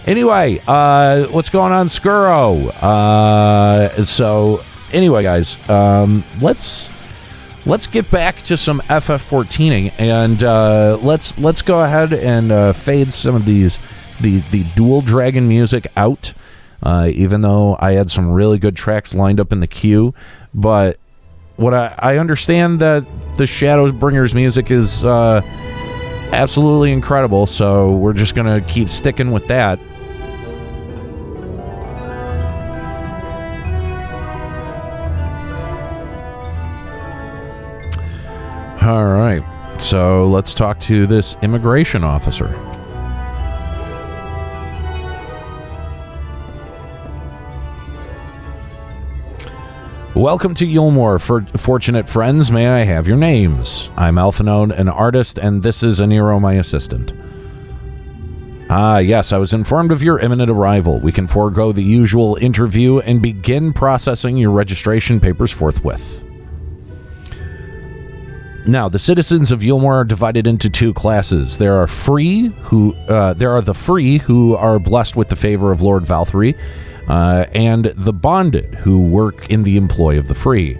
Anyway, what's going on, Skuro? So, anyway, guys, let's get back to some FF14ing, and let's go ahead and fade some of the Dual Dragon music out. Even though I had some really good tracks lined up in the queue, but what I understand that the Shadowbringers music is absolutely incredible, so we're just gonna keep sticking with that. All right, so let's talk to this immigration officer. Welcome to Eulmore, fortunate friends. May I have your names? I'm Alphanone, an artist, and this is Aniero, my assistant. Ah, yes, I was informed of your imminent arrival. We can forego the usual interview and begin processing your registration papers forthwith. Now, the citizens of Eulmore are divided into two classes. There are the free who are blessed with the favor of Lord Vauthry, and the bonded, who work in the employ of the free.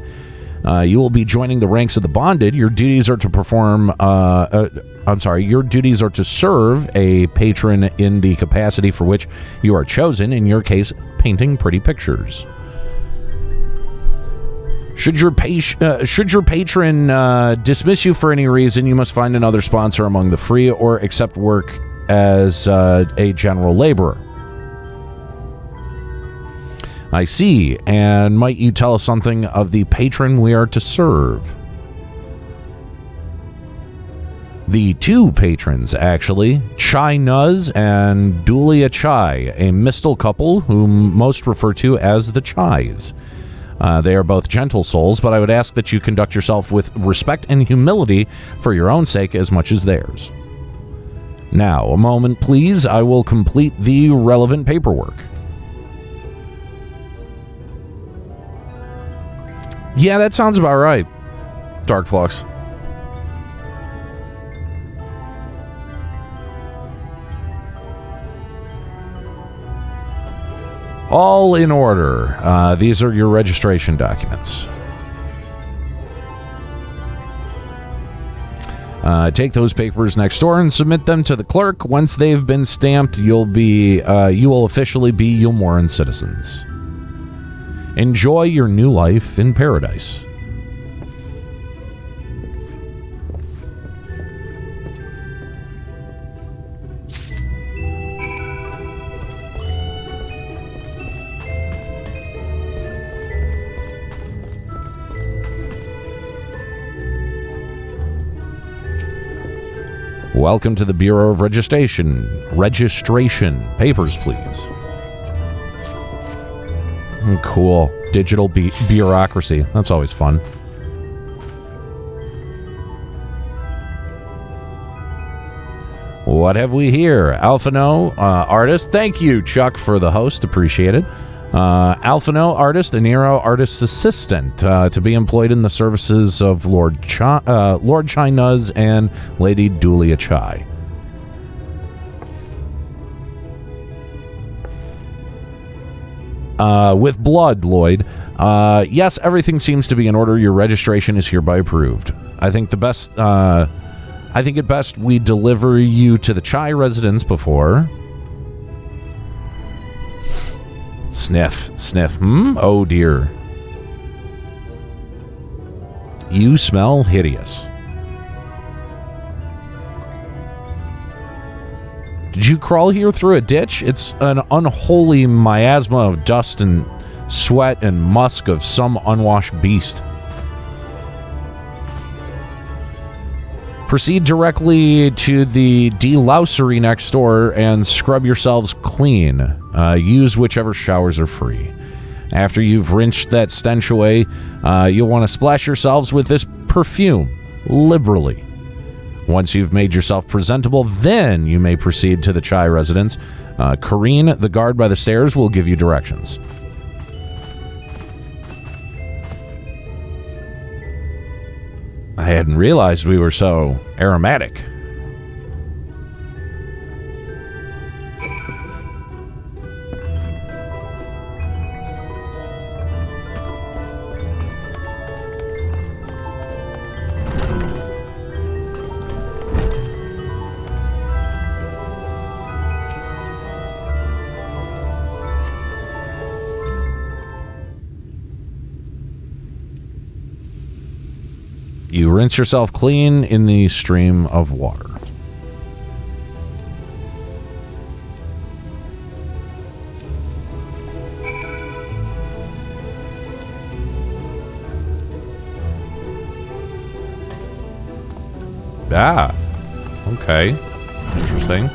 You will be joining the ranks of the bonded. Your duties are to your duties are to serve a patron in the capacity for which you are chosen, in your case, painting pretty pictures. Should your patron dismiss you for any reason, you must find another sponsor among the free or accept work as a general laborer. I see. And might you tell us something of the patron we are to serve? The two patrons, actually. Chai Nuz and Dulia Chai, a Mistal couple whom most refer to as the Chais. They are both gentle souls, but I would ask that you conduct yourself with respect and humility for your own sake as much as theirs. Now, a moment, please. I will complete the relevant paperwork. Yeah, that sounds about right, Dark Flux. All in order. These are your registration documents. Take those papers next door and submit them to the clerk. Once they've been stamped, you will officially be Eulmoran citizens. Enjoy your new life in paradise. Welcome to the Bureau of Registration. Registration. Papers, please. Cool. Digital bureaucracy. That's always fun. What have we here? Alphano, artist. Thank you, Chuck, for the host. Appreciate it. Alphano, artist. Aniero, artist's assistant. To be employed in the services of Lord Chai Nuz and Lady Dulia Chai. With blood, Lloyd. Yes, everything seems to be in order. Your registration is hereby approved. I think it best we deliver you to the Chai residence before. Sniff. Oh dear. You smell hideous. Did you crawl here through a ditch? It's an unholy miasma of dust and sweat and musk of some unwashed beast. Proceed directly to the delousery next door and scrub yourselves clean. Use whichever showers are free. After you've rinsed that stench away, you'll want to splash yourselves with this perfume liberally. Once you've made yourself presentable, then you may proceed to the Chai residence. Kareen, the guard by the stairs, will give you directions. I hadn't realized we were so aromatic. You rinse yourself clean in the stream of water. Ah, okay. Interesting.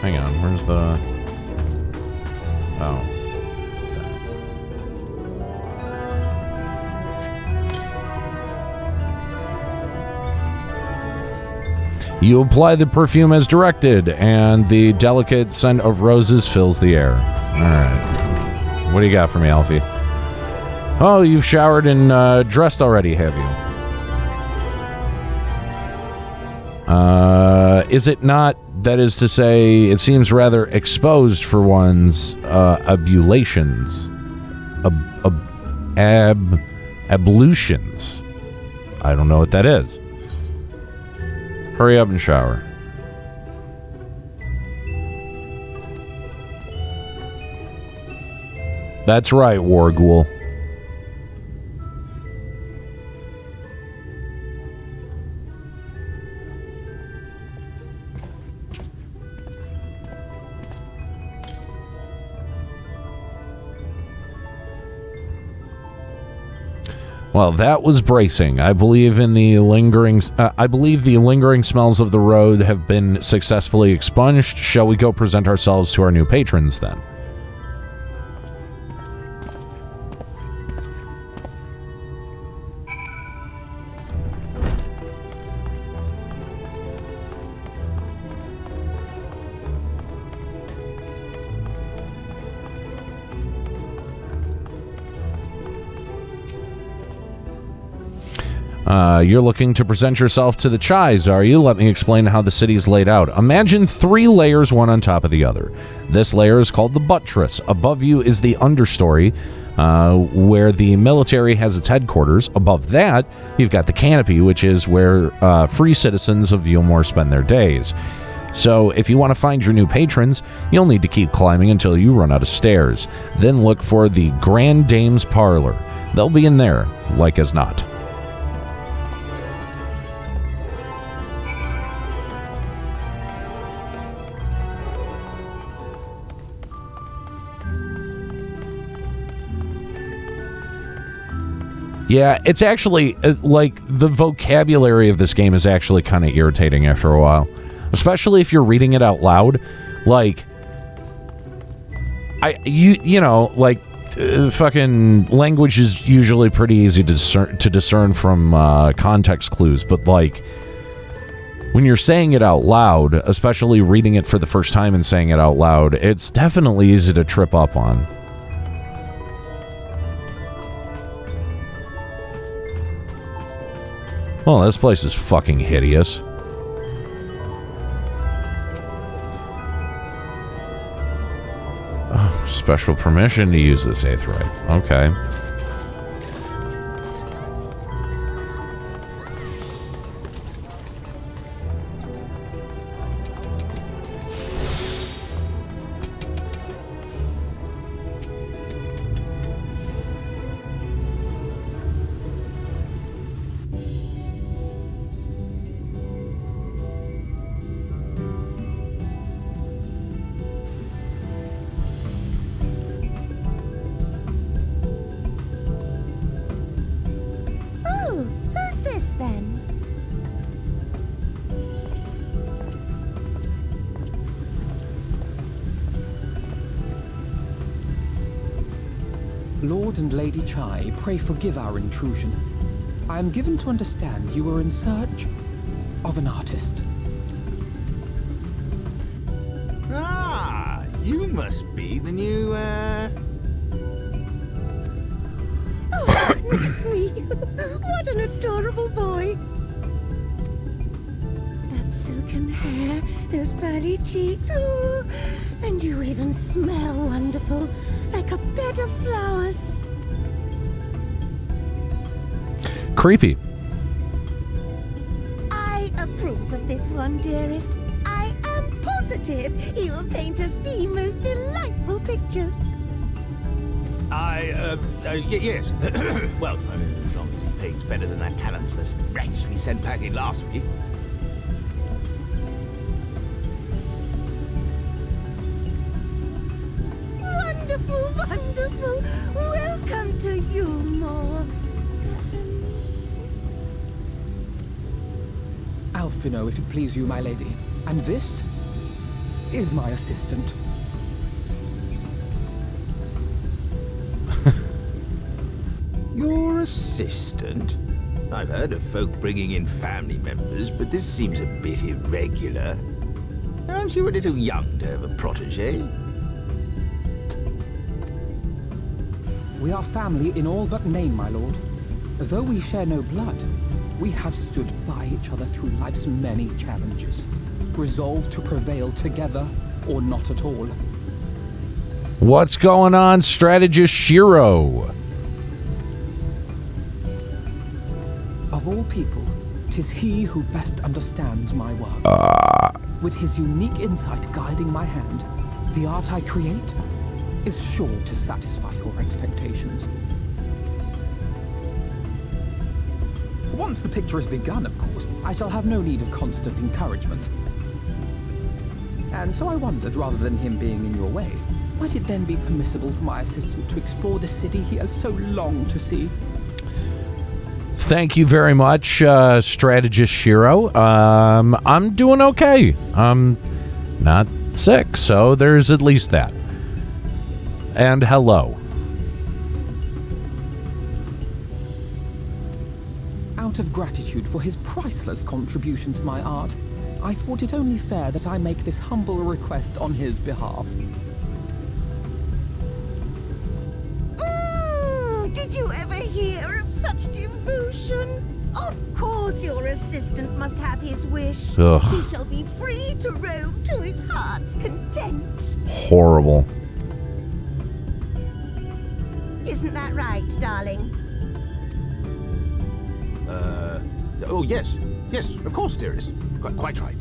Hang on, where's the... Oh. You apply the perfume as directed, and the delicate scent of roses fills the air. Alright. What do you got for me, Alfie? Oh, you've showered and dressed already, have you? Is it not, that is to say, it seems rather exposed for one's ablutions. Ablutions. I don't know what that is. Hurry up and shower. That's right, Warghoul. Well, that was bracing. I believe the lingering smells of the road have been successfully expunged. Shall we go present ourselves to our new patrons then? You're looking to present yourself to the Chais, are you? Let me explain how the city's laid out. Imagine 3 layers, one on top of the other. This layer is called the buttress. Above you is the understory, where the military has its headquarters. Above that, you've got the canopy, which is where free citizens of Eulmore spend their days. So, if you want to find your new patrons, you'll need to keep climbing until you run out of stairs. Then look for the Grand Dame's Parlor. They'll be in there, like as not. Yeah, it's actually, like, the vocabulary of this game is actually kind of irritating after a while. Especially if you're reading it out loud. Like, fucking language is usually pretty easy to discern from context clues, but, like, when you're saying it out loud, especially reading it for the first time and saying it out loud, it's definitely easy to trip up on. Well, this place is fucking hideous. Oh, special permission to use this aetheryte. Okay. Lord and Lady Chai, pray forgive our intrusion. I am given to understand you are in search of an artist. Ah, you must be the new, Oh, goodness me! What an adorable boy! That silken hair, those pearly cheeks, oh, and you even smell wonderful, like a bed of flowers. Creepy. I approve of this one, dearest. I am positive he will paint us the most delightful pictures. Yes. Well, as long as he pays better than that talentless wretch we sent packing last week. Wonderful, wonderful. Welcome to Eulmore. Alphino, if it please you, my lady. And this is my assistant. Your assistant? I've heard of folk bringing in family members, but this seems a bit irregular. Aren't you a little young to have a protege? We are family in all but name, my lord. Though we share no blood, we have stood by each other through life's many challenges, resolved to prevail together or not at all. What's going on, strategist Shiro? Of all people, 'tis he who best understands my work. With his unique insight guiding my hand, the art I create is sure to satisfy your expectations. Once the picture is begun, of course, I shall have no need of constant encouragement. And so I wondered, rather than him being in your way, might it then be permissible for my assistant to explore the city he has so longed to see? Thank you very much, strategist Shiro. I'm doing okay. I'm not sick, so there's at least that. And hello. Out of gratitude for his priceless contribution to my art, I thought it only fair that I make this humble request on his behalf. Did you ever hear of such devotion? Of course your assistant must have his wish. Ugh. He shall be free to roam to his heart's content. Horrible. Isn't that right, darling? Oh, yes. Yes, of course, dearest. Quite right.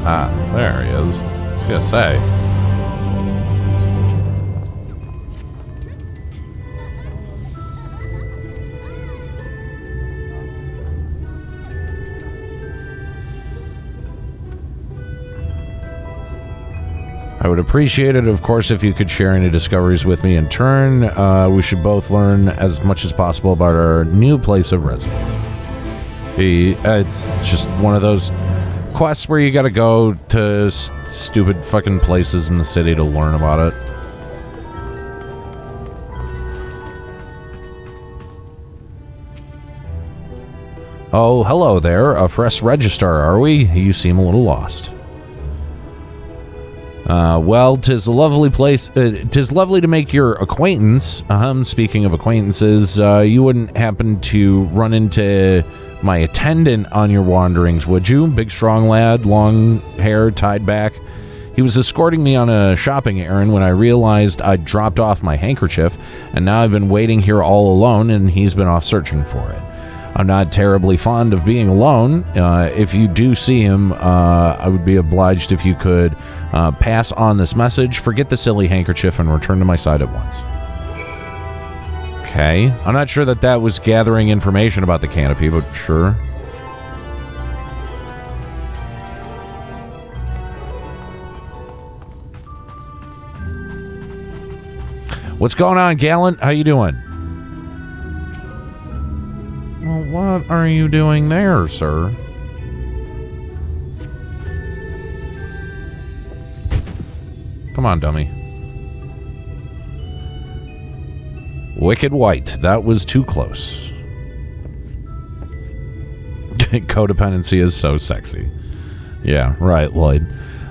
Ah, there he is. I was gonna say. I would appreciate it, of course, if you could share any discoveries with me in turn. We should both learn as much as possible about our new place of residence. It's just one of those quests where you gotta go to stupid fucking places in the city to learn about it. Oh, hello there. A fresh registrar, are we? You seem a little lost. Well, 'tis a lovely place. 'Tis lovely to make your acquaintance. Speaking of acquaintances, you wouldn't happen to run into my attendant on your wanderings, would you? Big, strong lad, long hair tied back. He was escorting me on a shopping errand when I realized I'd dropped off my handkerchief, and now I've been waiting here all alone, and he's been off searching for it. I'm not terribly fond of being alone. If you do see him, I would be obliged if you could pass on this message, forget the silly handkerchief, and return to my side at once. Okay. I'm not sure that was gathering information about the canopy, but sure. What's going on, Gallant? How you doing? Well, what are you doing there, sir? Come on, dummy. Wicked White. That was too close. Codependency is so sexy. Yeah, right, Lloyd.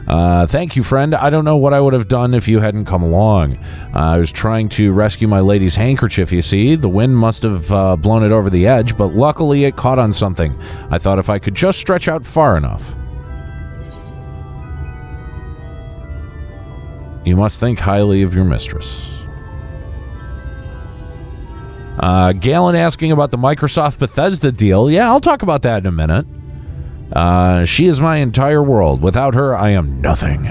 Thank you, friend. I don't know what I would have done if you hadn't come along. I was trying to rescue my lady's handkerchief, you see. The wind must have blown it over the edge, but luckily it caught on something. I thought if I could just stretch out far enough. You must think highly of your mistress. Galen asking about the Microsoft Bethesda deal. Yeah, I'll talk about that in a minute. She is my entire world. Without her, I am nothing.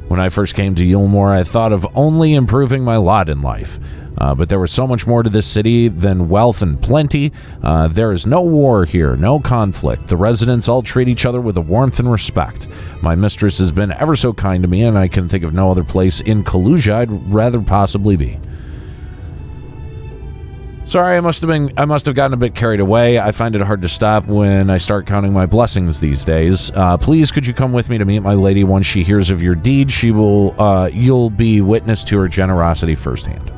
When I first came to Eulmore, I thought of only improving my lot in life. But there was so much more to this city than wealth and plenty. There is no war here, no conflict. The residents all treat each other with a warmth and respect. My mistress has been ever so kind to me, and I can think of no other place in Kalusia I'd rather possibly be. Sorry, I must have gotten a bit carried away. I find it hard to stop when I start counting my blessings these days. Please, could you come with me to meet my lady? Once she hears of your deed, you'll be witness to her generosity firsthand.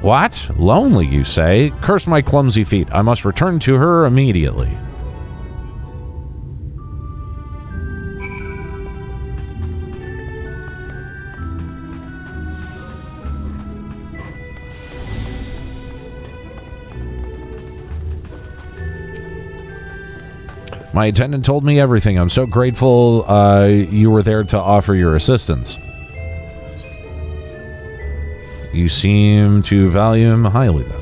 What? Lonely, you say? Curse my clumsy feet. I must return to her immediately. My attendant told me everything. I'm so grateful you were there to offer your assistance. You seem to value him highly, then.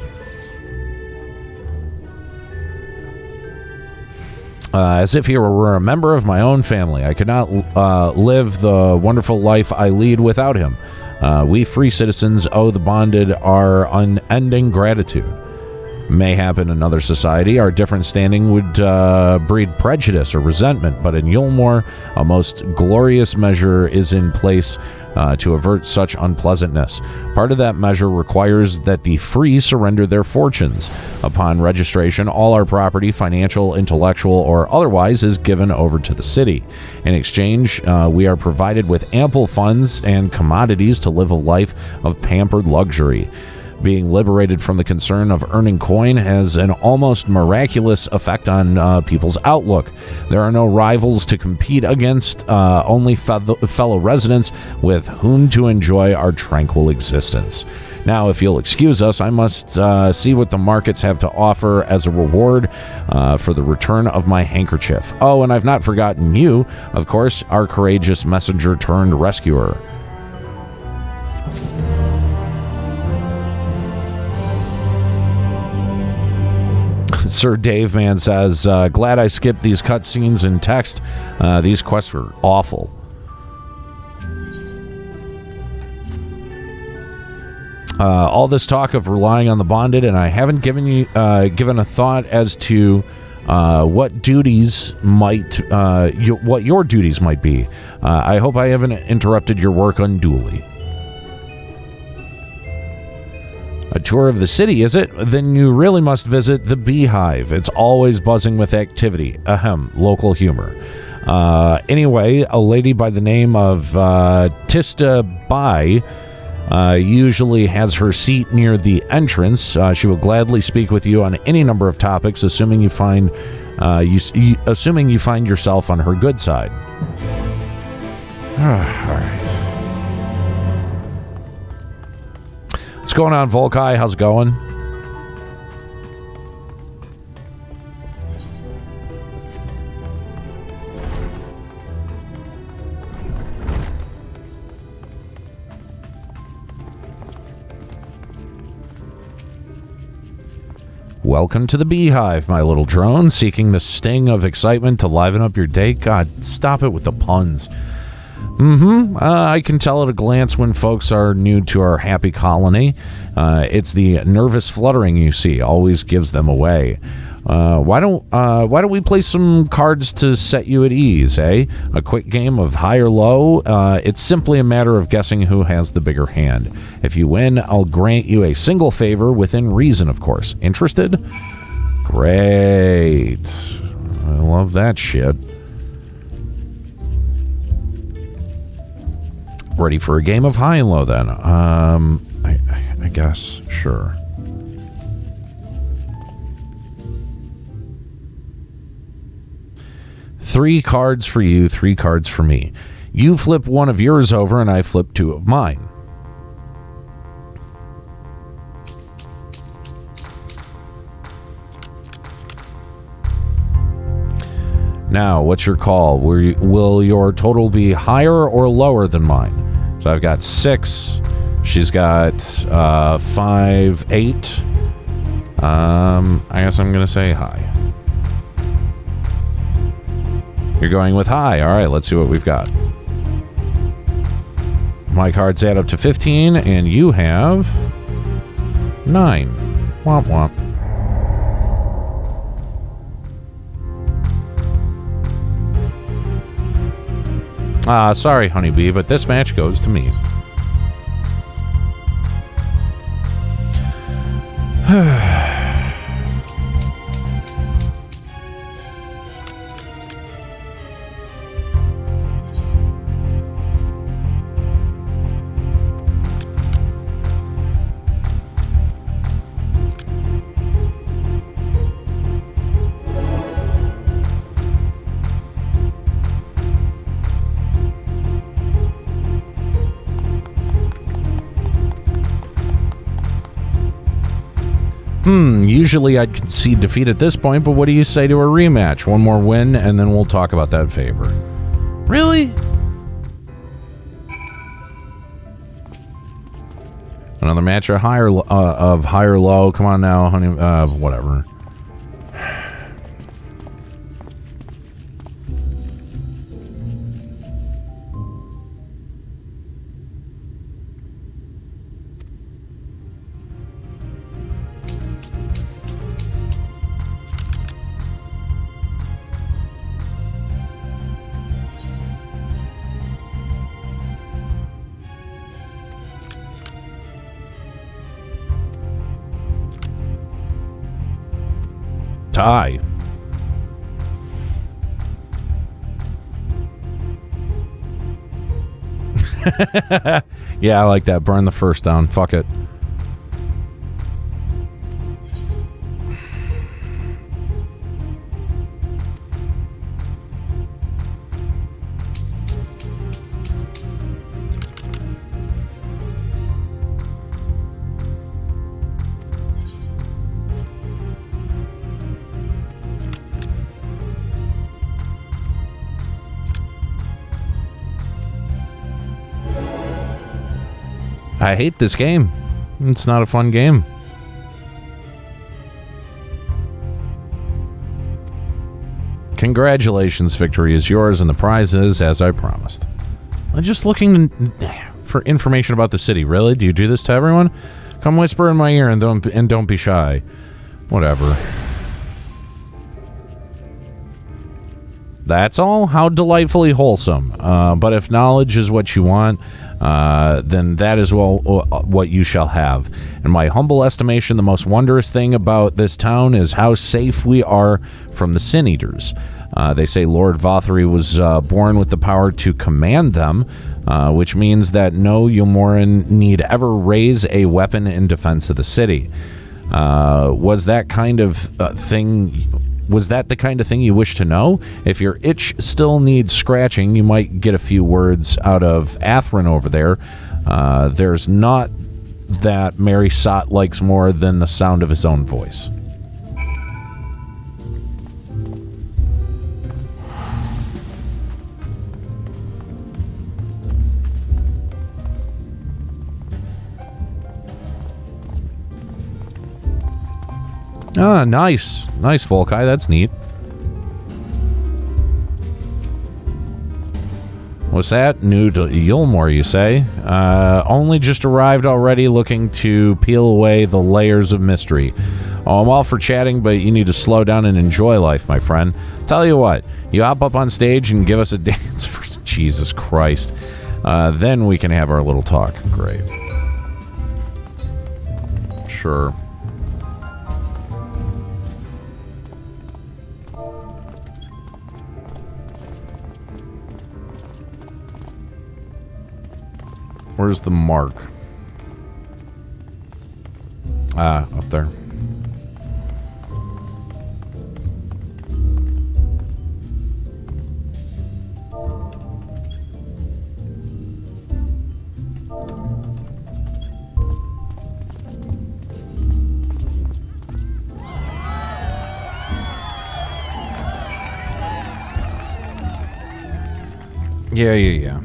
As if he were a member of my own family. I could not live the wonderful life I lead without him. We free citizens owe the bonded our unending gratitude. Mayhap in another society, our different standing would breed prejudice or resentment, but in Eulmore, a most glorious measure is in place to avert such unpleasantness. Part of that measure requires that the free surrender their fortunes. Upon registration, all our property, financial, intellectual, or otherwise, is given over to the city. In exchange, we are provided with ample funds and commodities to live a life of pampered luxury. Being liberated from the concern of earning coin has an almost miraculous effect on people's outlook. There are no rivals to compete against, only fellow residents with whom to enjoy our tranquil existence. Now, if you'll excuse us, I must see what the markets have to offer as a reward for the return of my handkerchief. Oh, and I've not forgotten you, of course, our courageous messenger turned rescuer. Sir Dave Man says, glad I skipped these cutscenes in text. These quests were awful. All this talk of relying on the bonded, and I haven't given a thought as to what duties might, what your duties might be. I hope I haven't interrupted your work unduly. A tour of the city, is it? Then you really must visit the Beehive. It's always buzzing with activity. Ahem, local humor. Anyway, a lady by the name of Tista Bai usually has her seat near the entrance. She will gladly speak with you on any number of topics, assuming you find yourself on her good side. All right. What's going on, Volkai? How's it going? Welcome to the Beehive, my little drone, seeking the sting of excitement to liven up your day. God, stop it with the puns. I can tell at a glance when folks are new to our happy colony. It's the nervous fluttering you see always gives them away. Why don't we play some cards to set you at ease, eh? A quick game of high or low. It's simply a matter of guessing who has the bigger hand. If you win, I'll grant you a single favor within reason, of course. Interested? Great. I love that shit. Ready for a game of high and low, then? I guess. Sure. 3 cards for you, 3 cards for me. You flip one of yours over, and I flip 2 of mine. Now, what's your call? Will your total be higher or lower than mine? So I've got 6. She's got 5, 8. I guess I'm going to say high. You're going with high. All right, let's see what we've got. My cards add up to 15, and you have 9. Womp womp. Sorry, honeybee, but this match goes to me. Usually I'd concede defeat at this point, but what do you say to a rematch? One more win, and then we'll talk about that favor. Really? Another match of higher low. Come on now, honey. Whatever. Tie. Yeah, I like that. Burn the first down. Fuck it. I hate this game. It's not a fun game. Congratulations, victory is yours, and the prize is as I promised. I'm just looking for information about the city. Really? Do you do this to everyone? Come whisper in my ear and don't be shy. Whatever. That's all? How delightfully wholesome. But if knowledge is what you want, then that is what you shall have. In my humble estimation, the most wondrous thing about this town is how safe we are from the Sin Eaters. They say Lord Vauthry was born with the power to command them, which means that no Eulmorean need ever raise a weapon in defense of the city. Was that the kind of thing you wish to know? If your itch still needs scratching, you might get a few words out of Atherin over there. There's not that Mary Sott likes more than the sound of his own voice. Ah, nice. Nice, Volkai. That's neat. What's that? New to Eulmore, you say? Only just arrived already, looking to peel away the layers of mystery. Oh, I'm all for chatting, but you need to slow down and enjoy life, my friend. Tell you what, you hop up on stage and give us a dance for Jesus Christ. Then we can have our little talk. Great. Sure. Where's the mark? Ah, up there. Yeah.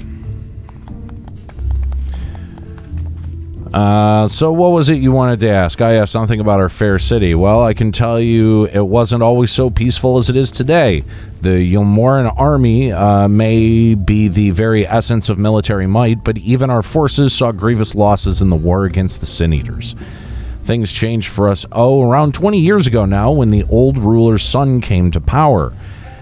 So what was it you wanted to ask? I asked something about our fair city. Well, I can tell you it wasn't always so peaceful as it is today. The Eulmore army may be the very essence of military might, but even our forces saw grievous losses in the war against the Sin Eaters. Things changed for us, around 20 years ago now, when the old ruler's son came to power.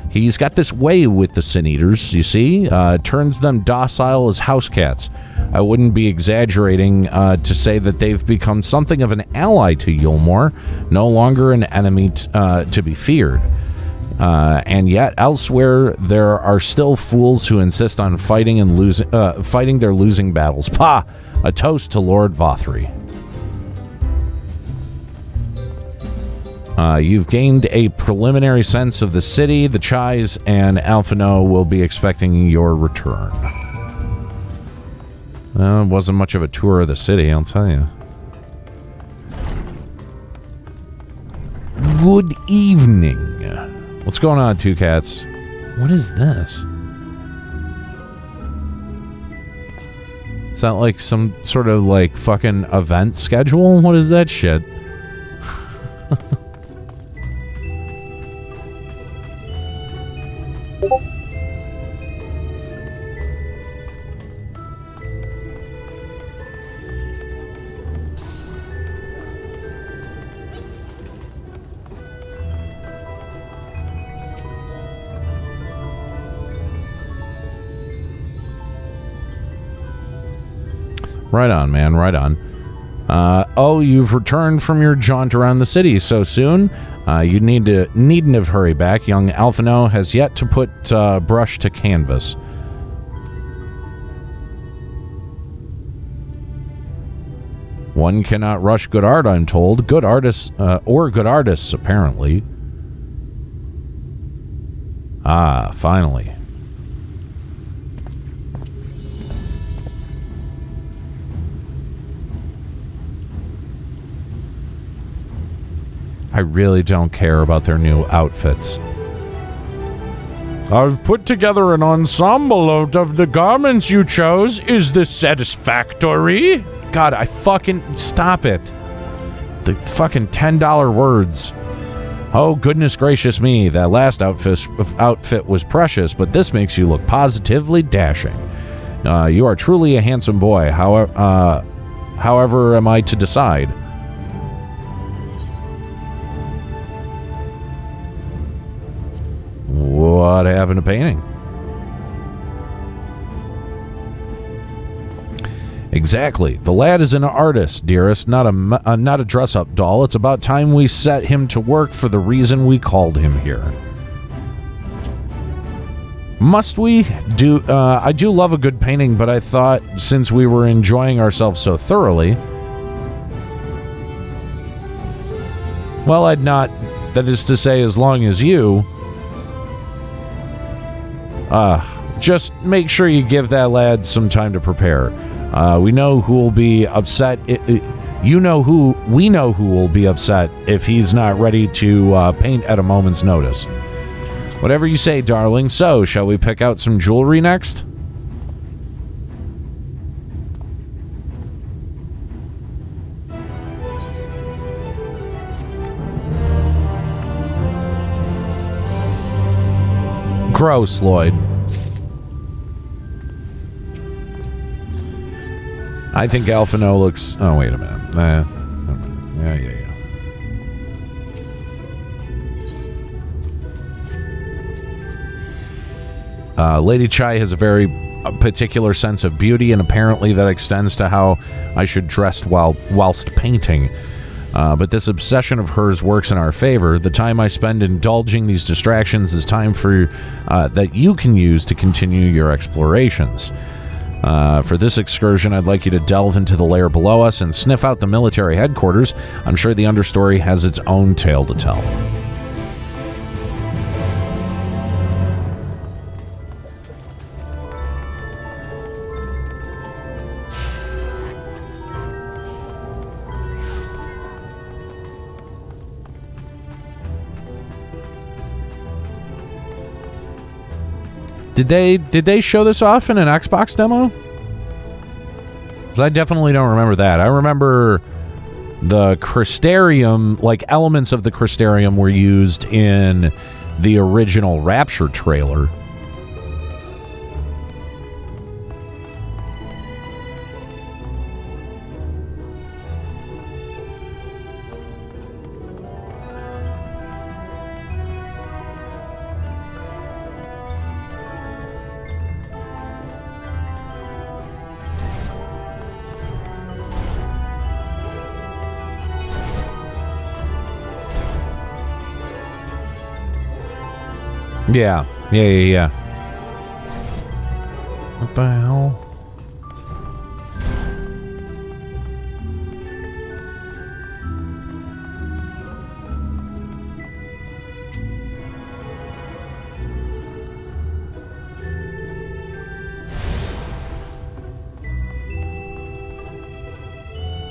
He's got this way with the Sin Eaters, you see, turns them docile as house cats. I wouldn't be exaggerating to say that they've become something of an ally to Eulmore, no longer an enemy to be feared. And yet, elsewhere, there are still fools who insist on fighting their losing battles. Pah! A toast to Lord Vauthry. You've gained a preliminary sense of the city. The Chais and Alphino will be expecting your return. Well, it wasn't much of a tour of the city, I'll tell you. Good evening. What's going on, Two Cats? What is this? Is that like some sort of like fucking event schedule? What is that shit? Right on, man. Right on. You've returned from your jaunt around the city so soon. You needn't have hurried back. Young Alphino has yet to put brush to canvas. One cannot rush good art, I'm told. Good artists, apparently. Ah, finally. I really don't care about their new outfits. I've put together an ensemble of the garments you chose. Is this satisfactory? God, I fucking... Stop it. The fucking $10 words. Oh, goodness gracious me. That last outfit was precious, but this makes you look positively dashing. You are truly a handsome boy. However am I to decide? What happened to painting? Exactly. The lad is an artist, dearest, not a dress-up doll. It's about time we set him to work for the reason we called him here. Must we? I do love a good painting, but I thought since we were enjoying ourselves so thoroughly... Well, I'd not... That is to say, as long as you... just make sure you give that lad some time to prepare. We know who will be upset. We know who will be upset if he's not ready to paint at a moment's notice. Whatever you say, darling. So, shall we pick out some jewelry next? Gross, Lloyd. I think Alphino looks... Oh, wait a minute. Yeah. Lady Chai has a very particular sense of beauty, and apparently that extends to how I should dress whilst painting. But this obsession of hers works in our favor. The time I spend indulging these distractions is time for that you can use to continue your explorations. For this excursion, I'd like you to delve into the lair below us and sniff out the military headquarters. I'm sure the understory has its own tale to tell. Did they show this off in an Xbox demo? Because I definitely don't remember that. I remember the Crystarium, like elements of the Crystarium were used in the original Rapture trailer. Yeah. What the hell?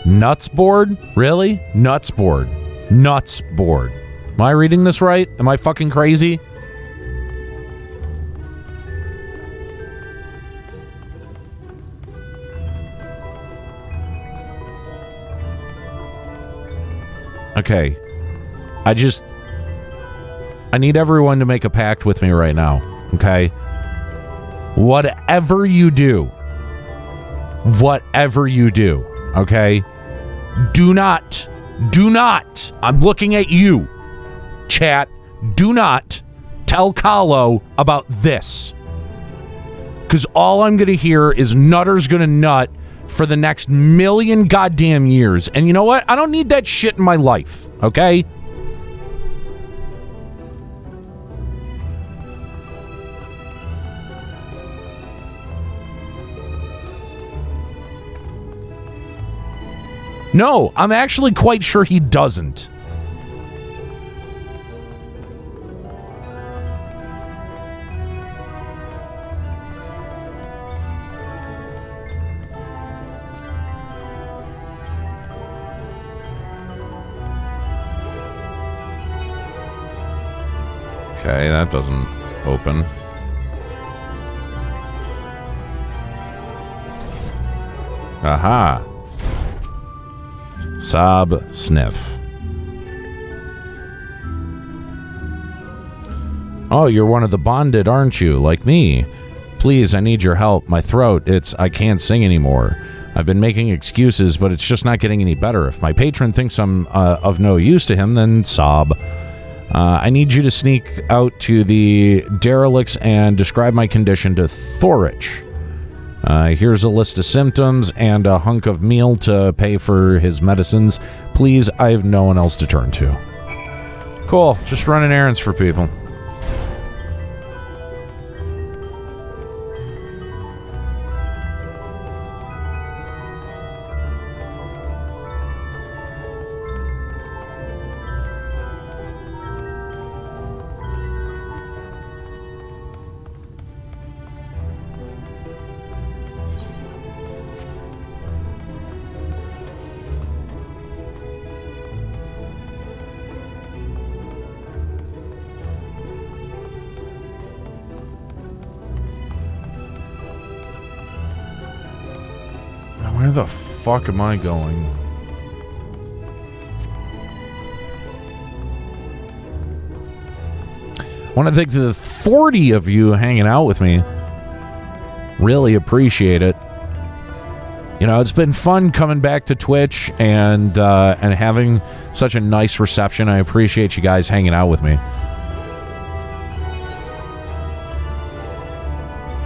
Nuts board? Really? Nuts board. Nuts board. Am I reading this right? Am I fucking crazy? Okay. I need everyone to make a pact with me right now, okay? Whatever you do, okay? Do not, I'm looking at you, chat, do not tell Kahlo about this. Because all I'm going to hear is Nutter's going to nut for the next million goddamn years. And you know what? I don't need that shit in my life, okay? No, I'm actually quite sure he doesn't. Okay, that doesn't open. Aha. Sob sniff. Oh, you're one of the bonded, aren't you? Like me. Please, I need your help. My throat, I can't sing anymore. I've been making excuses, but it's just not getting any better. If my patron thinks I'm of no use to him, then sob. I need you to sneak out to the derelicts and describe my condition to Thorich. Here's a list of symptoms and a hunk of meal to pay for his medicines. Please, I have no one else to turn to. Cool. Just running errands for people. Where the fuck am I going? I want to thank the 40 of you hanging out with me. Really appreciate it. You know, it's been fun coming back to Twitch and having such a nice reception. I appreciate you guys hanging out with me.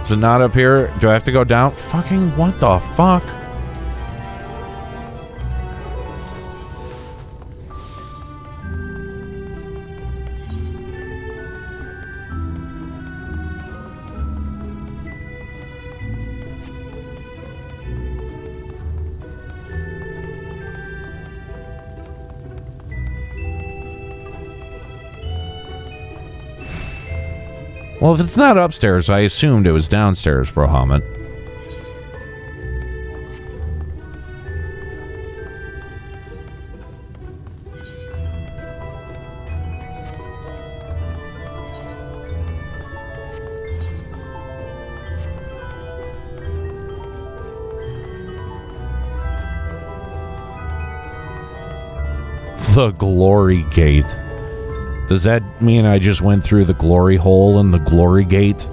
Is it not up here? Do I have to go down? Fucking what the fuck? Well, if it's not upstairs, I assumed it was downstairs, Brohamet. The glory gate. Does that mean I just went through the glory hole in the glory gate?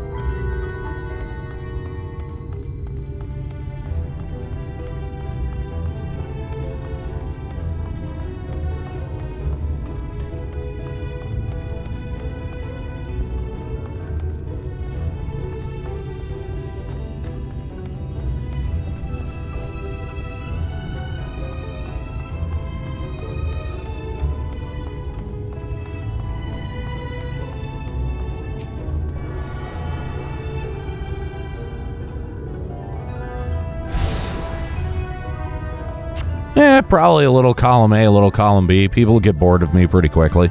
Probably a little column A, a little column B. People get bored of me pretty quickly.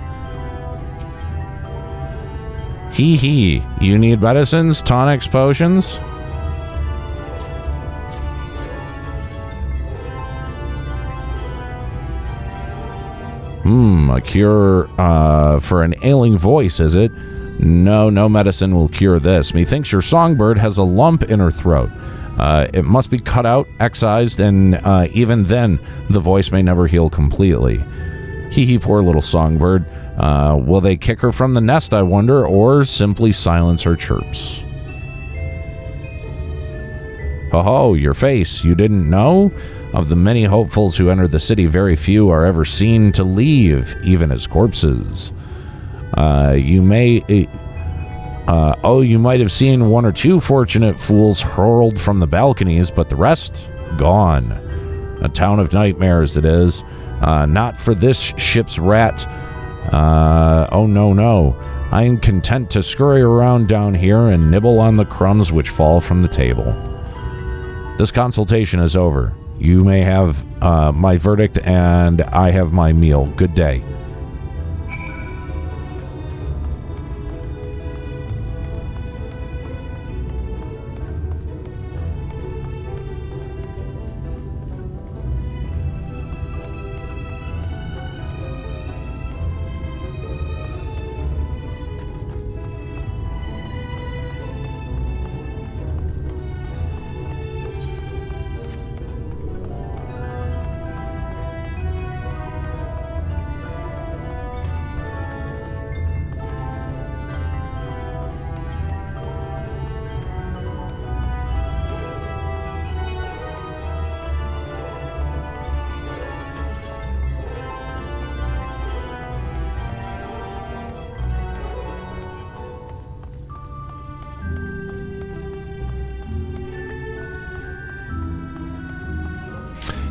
Hee. You need medicines, tonics, potions? A cure for an ailing voice, is it? No medicine will cure this. Methinks your songbird has a lump in her throat. It must be cut out, excised, and even then, the voice may never heal completely. Hee, poor little songbird. Will they kick her from the nest, I wonder, or simply silence her chirps? Ho, your face. You didn't know? Of the many hopefuls who enter the city, very few are ever seen to leave, even as corpses. You might have seen one or two fortunate fools hurled from the balconies, but the rest, gone. A town of nightmares it is. Not for this ship's rat. No. I am content to scurry around down here and nibble on the crumbs which fall from the table. This consultation is over. You may have my verdict, and I have my meal. Good day.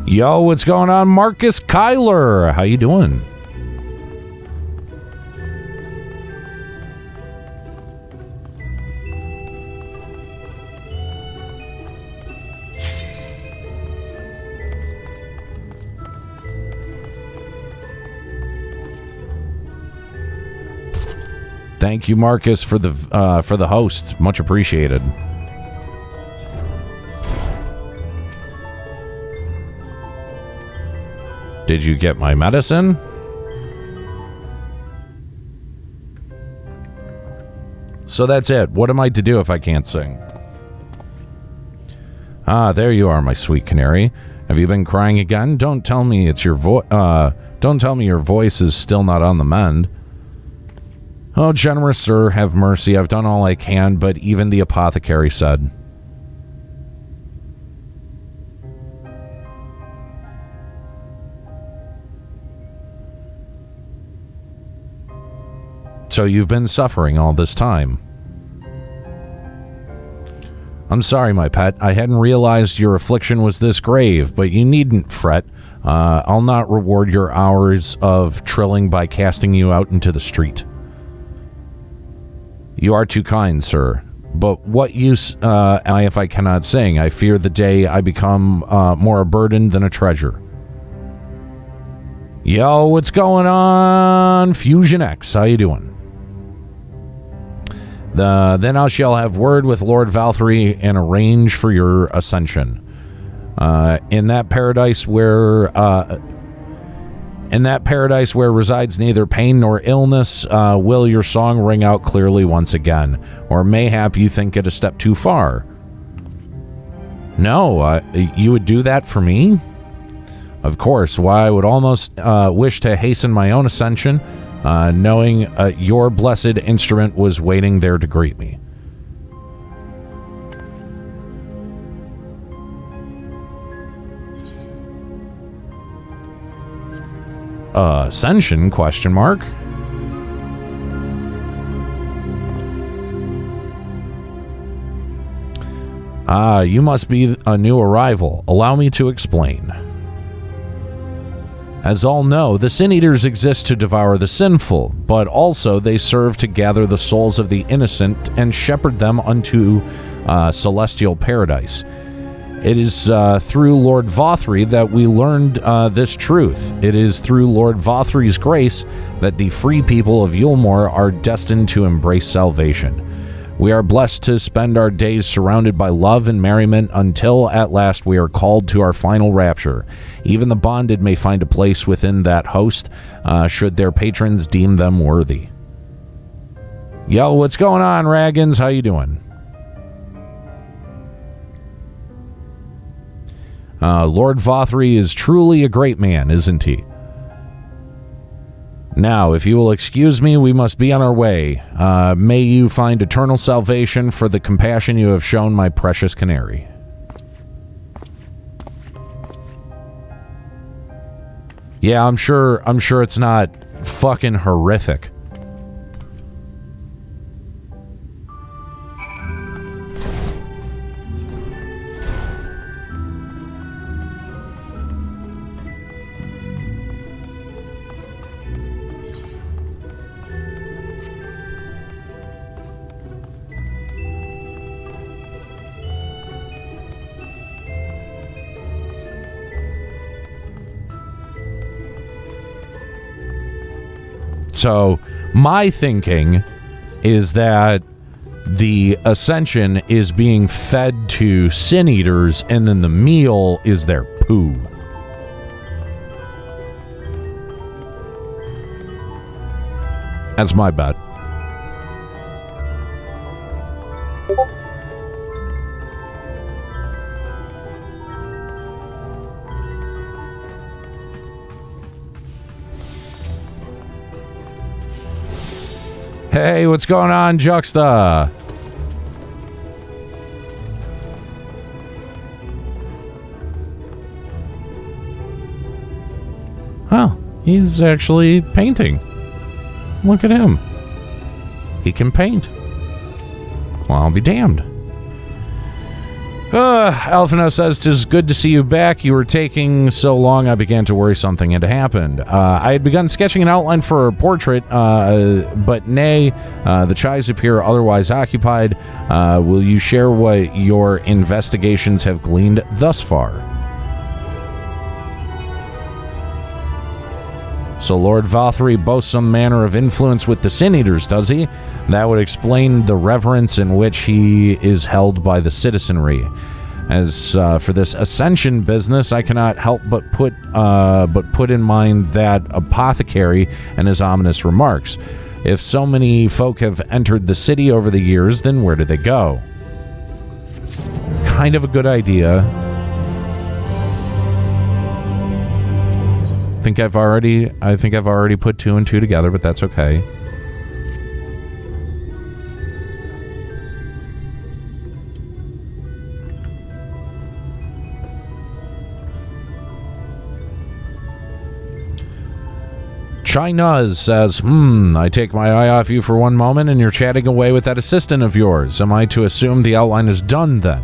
Yo, what's going on, Marcus Kyler? How you doing? Thank you, Marcus, for the host. Much appreciated. Did you get my medicine? So that's it. What am I to do if I can't sing? Ah, there you are, my sweet canary. Have you been crying again? Don't tell me it's your don't tell me your voice is still not on the mend. Oh, generous sir, have mercy. I've done all I can, but even the apothecary said. So you've been suffering all this time. I'm sorry, my pet. I hadn't realized your affliction was this grave, but you needn't fret. I'll not reward your hours of trilling by casting you out into the street. You are too kind, sir. But what use if I cannot sing? I fear the day I become more a burden than a treasure. Yo, what's going on? Fusion X, how you doing? Then I shall have word with Lord Vauthry and arrange for your ascension. In that paradise where resides neither pain nor illness, will your song ring out clearly once again? Or mayhap you think it a step too far? No, you would do that for me? Of course, why I would almost wish to hasten my own ascension, knowing your blessed instrument was waiting there to greet me. Ascension, question mark. You must be a new arrival. Allow me to explain. As all know, the Sin Eaters exist to devour the sinful, but also they serve to gather the souls of the innocent and shepherd them unto celestial paradise. It is through Lord Vauthry that we learned this truth. It is through Lord Vauthry's grace that the free people of Eulmore are destined to embrace salvation. We are blessed to spend our days surrounded by love and merriment until at last we are called to our final rapture. Even the bonded may find a place within that host, should their patrons deem them worthy. Yo, what's going on, Raggins? How you doing? Lord Vauthry is truly a great man, isn't he? Now, if you will excuse me, we must be on our way. May you find eternal salvation for the compassion you have shown my precious canary. Yeah, I'm sure it's not fucking horrific. So, my thinking is that the Ascension is being fed to Sin Eaters, and then the meal is their poo. That's my bet. Hey, what's going on, Juxta? Oh, he's actually painting. Look at him. He can paint. Well, I'll be damned. Alphino says, "'Tis good to see you back. You were taking so long I began to worry something had happened. I had begun sketching an outline for a portrait, but nay, the chies appear otherwise occupied. Will you share what your investigations have gleaned thus far?" So Lord Vauthry boasts some manner of influence with the Sin Eaters, does he? That would explain the reverence in which he is held by the citizenry. As for this Ascension business, I cannot help but put in mind that apothecary and his ominous remarks. If so many folk have entered the city over the years, then where did they go? Kind of a good idea. I think I've already put two and two together, but that's okay. China says, I take my eye off you for one moment and you're chatting away with that assistant of yours. Am I to assume the outline is done then?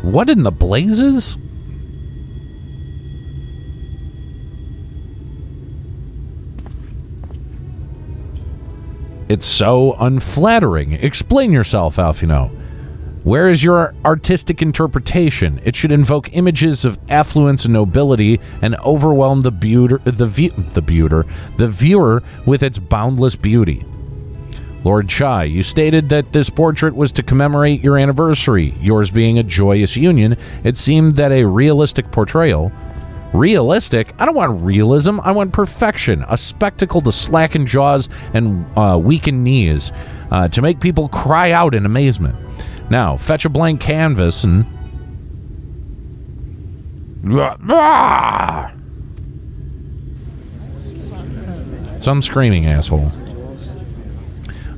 What in the blazes? It's so unflattering. Explain yourself, Alphino. Where is your artistic interpretation? It should invoke images of affluence and nobility and overwhelm the viewer with its boundless beauty. Lord Chai, you stated that this portrait was to commemorate your anniversary, yours being a joyous union. It seemed that a realistic portrayal... Realistic? I don't want realism. I want perfection. A spectacle to slacken jaws and weaken knees, to make people cry out in amazement. Now, fetch a blank canvas and... Some screaming, asshole.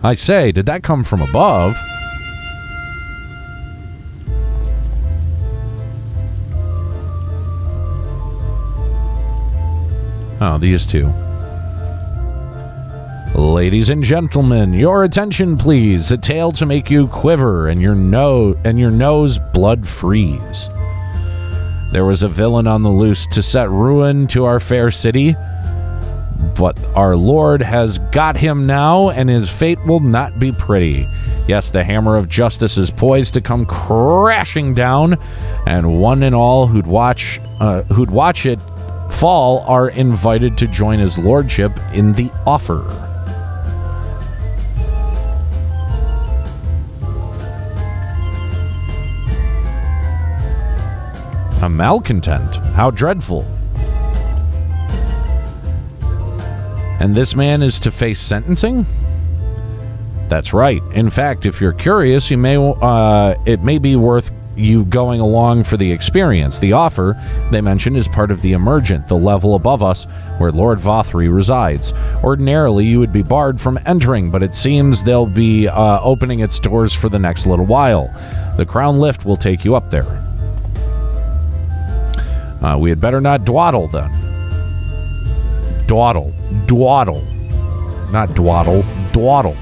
I say, did that come from above? Oh, these two. Ladies and gentlemen, your attention, please. A tale to make you quiver and your nose blood freeze. There was a villain on the loose to set ruin to our fair city, but our Lord has got him now, and his fate will not be pretty. Yes, the hammer of justice is poised to come crashing down, and one and all who'd watch it fall are invited to join his lordship in the offer. A malcontent. How dreadful. And this man is to face sentencing? That's right. In fact, if you're curious, it may be worth you going along for the experience. The offer, they mention, is part of the Emergent, the level above us, where Lord Vauthry resides. Ordinarily, you would be barred from entering, but it seems they'll be opening its doors for the next little while. The Crown Lift will take you up there. We had better not dawdle, then. Dawdle. Dawdle. Not dwaddle. Dawdle.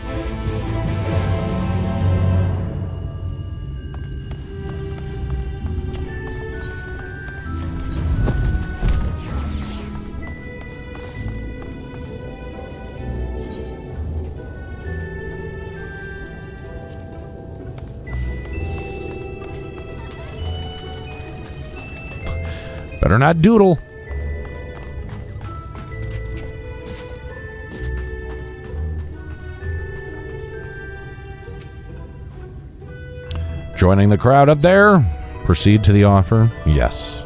Better not doodle. Joining the crowd up there. Proceed to the offer. Yes.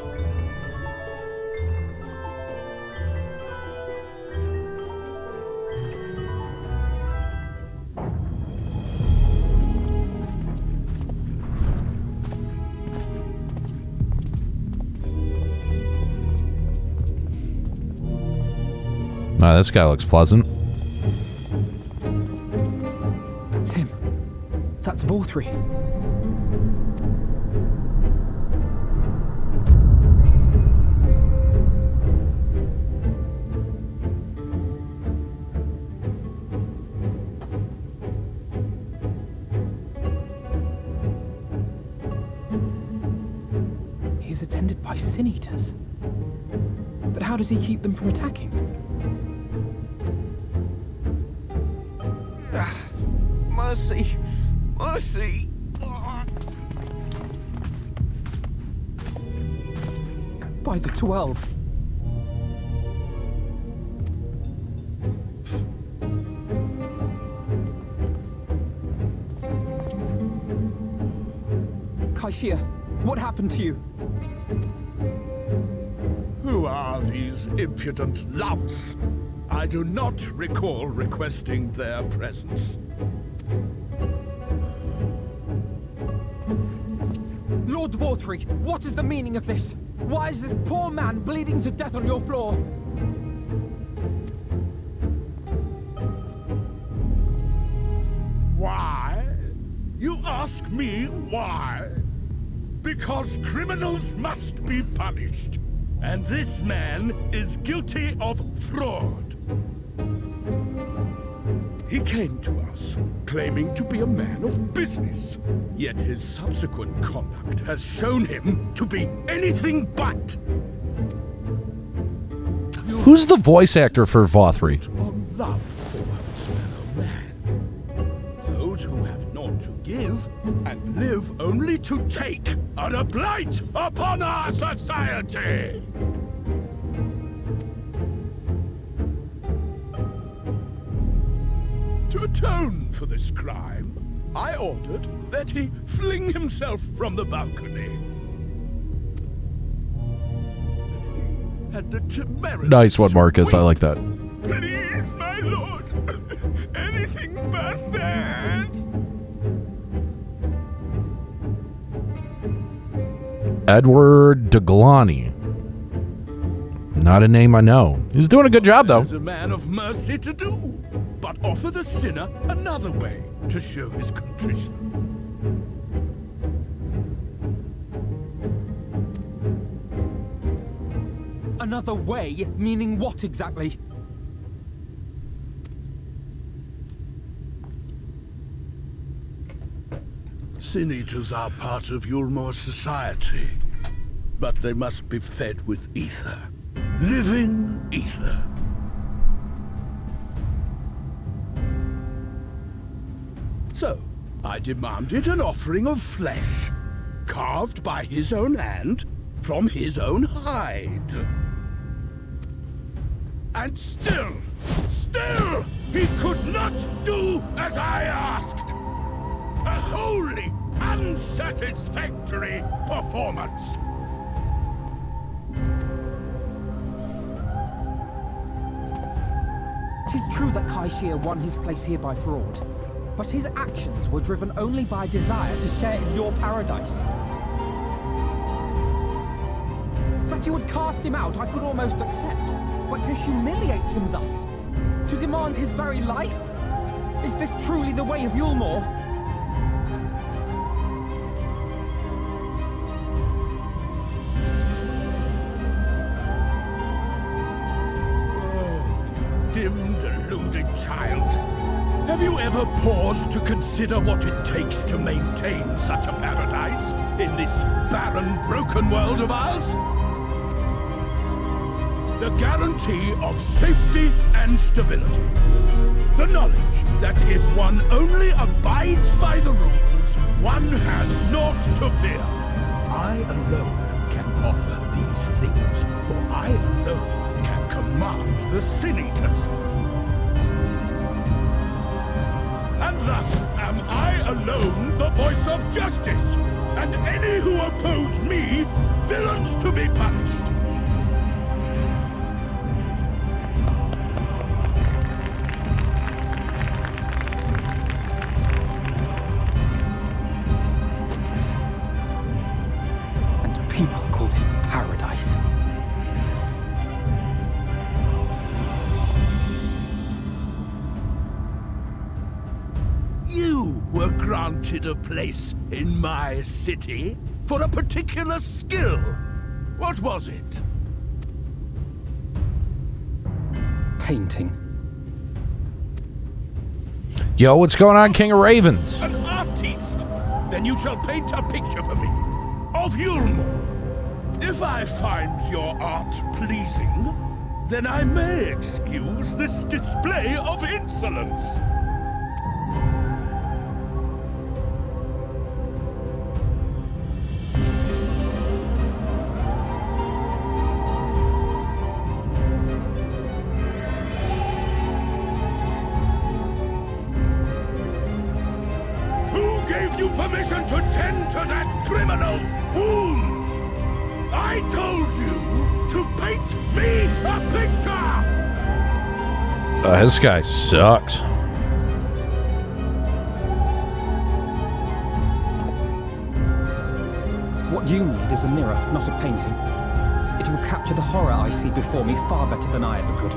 This guy looks pleasant. That's him. That's Vauthry. He's attended by sin-eaters. But how does he keep them from attacking? Mercy! Mercy! By the 12. Kaishia, what happened to you? Who are these impudent louts? I do not recall requesting their presence. Lord Vauthry, what is the meaning of this? Why is this poor man bleeding to death on your floor? Why? You ask me why? Because criminals must be punished. And this man is guilty of fraud. He came to us, claiming to be a man of business. Yet his subsequent conduct has shown him to be anything but. Who's the voice actor for Vauthry? On love for one's fellow man. Those who have naught to give and live only to take are a blight upon our society. To atone for this crime, I ordered that he fling himself from the balcony. But he had the temerity. Nice one, Marcus. I like that. Please, my lord, anything but that. Edward Deglani. Not a name I know. He's doing a good job, though. There's a man of mercy to do, but offer the sinner another way to show his contrition. Another way? Meaning what exactly? Sin Eaters are part of Eulmore's society, but they must be fed with ether. Living ether. So, I demanded an offering of flesh, carved by his own hand, from his own hide. And still, he could not do as I asked. A wholly unsatisfactory performance. It is true that Kaishir won his place here by fraud, but his actions were driven only by desire to share in your paradise. That you would cast him out I could almost accept, but to humiliate him thus, to demand his very life? Is this truly the way of Eulmore? Dim, deluded child. Have you ever paused to consider what it takes to maintain such a paradise in this barren, broken world of ours? The guarantee of safety and stability. The knowledge that if one only abides by the rules, one has naught to fear. I alone can offer these things, for I alone can command the Sin Eaters. And thus am I alone the voice of justice, and any who oppose me, villains to be punished. And people call this paradise. You were granted a place in my city for a particular skill. What was it? Painting. Yo, what's going on, King of Ravens? An artiste. Then you shall paint a picture for me of Eulmore. If I find your art pleasing, then I may excuse this display of insolence. You permission to tend to that criminal's wounds. I told you to paint me a picture. This guy sucks. What you need is a mirror, not a painting. It will capture the horror I see before me far better than I ever could.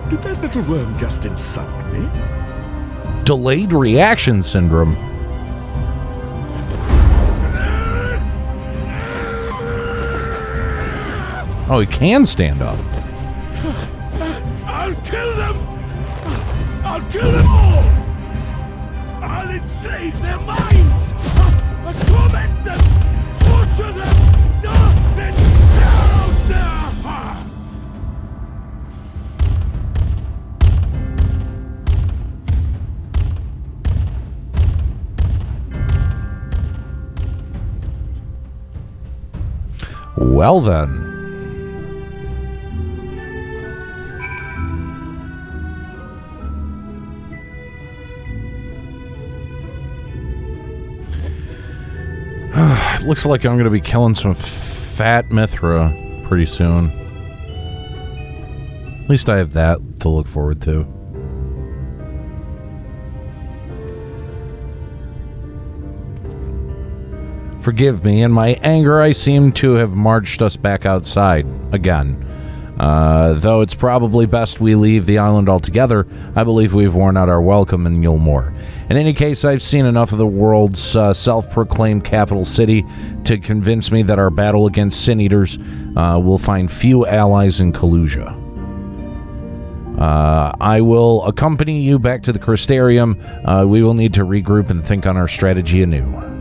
Did that little worm just insult me? Delayed reaction syndrome. Oh, he can stand up. I'll kill them! I'll kill them all! I'll enslave their minds! I'll torment them! Torture them! Then tear out their hearts! Well then. looks like I'm going to be killing some fat Mithra pretty soon. At least I have that to look forward to. Forgive me, in my anger I seem to have marched us back outside again. Though it's probably best we leave the island altogether, I believe we've worn out our welcome in Eulmore. In any case, I've seen enough of the world's self-proclaimed capital city to convince me that our battle against Sin Eaters will find few allies in Kalusia. I will accompany you back to the Crystarium. We will need to regroup and think on our strategy anew.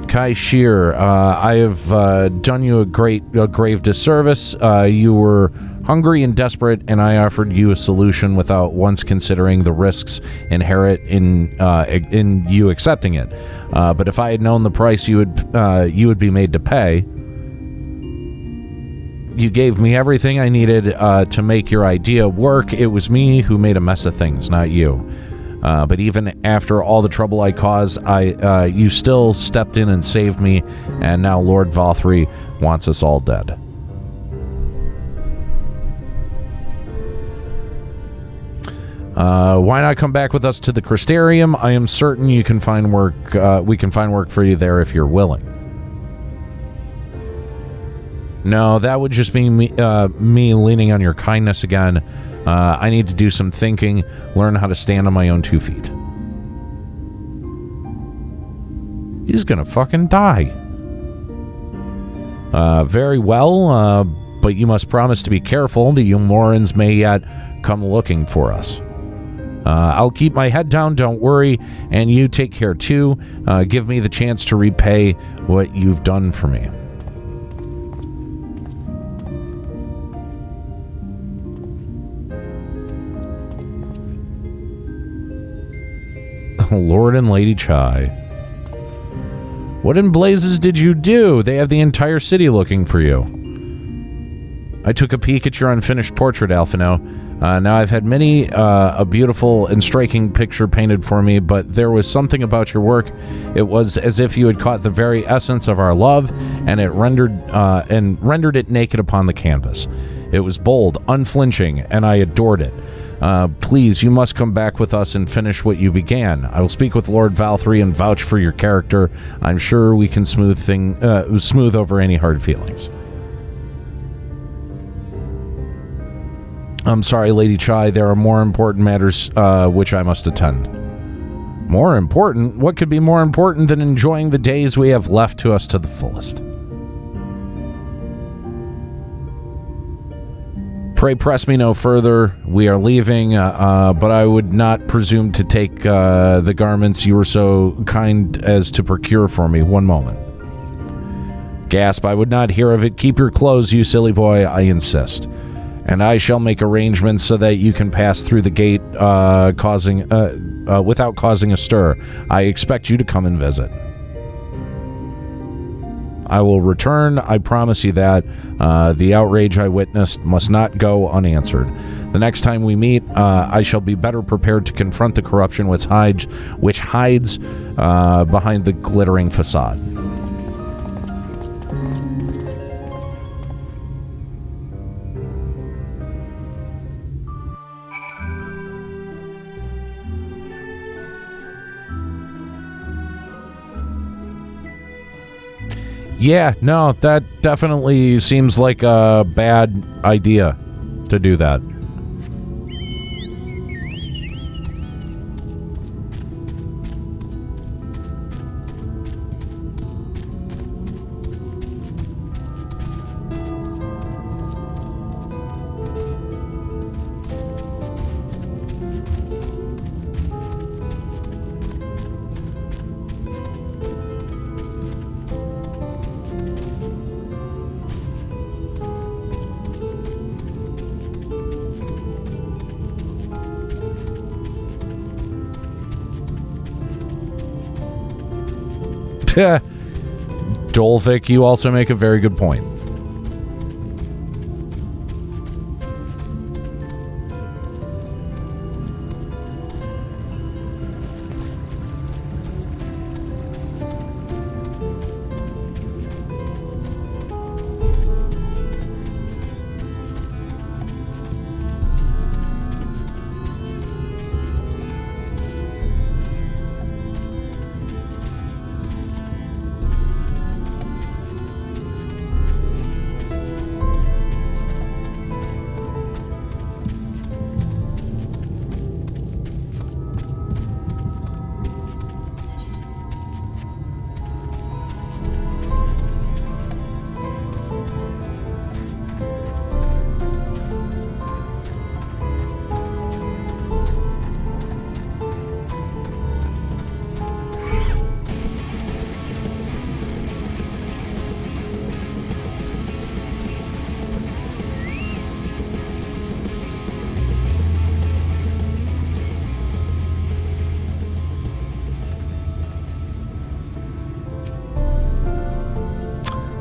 Kai Shear, I have done you a grave disservice. You were hungry and desperate, and I offered you a solution without once considering the risks inherent in you accepting it. But if I had known the price you would be made to pay, you gave me everything I needed to make your idea work. It was me who made a mess of things, not you. But even after all the trouble I caused, you still stepped in and saved me, and now Lord Vauthry wants us all dead. Why not come back with us to the Crystarium? I am certain you can find work. We can find work for you there if you're willing. No, that would just be me leaning on your kindness again. I need to do some thinking, learn how to stand on my own 2 feet. He's gonna fucking die. Very well, but you must promise to be careful. The Eulmorans may yet come looking for us. I'll keep my head down, don't worry, and you take care too. Give me the chance to repay what you've done for me. Lord and Lady Chai. What in blazes did you do? They have the entire city looking for you. I took a peek at your unfinished portrait, Alphino. Now I've had many a beautiful and striking picture painted for me, but there was something about your work. It was as if you had caught the very essence of our love, and it rendered it naked upon the canvas. It was bold, unflinching, and I adored it. Please, you must come back with us and finish what you began. I will speak with Lord Vauthry and vouch for your character. I'm sure we can smooth over any hard feelings. I'm sorry, Lady Chai. There are more important matters which I must attend. More important? What could be more important than enjoying the days we have left to us to the fullest? Pray press me no further. We are leaving, but I would not presume to take the garments you were so kind as to procure for me. One moment. Gasp, I would not hear of it. Keep your clothes, you silly boy, I insist. And I shall make arrangements so that you can pass through the gate without causing a stir. I expect you to come and visit. I will return, I promise you that. The outrage I witnessed must not go unanswered. The next time we meet, I shall be better prepared to confront the corruption which hides behind the glittering facade. Yeah, no, that definitely seems like a bad idea to do that. Dolvik, you also make a very good point.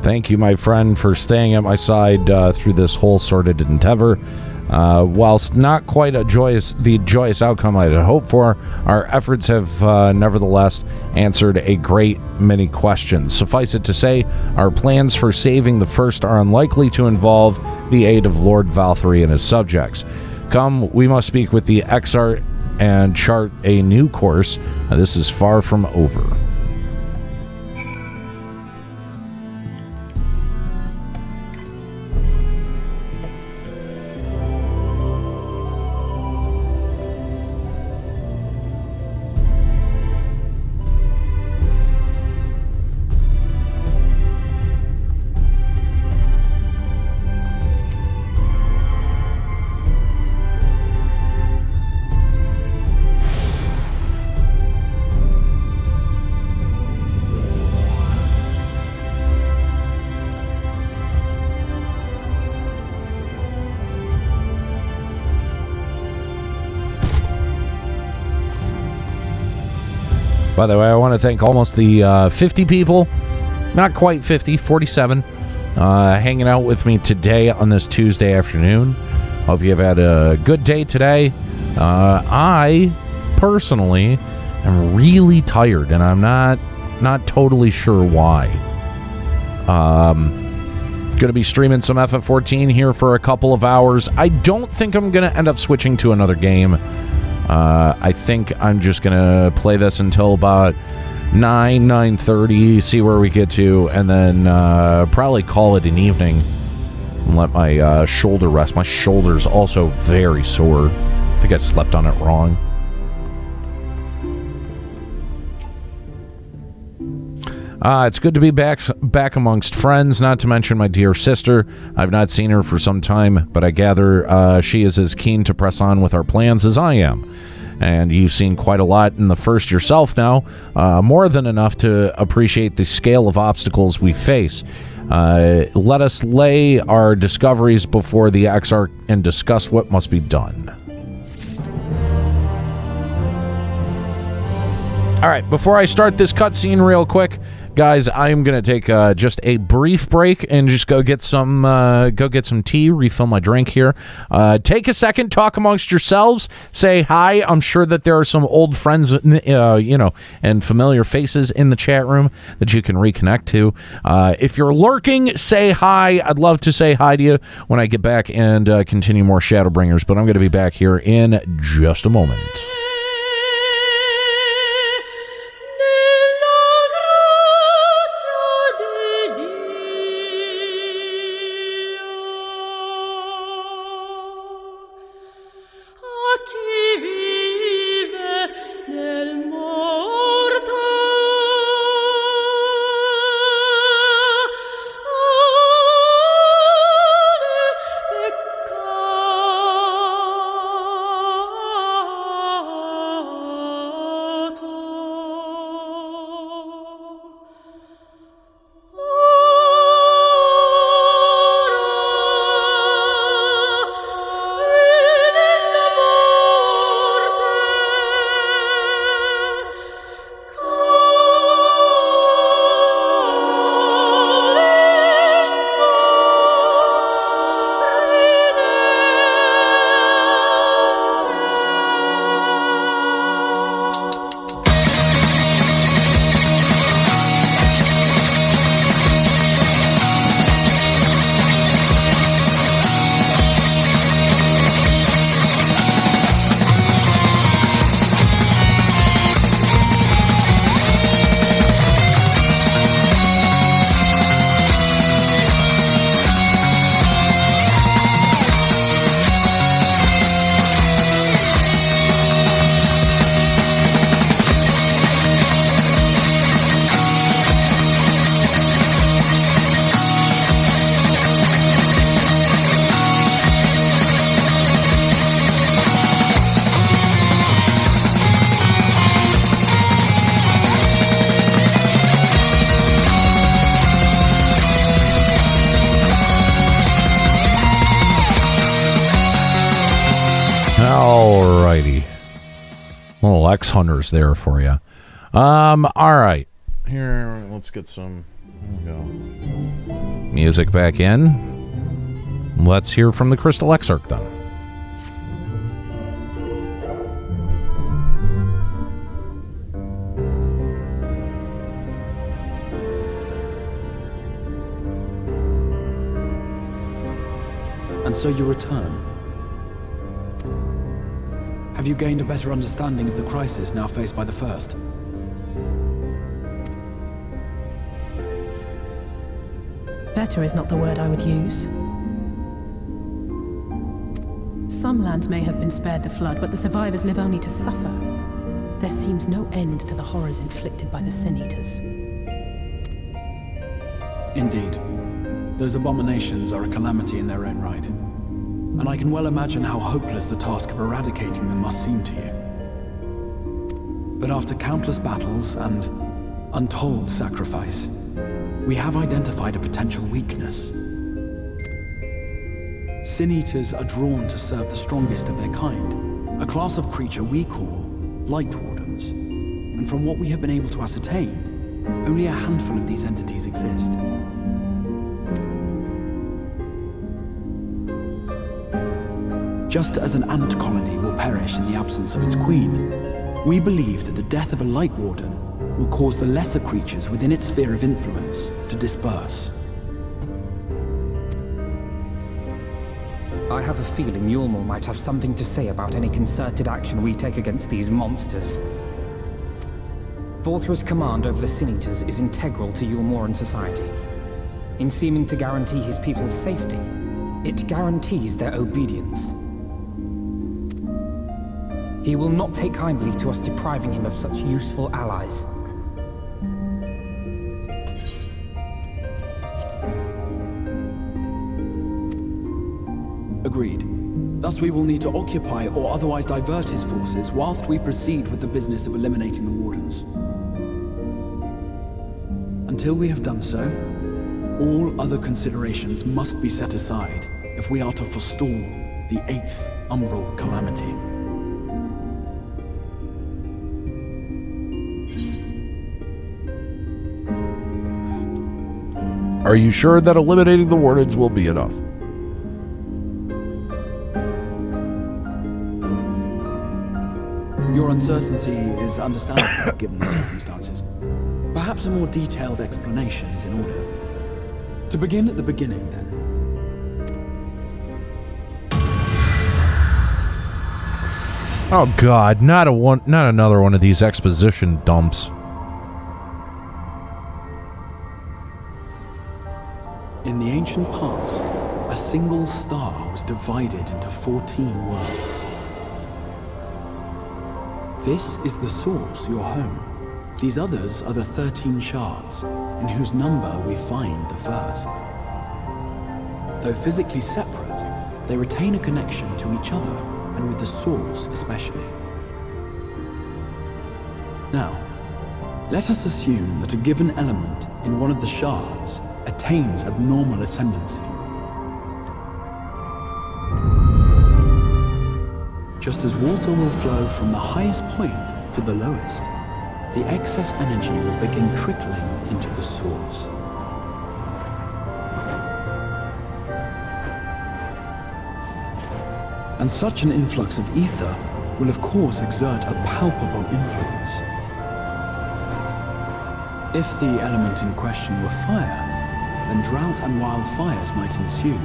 Thank you, my friend, for staying at my side through this whole sordid endeavor. Whilst not quite the joyous outcome I had hoped for, our efforts have nevertheless answered a great many questions. Suffice it to say, our plans for saving the first are unlikely to involve the aid of Lord Vauthry and his subjects. Come, we must speak with the Exarch and chart a new course. This is far from over. By the way, I want to thank almost the 50 people, not quite 50, 47, hanging out with me today on this Tuesday afternoon. Hope you have had a good day today. I, personally, am really tired, and I'm not totally sure why. Going to be streaming some FF14 here for a couple of hours. I don't think I'm going to end up switching to another game. I think I'm just going to play this until about 9:30, see where we get to, and then probably call it an evening and let my shoulder rest. My shoulder's also very sore. I think I slept on it wrong. It's good to be back amongst friends, not to mention my dear sister. I've not seen her for some time, but I gather she is as keen to press on with our plans as I am. And you've seen quite a lot in the first yourself now, more than enough to appreciate the scale of obstacles we face. Let us lay our discoveries before the Exarch and discuss what must be done. All right, before I start this cutscene real quick, guys, I am going to take just a brief break and just go get some tea, refill my drink here. Take a second, talk amongst yourselves, say hi. I'm sure that there are some old friends, and familiar faces in the chat room that you can reconnect to. If you're lurking, say hi. I'd love to say hi to you when I get back and continue more Shadowbringers, but I'm going to be back here in just a moment. Alrighty. Little X-Hunters there for you. Alright. Here, let's get some... There we go. Music back in. Let's hear from the Crystal Exarch then. And so you return. Have you gained a better understanding of the crisis now faced by the First? Better is not the word I would use. Some lands may have been spared the flood, but the survivors live only to suffer. There seems no end to the horrors inflicted by the Sin Eaters. Indeed. Those abominations are a calamity in their own right. And I can well imagine how hopeless the task of eradicating them must seem to you. But after countless battles and untold sacrifice, we have identified a potential weakness. Sin Eaters are drawn to serve the strongest of their kind, a class of creature we call Light Wardens. And from what we have been able to ascertain, only a handful of these entities exist. Just as an ant colony will perish in the absence of its queen, we believe that the death of a Light Warden will cause the lesser creatures within its sphere of influence to disperse. I have a feeling Eulmore might have something to say about any concerted action we take against these monsters. Vauthry's command over the Sin Eaters is integral to Eulmoran society. In seeming to guarantee his people's safety, it guarantees their obedience. He will not take kindly to us depriving him of such useful allies. Agreed. Thus we will need to occupy or otherwise divert his forces whilst we proceed with the business of eliminating the Wardens. Until we have done so, all other considerations must be set aside if we are to forestall the 8th Umbral Calamity. Are you sure that eliminating the Wardens will be enough? Your uncertainty is understandable given the circumstances. Perhaps a more detailed explanation is in order. To begin at the beginning, then. Oh God, not another one of these exposition dumps. In the ancient past, a single star was divided into 14 worlds. This is the source, your home. These others are the 13 shards, in whose number we find the first. Though physically separate, they retain a connection to each other, and with the source especially. Now, let us assume that a given element in one of the shards attains abnormal ascendancy. Just as water will flow from the highest point to the lowest, the excess energy will begin trickling into the source. And such an influx of ether will of course exert a palpable influence. If the element in question were fire, then drought and wildfires might ensue.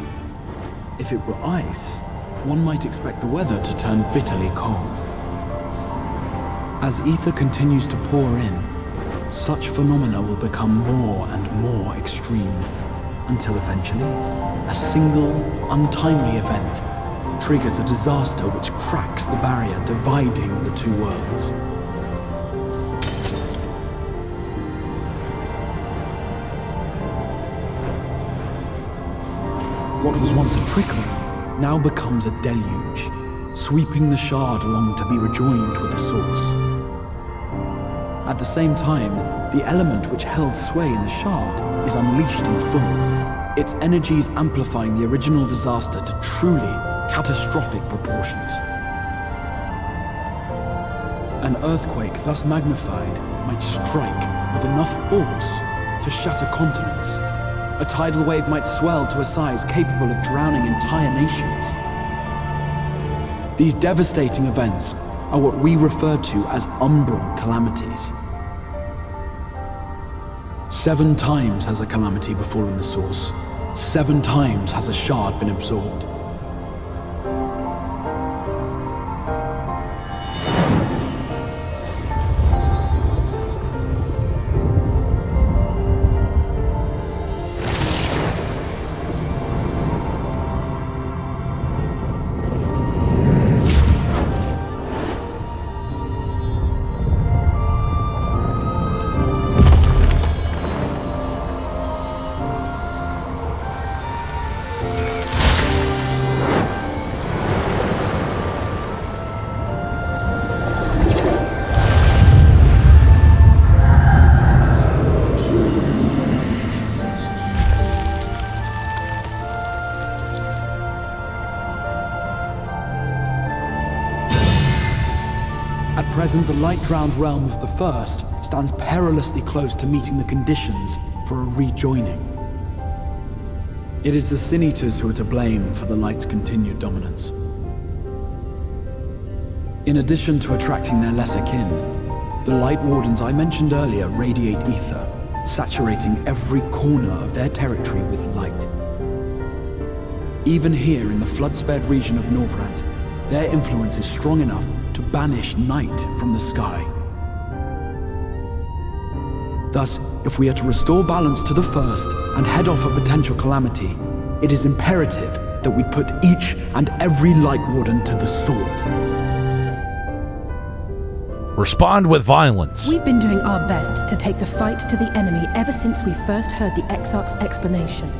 If it were ice, one might expect the weather to turn bitterly cold. As ether continues to pour in, such phenomena will become more and more extreme, until eventually, a single, untimely event triggers a disaster which cracks the barrier dividing the two worlds. What was once a trickle now becomes a deluge, sweeping the shard along to be rejoined with the source. At the same time, the element which held sway in the shard is unleashed in full, its energies amplifying the original disaster to truly catastrophic proportions. An earthquake thus magnified might strike with enough force to shatter continents, A tidal wave might swell to a size capable of drowning entire nations. These devastating events are what we refer to as umbral calamities. 7 times has a calamity befallen the source. 7 times has a shard been absorbed. At present, the light-drowned realm of the First stands perilously close to meeting the conditions for a rejoining. It is the Sin Eaters who are to blame for the Light's continued dominance. In addition to attracting their lesser kin, the Light Wardens I mentioned earlier radiate ether, saturating every corner of their territory with light. Even here in the flood-spared region of Norvrant, their influence is strong enough to banish night from the sky. Thus, if we are to restore balance to the First and head off a potential calamity, it is imperative that we put each and every Light Warden to the sword. Respond with violence. We've been doing our best to take the fight to the enemy ever since we first heard the Exarch's explanation.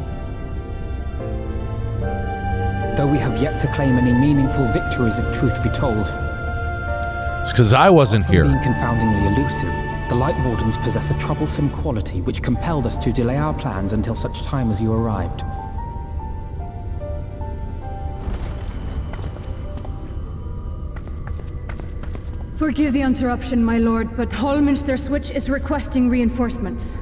Though we have yet to claim any meaningful victories if truth be told. It's because I wasn't here. Being confoundingly elusive, the Light Wardens possess a troublesome quality which compelled us to delay our plans until such time as you arrived. Forgive the interruption, my lord, but Hallminster Switch is requesting reinforcements.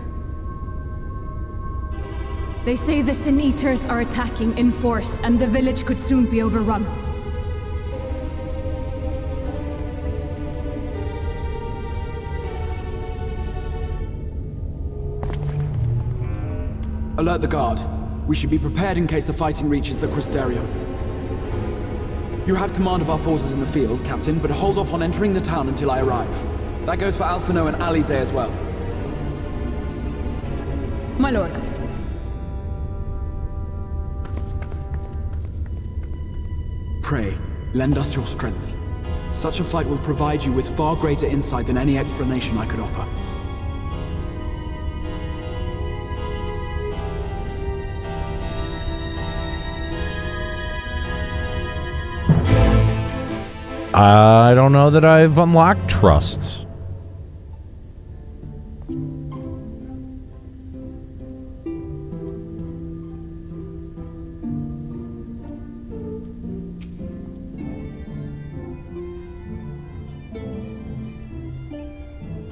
They say the Sin Eaters are attacking in force, and the village could soon be overrun. Alert the guard. We should be prepared in case the fighting reaches the Crystarium. You have command of our forces in the field, Captain, but hold off on entering the town until I arrive. That goes for Alphino and Alize as well. My lord. Pray, lend us your strength. Such a fight will provide you with far greater insight than any explanation I could offer. I don't know that I've unlocked trusts.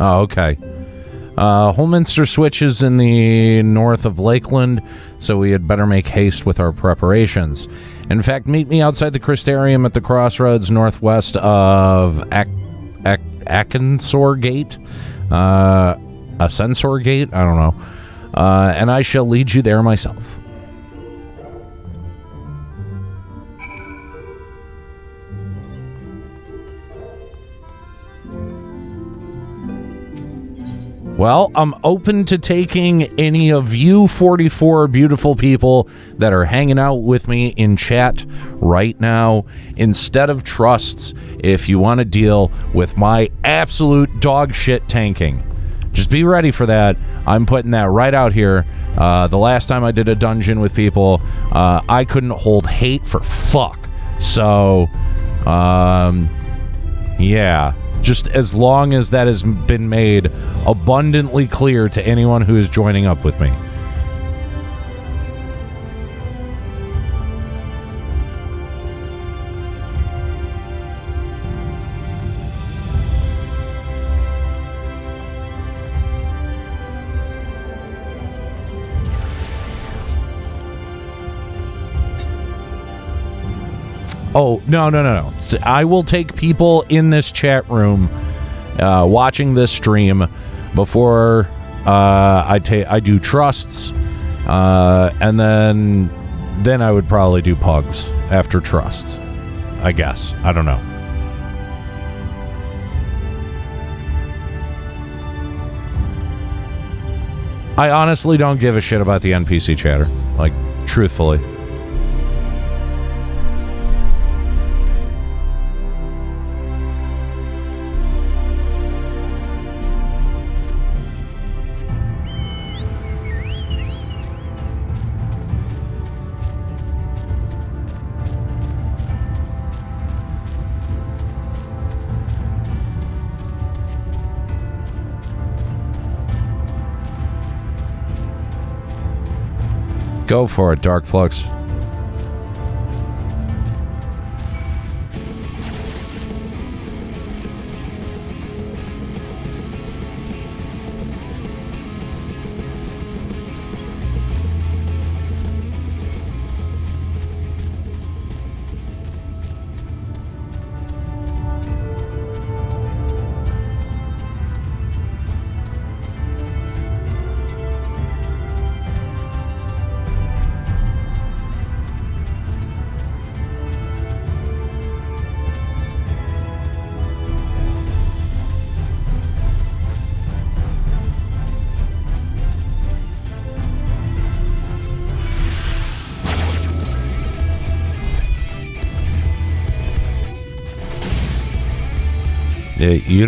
Oh, okay. Hallminster Switch is in the north of Lakeland, so we had better make haste with our preparations. In fact, meet me outside the Crystarium at the crossroads northwest of Akensor Gate? Ascensor Gate? I don't know. And I shall lead you there myself. Well, I'm open to taking any of you 44 beautiful people that are hanging out with me in chat right now instead of trusts if you want to deal with my absolute dog shit tanking. Just be ready for that. I'm putting that right out here. The last time I did a dungeon with people, I couldn't hold hate for fuck. So, yeah. Just as long as that has been made abundantly clear to anyone who is joining up with me. Oh, no. So I will take people in this chat room watching this stream before I do trusts, and then I would probably do pugs after trusts, I guess. I don't know. I honestly don't give a shit about the NPC chatter. Like, truthfully. Go for it, Dark Flux. You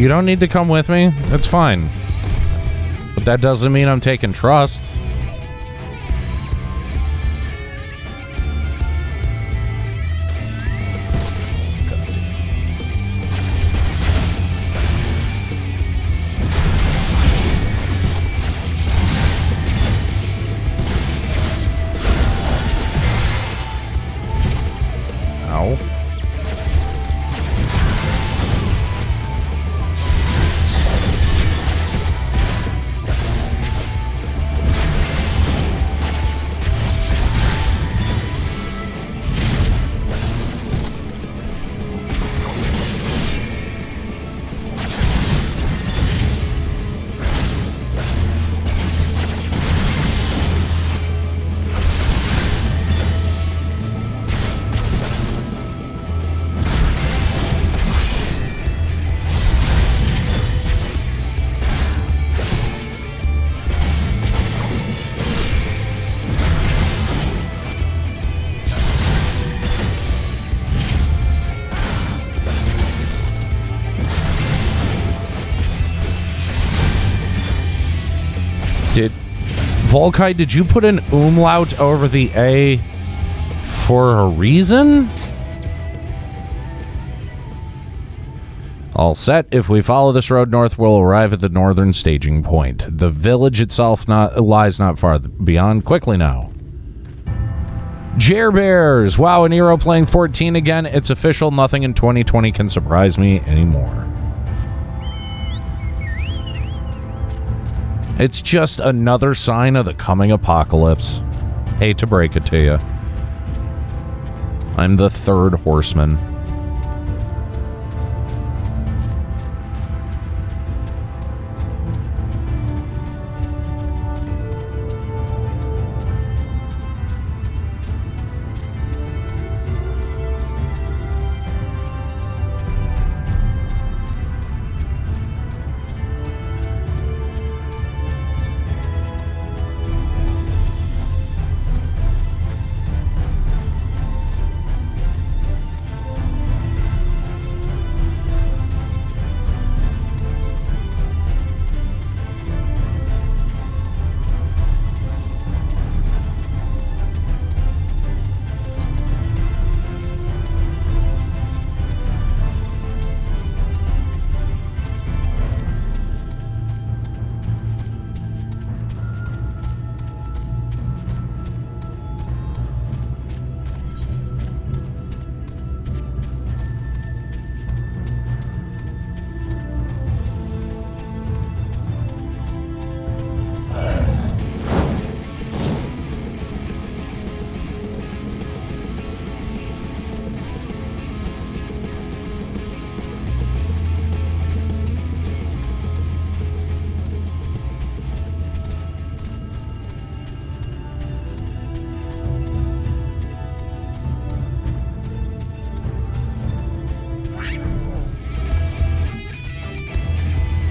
don't need to come with me. That's fine. But that doesn't mean I'm taking trust. Volkai, did you put an umlaut over the A for a reason? All set. If we follow this road north, we'll arrive at the northern staging point. The village itself lies not far beyond. Quickly now. Bears! Wow, Aniero playing 14 again. It's official. Nothing in 2020 can surprise me anymore. It's just another sign of the coming apocalypse. Hate to break it to you. I'm the third horseman.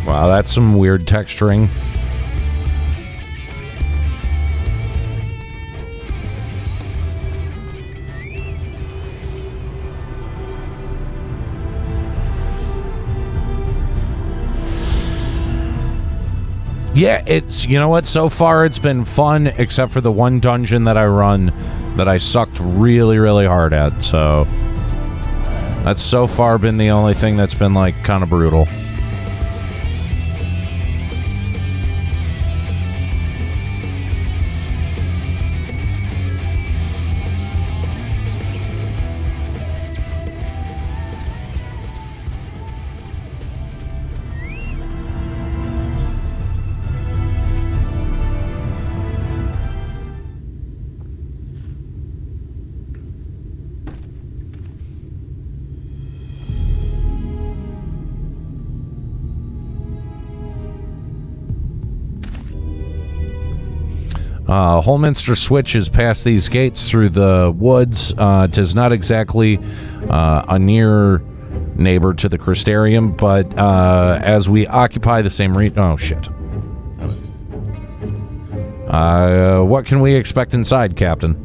Wow, that's some weird texturing. Yeah, it's, you know what, so far it's been fun, except for the one dungeon that I run that I sucked really, really hard at, so that's so far been the only thing that's been, like, kind of brutal. Holminster Switch is past these gates through the woods. Tis not exactly a near neighbor to the Crystarium, but as we occupy the same oh, shit. What can we expect inside, Captain?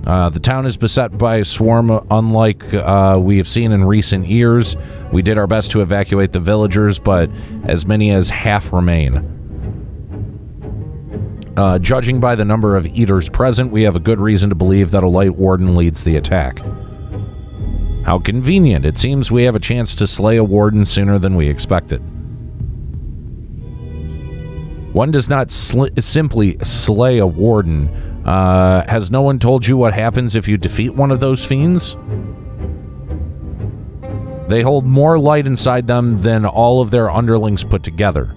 The town is beset by a swarm unlike we have seen in recent years. We did our best to evacuate the villagers, but as many as half remain. Judging by the number of eaters present, we have a good reason to believe that a light warden leads the attack. How convenient. It seems we have a chance to slay a warden sooner than we expected. One does not simply slay a warden. Has no one told you what happens if you defeat one of those fiends? They hold more light inside them than all of their underlings put together.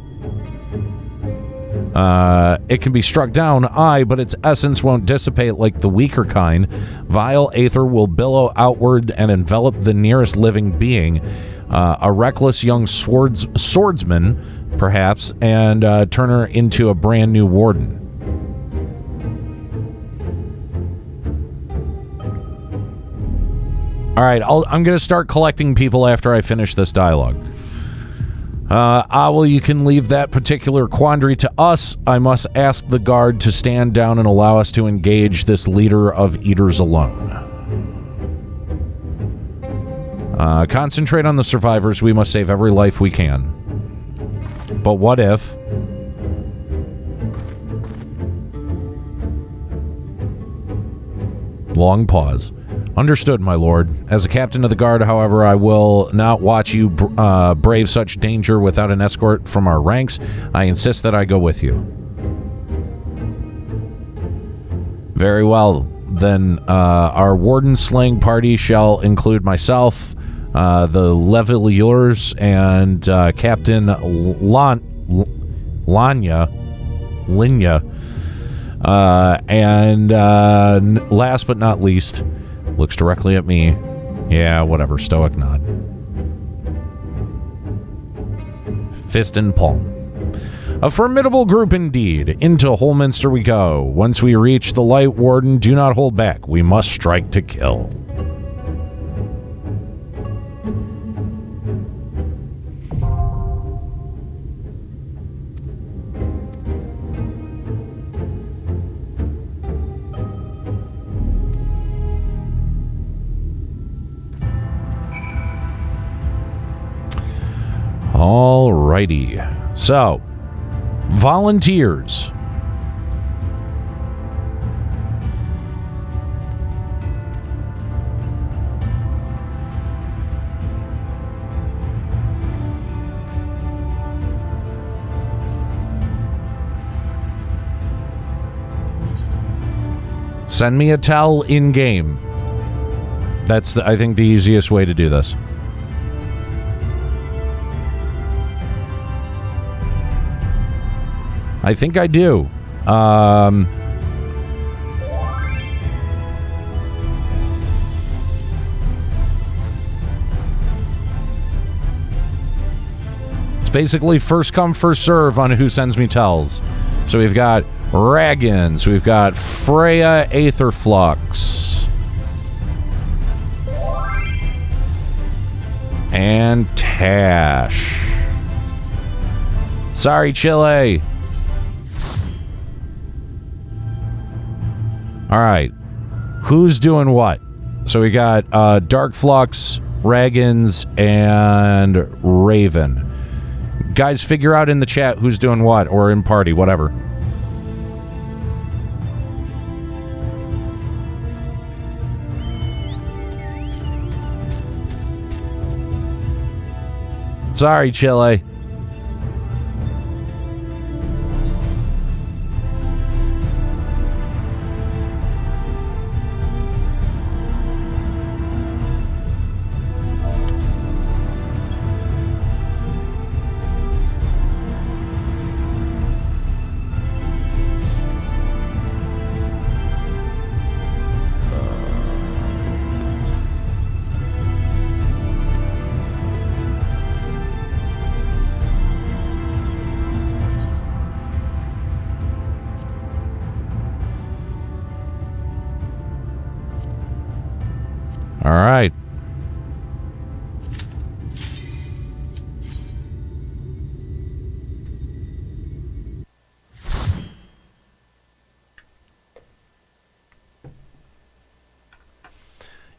It can be struck down, but its essence won't dissipate like the weaker kind. Vile aether will billow outward and envelop the nearest living being, a reckless young swordsman, perhaps, and turn her into a brand new warden. All right, I'm going to start collecting people after I finish this dialogue. Well, you can leave that particular quandary to us. I must ask the guard to stand down and allow us to engage this leader of eaters alone. Concentrate on the survivors. We must save every life we can. But what if... Long pause. Understood, my lord. As a captain of the guard, however, I will not watch you brave such danger without an escort from our ranks. I insist that I go with you. Very well. Then our warden slaying party shall include myself, the Leveleurs, and Captain Linya. And last but not least... Looks directly at me. Yeah, whatever. Stoic nod. Fist and palm. A formidable group indeed. Into Holminster we go. Once we reach the Light Warden, do not hold back. We must strike to kill. Alrighty. So, volunteers. Send me a tell in-game. That's, I think, the easiest way to do this. I think I do. It's basically first come, first serve on who sends me tells. So we've got Raggins, we've got Freya Aetherflux, and Tash. Sorry, Chile. All right. Who's doing what? So we got Dark Flux, Ragans, and Raven. Guys, figure out in the chat who's doing what, or in party, whatever. Sorry, Chile. All right.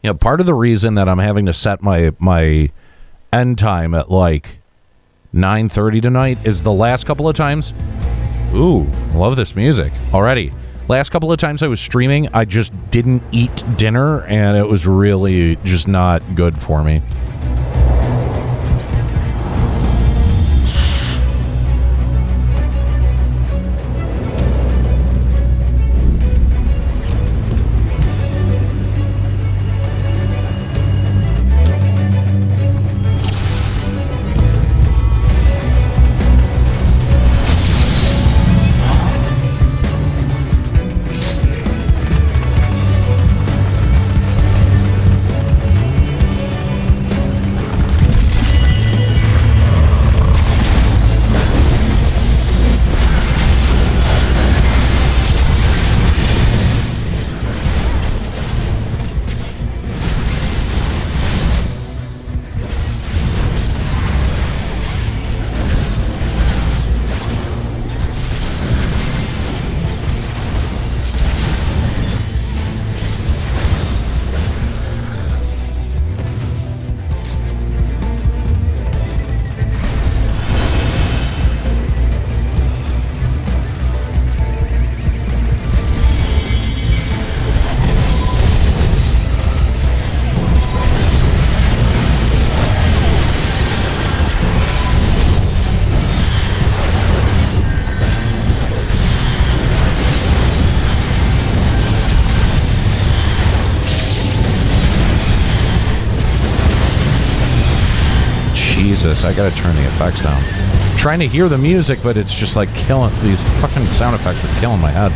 You know, part of the reason that I'm having to set my end time at like 9:30 tonight is the last couple of times. Ooh, love this music already. Last couple of times I was streaming, I just didn't eat dinner, and it was really just not good for me. I gotta turn the effects down. I'm trying to hear the music, but it's just like killing. These fucking sound effects are killing my head.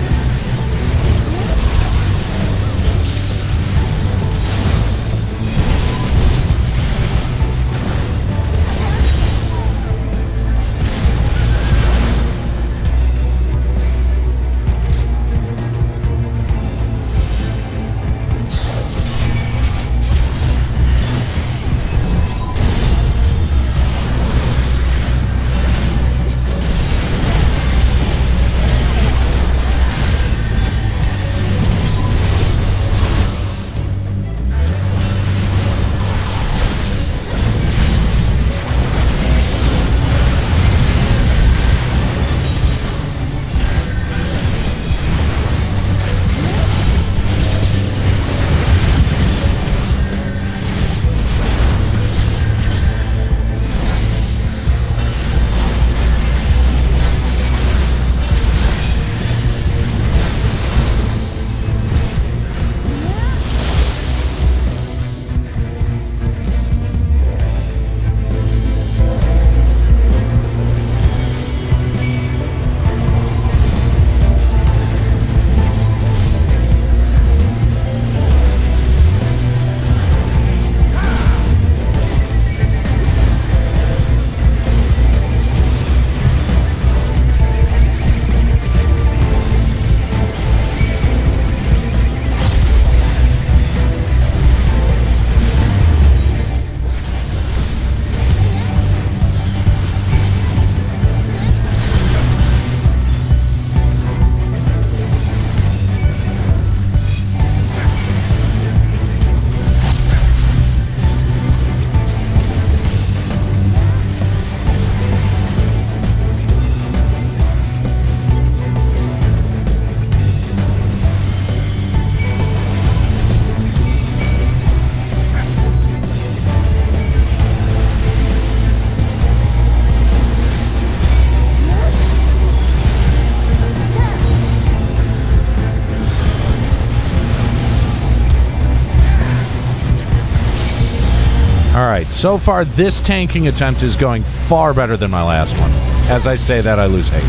Alright, so far this tanking attempt is going far better than my last one. As I say that, I lose hate.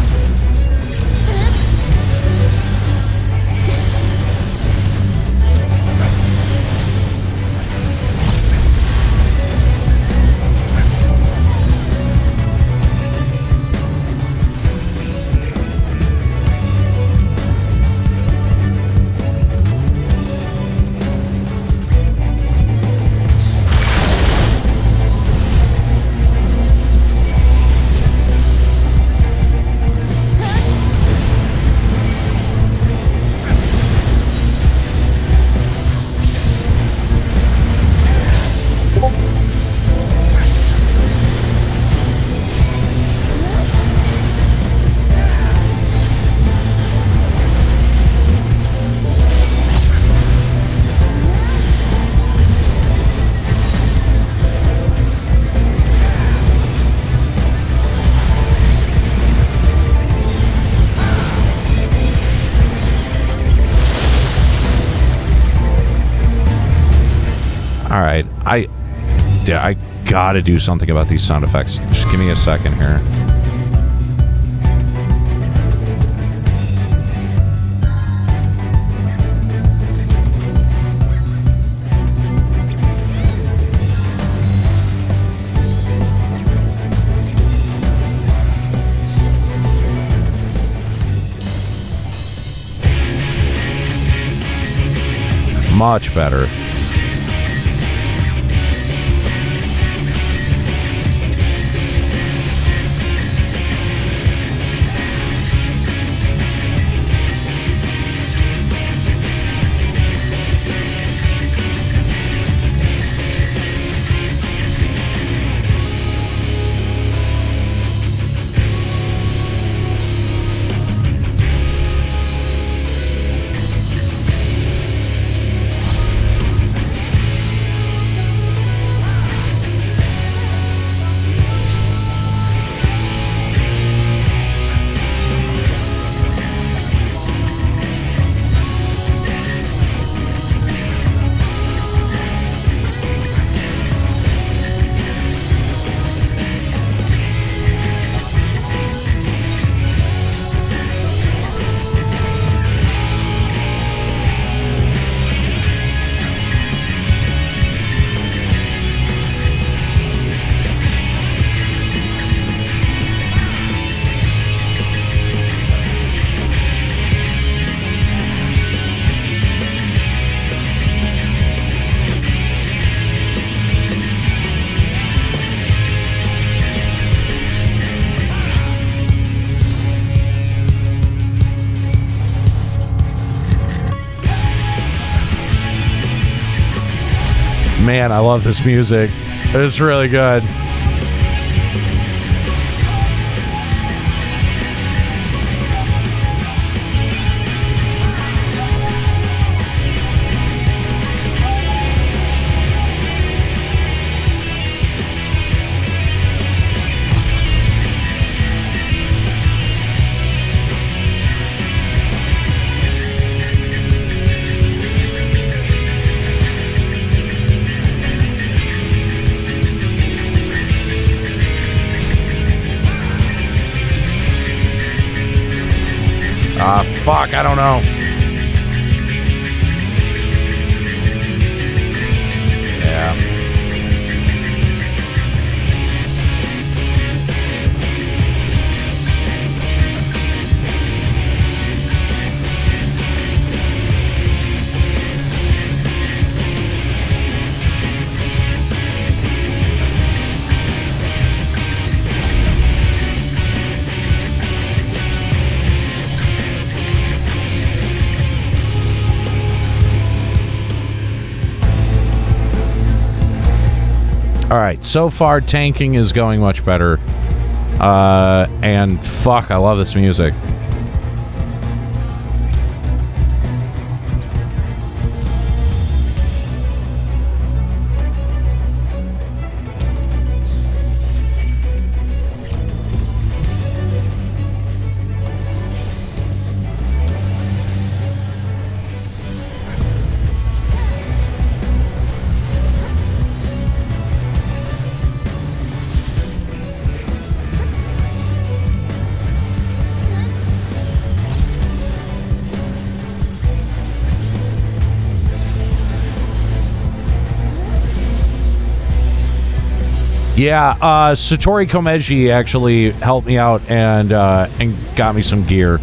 Alright, I gotta do something about these sound effects. Just give me a second here. Much better. Man, I love this music. It's really good. Fuck, I don't know. Yeah. Alright, so far tanking is going much better. And fuck, I love this music. Yeah, Satori Komeji actually helped me out and got me some gear.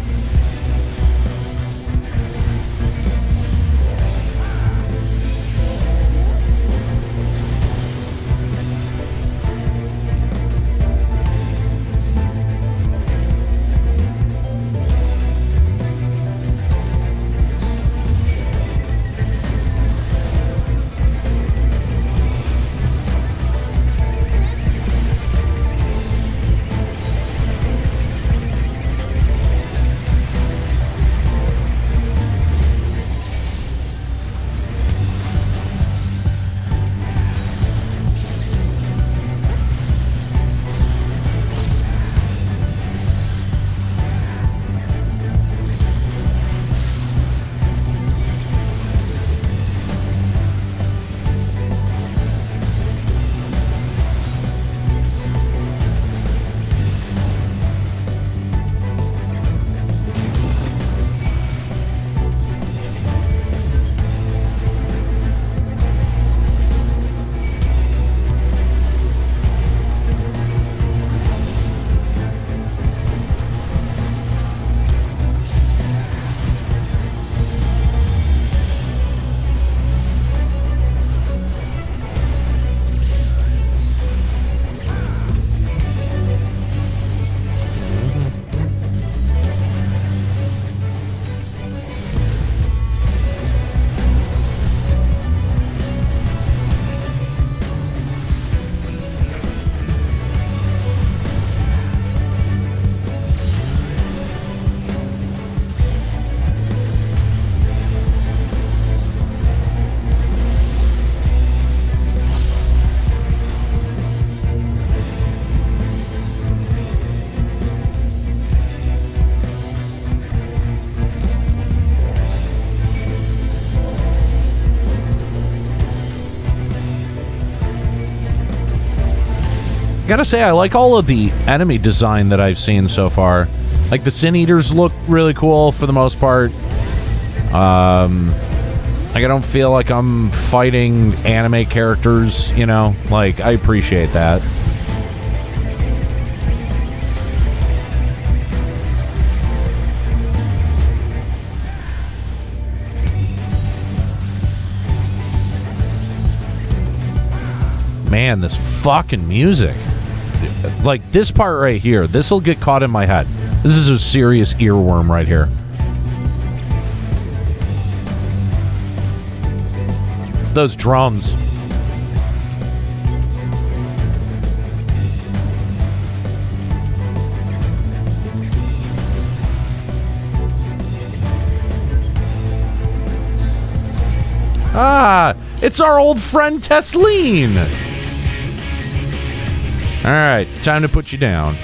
Gotta say, I like all of the enemy design that I've seen so far. Like, the Sin Eaters look really cool for the most part. Like, I don't feel like I'm fighting anime characters, you know? Like, I appreciate that. Man, this fucking music. Like, this part right here, this will get caught in my head. This is a serious earworm right here. It's those drums. Ah, it's our old friend Tesleen. All right, time to put you down.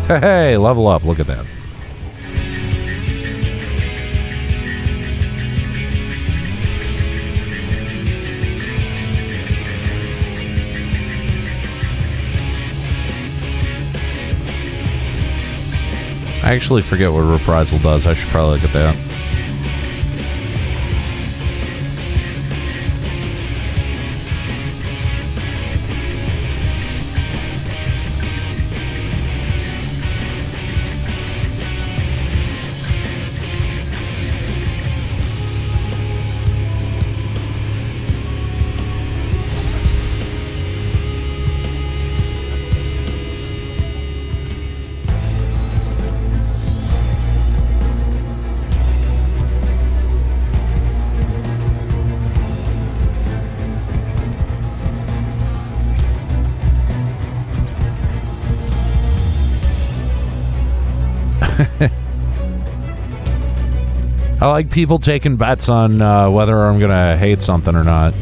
Hey, level up. Look at that. I actually forget what Reprisal does. I should probably look at that. I like people taking bets on whether I'm going to hate something or not.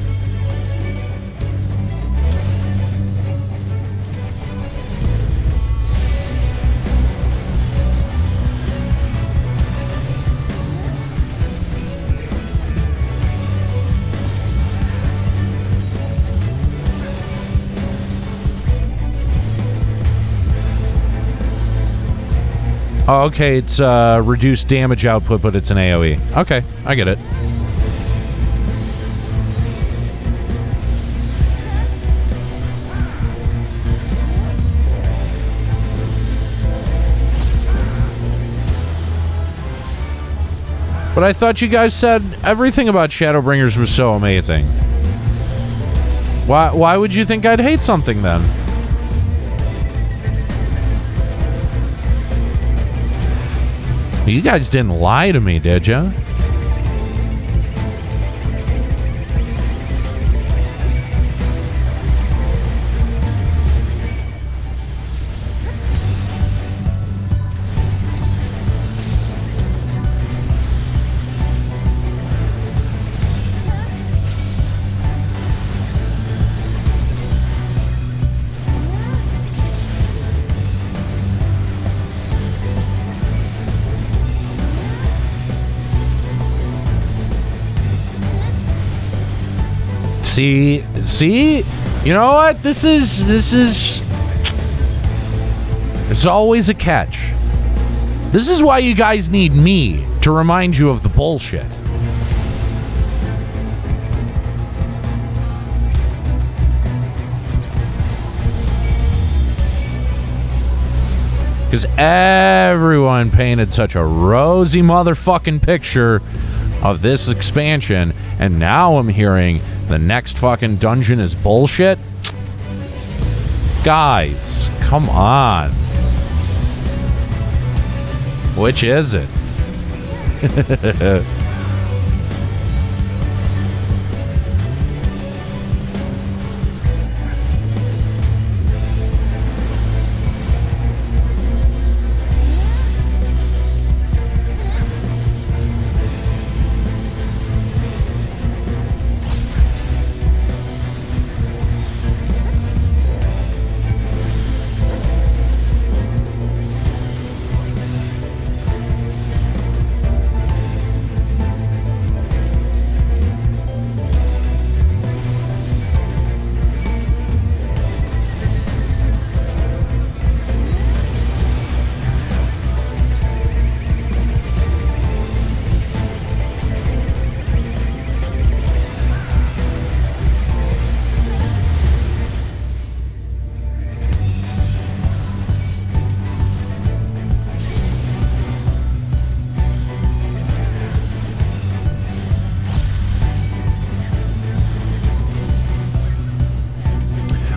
Oh, okay, it's reduced damage output, but it's an AoE. Okay, I get it. But I thought you guys said everything about Shadowbringers was so amazing. Why would you think I'd hate something then? You guys didn't lie to me, did ya? See? You know what? This is... There's always a catch. This is why you guys need me to remind you of the bullshit. Because everyone painted such a rosy motherfucking picture of this expansion, and now I'm hearing the next fucking dungeon is bullshit? Guys, come on. Which is it?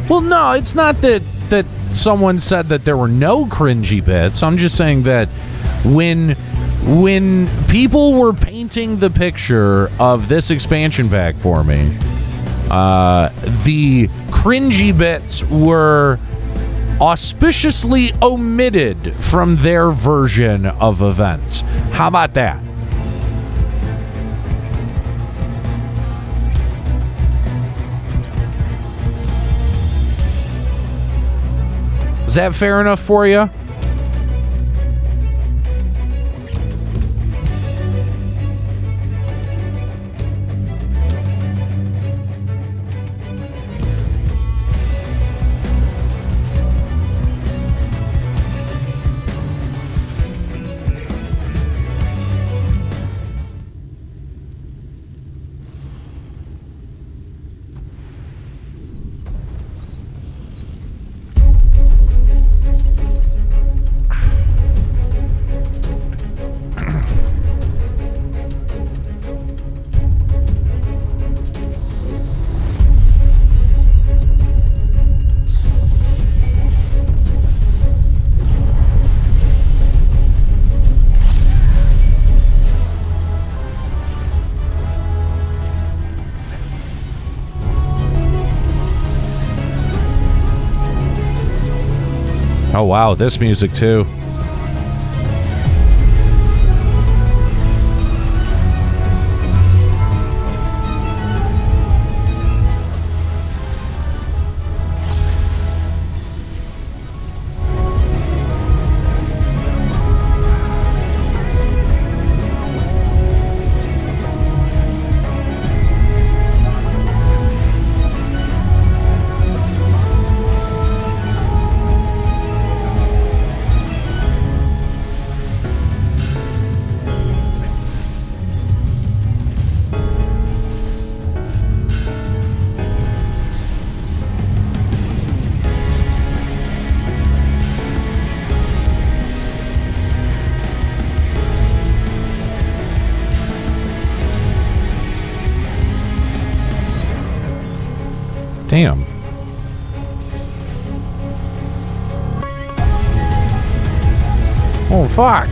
Well, no, it's not that someone said that there were no cringy bits. I'm just saying that when people were painting the picture of this expansion pack for me, the cringy bits were auspiciously omitted from their version of events. How about that? Is that fair enough for you? Oh, wow. This music, too. Damn. Oh, fuck.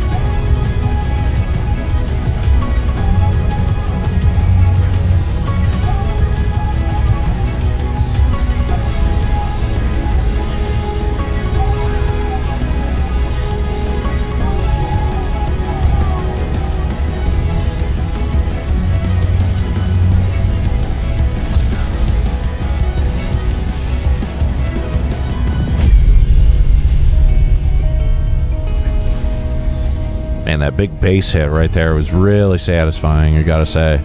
Man, that big bass hit right there was really satisfying, I gotta say.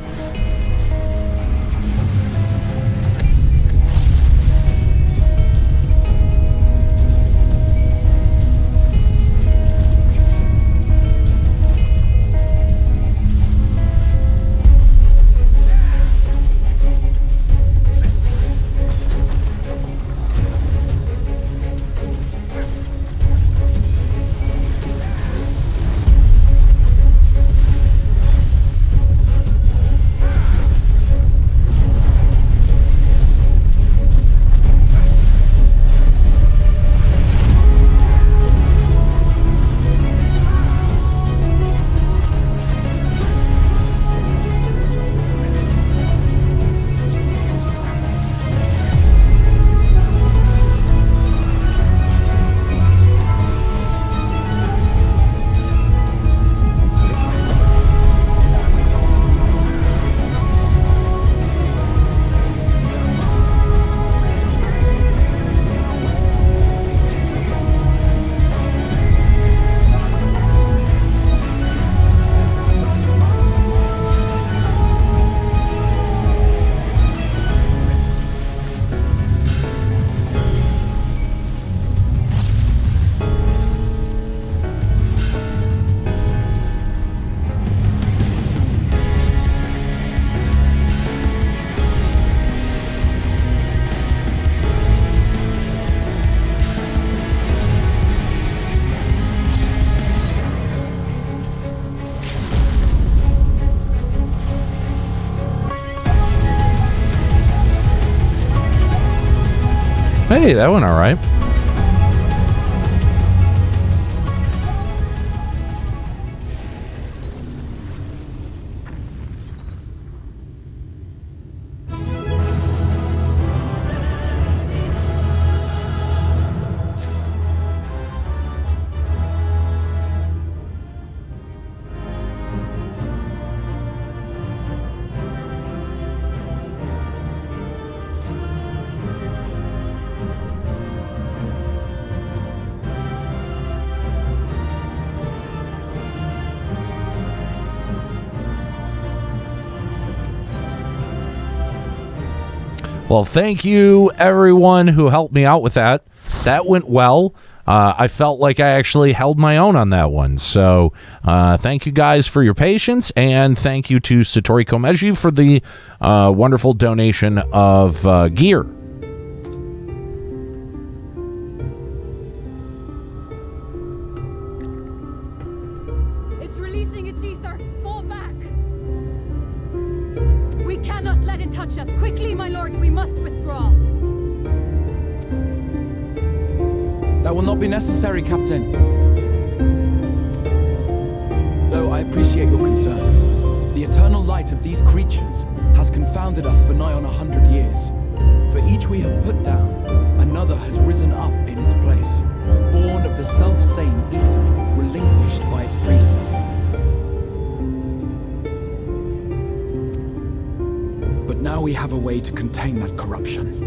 Hey, that went all right. Well, thank you, everyone who helped me out with that. That went well. I felt like I actually held my own on that one. So thank you guys for your patience, and thank you to Satori Komeji for the wonderful donation of gear. It's releasing its ether. Fall back. We cannot let it touch us. Quickly, my lord, we must withdraw. That will not be necessary, Captain. Though I appreciate your concern. The eternal light of these creatures has confounded us for nigh on 100 years. For each we have put down, another has risen up in its place, born of insane ether relinquished by its predecessor. But now we have a way to contain that corruption.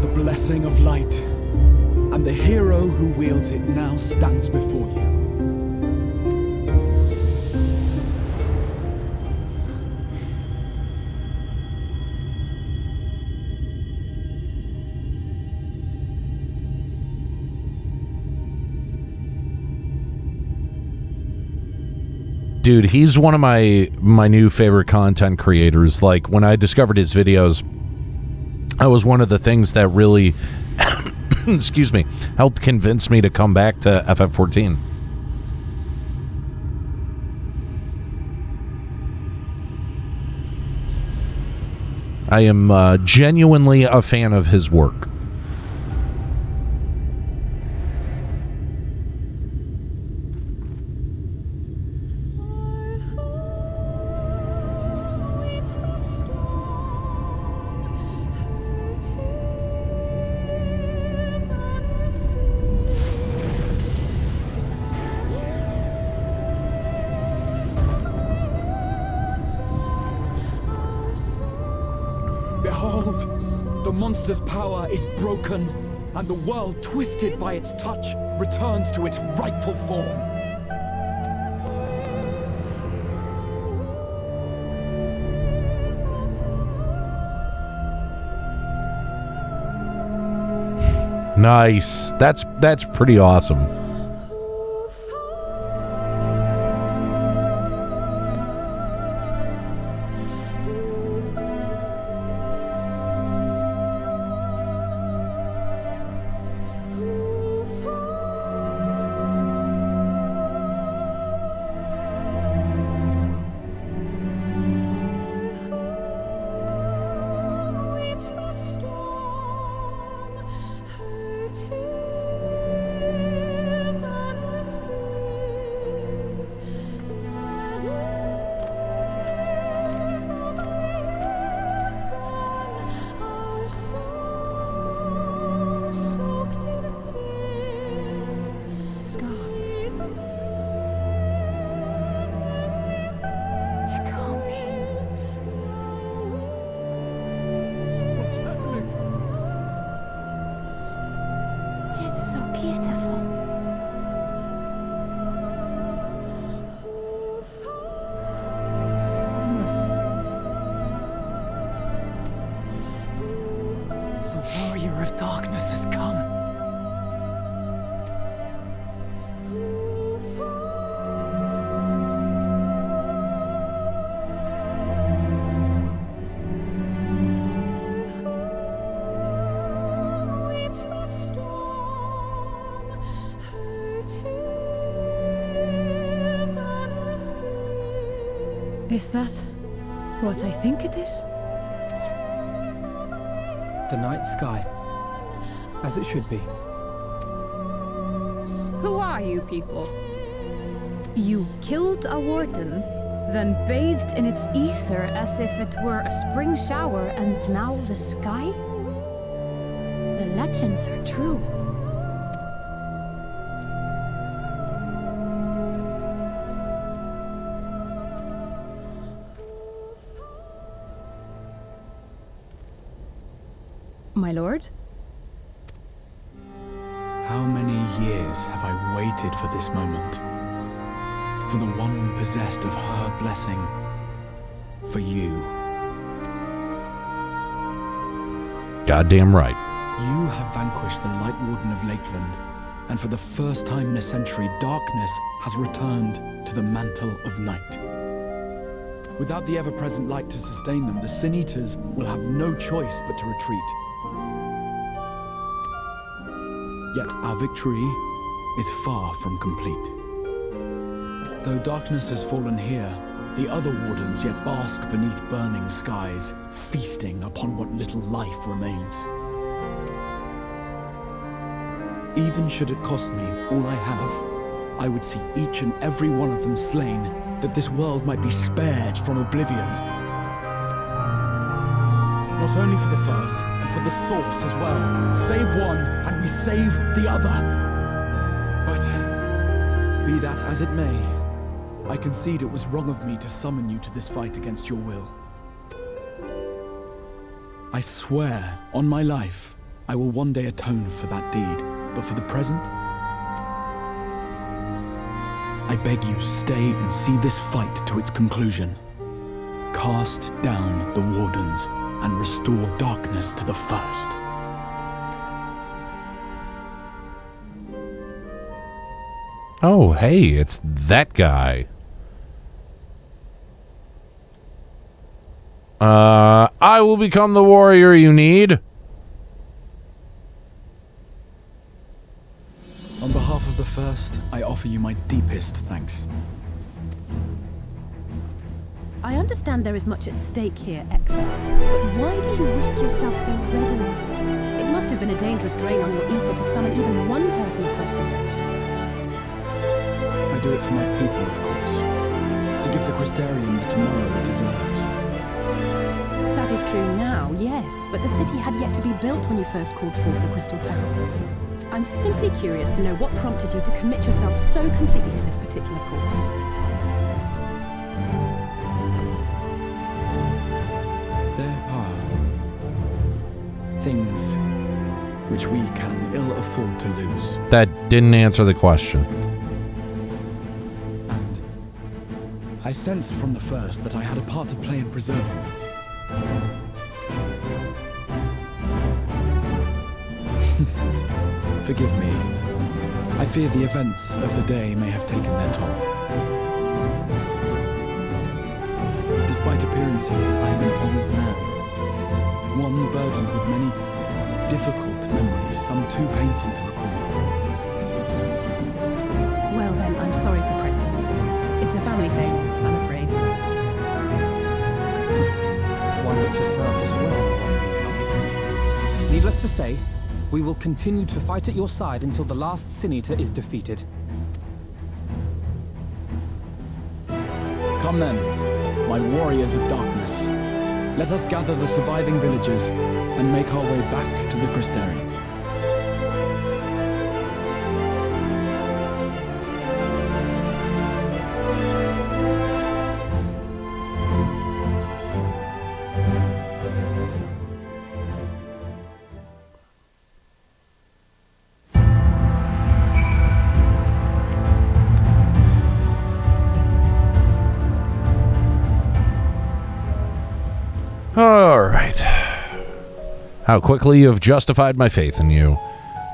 The blessing of light, and the hero who wields it now stands before you. Dude, he's one of my new favorite content creators. Like, when I discovered his videos, that was one of the things that really, excuse me, helped convince me to come back to FF14. I am genuinely a fan of his work. Behold, the monster's power is broken, and the world, twisted by its touch, returns to its rightful form. Nice. That's pretty awesome. Is that what I think it is? The night sky. As it should be. Who are you people? You killed a warden, then bathed in its ether as if it were a spring shower, and now the sky? The legends are true. My lord? How many years have I waited for this moment? For the one possessed of her blessing. For you. Goddamn right. You have vanquished the Light Warden of Lakeland, and for the first time in a century, darkness has returned to the mantle of night. Without the ever-present light to sustain them, the Sin Eaters will have no choice but to retreat. Yet our victory is far from complete. Though darkness has fallen here, the other wardens yet bask beneath burning skies, feasting upon what little life remains. Even should it cost me all I have, I would see each and every one of them slain, that this world might be spared from oblivion. Not only for the first, but for the source as well. Save one, and we save the other. But, be that as it may, I concede it was wrong of me to summon you to this fight against your will. I swear, on my life, I will one day atone for that deed, but for the present, I beg you, stay and see this fight to its conclusion. Cast down the wardens and restore darkness to the first. Oh, hey, it's that guy. I will become the warrior you need. On behalf of the first, I offer you my deepest thanks. I understand there is much at stake here, Exile, but why do you risk yourself so readily? It must have been a dangerous drain on your ether to summon even one person across the rift. I do it for my people, of course. To give the Crystarium the tomorrow it deserves. That is true now, yes, but the city had yet to be built when you first called forth the Crystal Tower. I'm simply curious to know what prompted you to commit yourself so completely to this particular course. There are things which we can ill afford to lose. That didn't answer the question. And I sensed from the first that I had a part to play in preserving them. Forgive me. I fear the events of the day may have taken their toll. Despite appearances, I am an old man. One burdened with many difficult memories, some too painful to recall. Well then, I'm sorry for pressing you. It's a family thing, I'm afraid. One which has served us well. Needless to say, we will continue to fight at your side until the last Sin Eater is defeated. Come then, my warriors of darkness. Let us gather the surviving villagers and make our way back to the Crystarium. All right. How quickly you have justified my faith in you.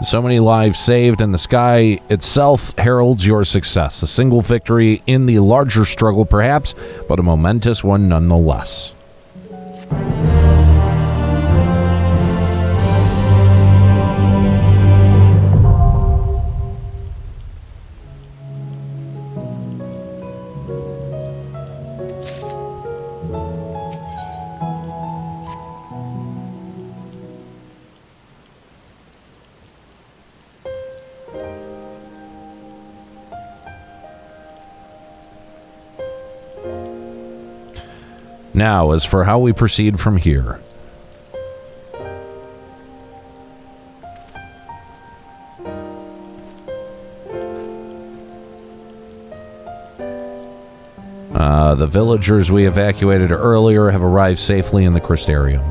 So many lives saved, and the sky itself heralds your success. A single victory in the larger struggle, perhaps, but a momentous one nonetheless. Now, as for how we proceed from here. The villagers we evacuated earlier have arrived safely in the Crystarium.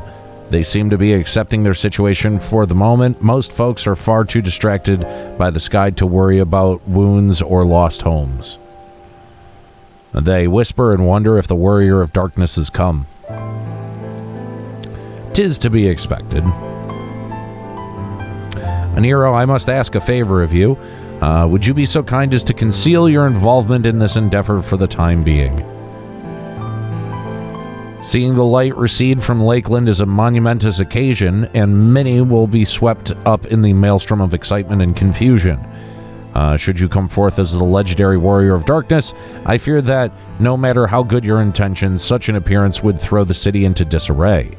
They seem to be accepting their situation for the moment. Most folks are far too distracted by the sky to worry about wounds or lost homes. They whisper and wonder if the warrior of darkness has come. 'Tis to be expected. Aniero, I must ask a favor of you. Would you be so kind as to conceal your involvement in this endeavor for the time being? Seeing the light recede from Lakeland is a monumentous occasion, and many will be swept up in the maelstrom of excitement and confusion. Should you come forth as the legendary warrior of darkness, I fear that, no matter how good your intentions, such an appearance would throw the city into disarray.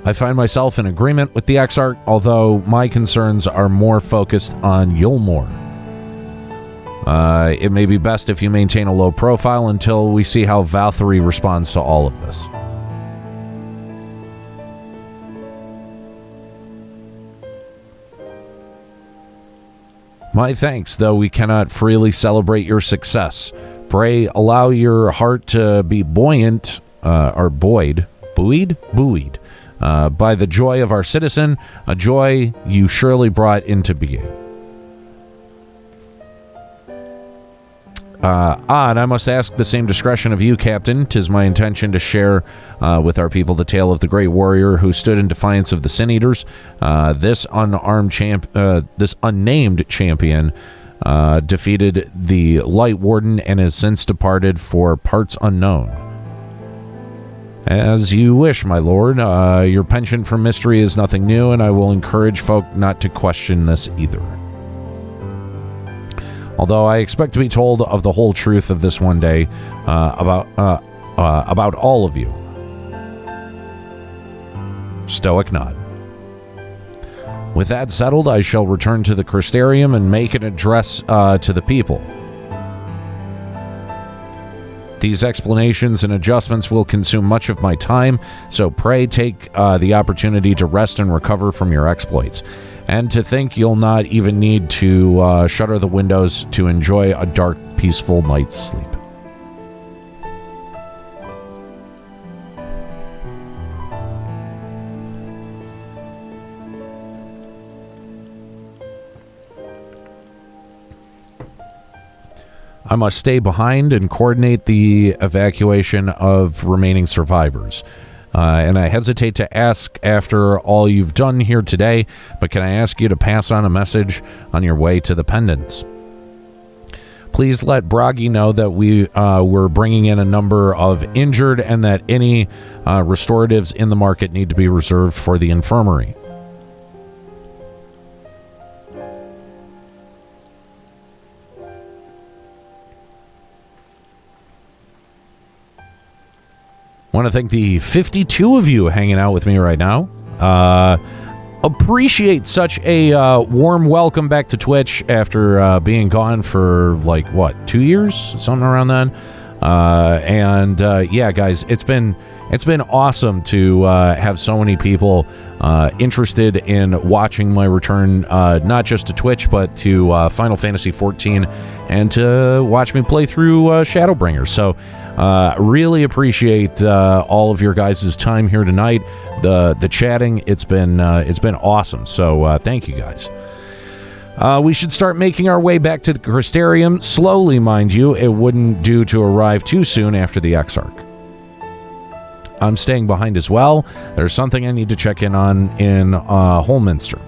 I find myself in agreement with the Exarch, although my concerns are more focused on Eulmore. It may be best if you maintain a low profile until we see how Vauthry responds to all of this. My thanks, though we cannot freely celebrate your success. Pray allow your heart to be buoyed by the joy of our citizen, a joy you surely brought into being. And I must ask the same discretion of you, Captain. 'Tis my intention to share with our people the tale of the great warrior who stood in defiance of the Sin Eaters. This unnamed champion defeated the Light Warden and has since departed for parts unknown. As you wish, my lord. Your penchant for mystery is nothing new, and I will encourage folk not to question this either. Although I expect to be told of the whole truth of this one day, about all of you. Stoic nod. With that settled, I shall return to the Crystarium and make an address to the people. These explanations and adjustments will consume much of my time, so pray take the opportunity to rest and recover from your exploits. And to think you'll not even need to shutter the windows to enjoy a dark, peaceful night's sleep. I must stay behind and coordinate the evacuation of remaining survivors. And I hesitate to ask after all you've done here today, but can I ask you to pass on a message on your way to the pendants? Please let Bragi know that we're bringing in a number of injured and that any restoratives in the market need to be reserved for the infirmary. I want to thank the 52 of you hanging out with me right now. Appreciate such a warm welcome back to Twitch after being gone for 2 years, something around then. Yeah, guys, it's been awesome to have so many people interested in watching my return, not just to Twitch, but to Final Fantasy XIV, and to watch me play through Shadowbringers. So really appreciate all of your guys' time here tonight. The chatting, it's been awesome. So thank you guys. We should start making our way back to the Crystarium slowly, mind you. It wouldn't do to arrive too soon after the Exarch. I'm staying behind as well. There's something I need to check in on in Holminster.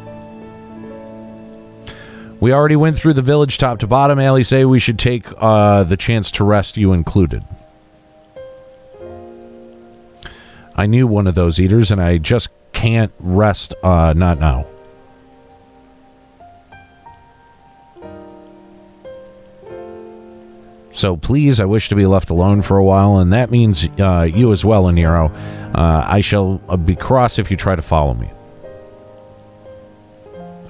We already went through the village top to bottom. Allie say we should take the chance to rest, you included. I knew one of those eaters, and I just can't rest, not now. So please, I wish to be left alone for a while, and that means you as well, Aniero. I shall be cross if you try to follow me.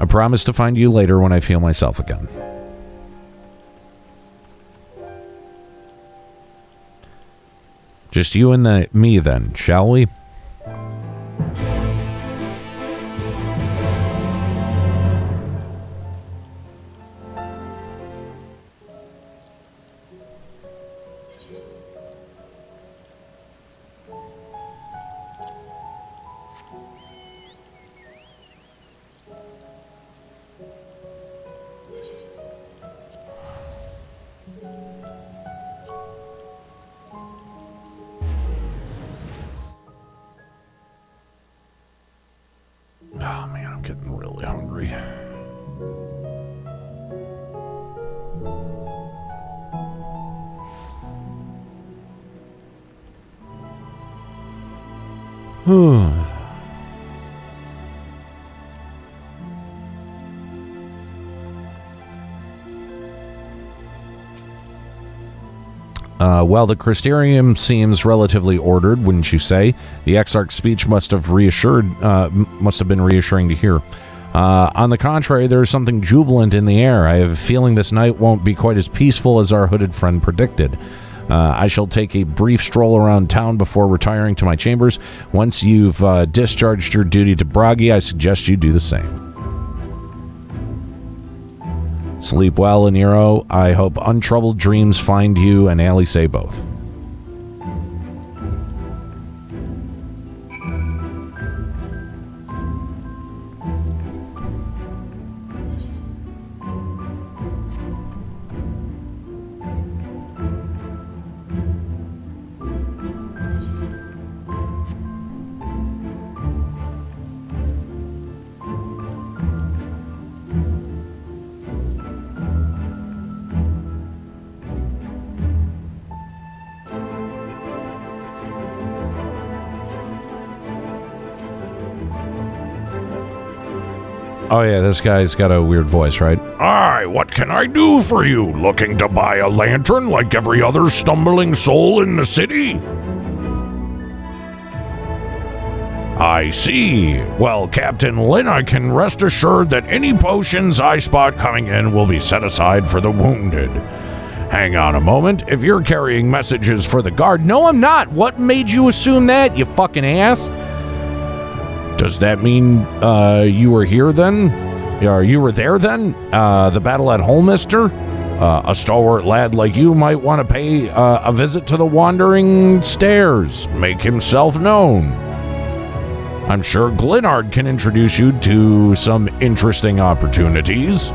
I promise to find you later when I feel myself again. Just you and me then, shall we? Oh man, I'm getting really hungry. Well, the Crystarium seems relatively ordered, wouldn't you say? The Exarch's speech must have been reassuring to hear. On the contrary, there is something jubilant in the air. I have a feeling this night won't be quite as peaceful as our hooded friend predicted. I shall take a brief stroll around town before retiring to my chambers. Once you've discharged your duty to Bragi, I suggest you do the same. Sleep well, Aniero. I hope untroubled dreams find you, and Alice both. Oh yeah, this guy's got a weird voice, right? Aye, what can I do for you? Looking to buy a lantern like every other stumbling soul in the city? I see. Well, Captain Lynn, I can rest assured that any potions I spot coming in will be set aside for the wounded. Hang on a moment. If you're carrying messages for the guard... No, I'm not. What made you assume that, you fucking ass? Does that mean you were here then? Or you were there then? The battle at Holmister? A stalwart lad like you might want to pay a visit to the Wandering Stairs. Make himself known. I'm sure Glenard can introduce you to some interesting opportunities.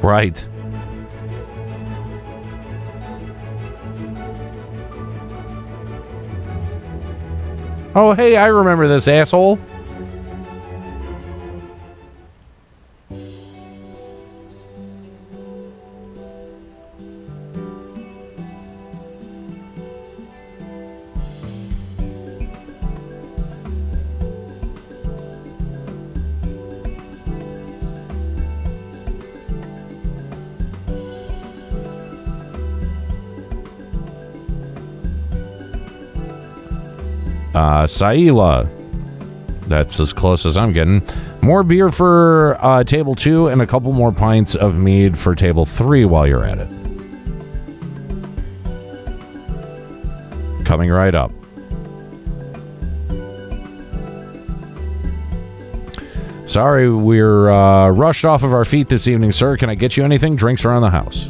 Right. Oh, hey, I remember this, asshole. Saila. That's as close as I'm getting. More beer for table 2 and a couple more pints of mead for table 3 while you're at it. Coming right up. Sorry, we're rushed off of our feet this evening, sir. Can I get you anything? Drinks around the house.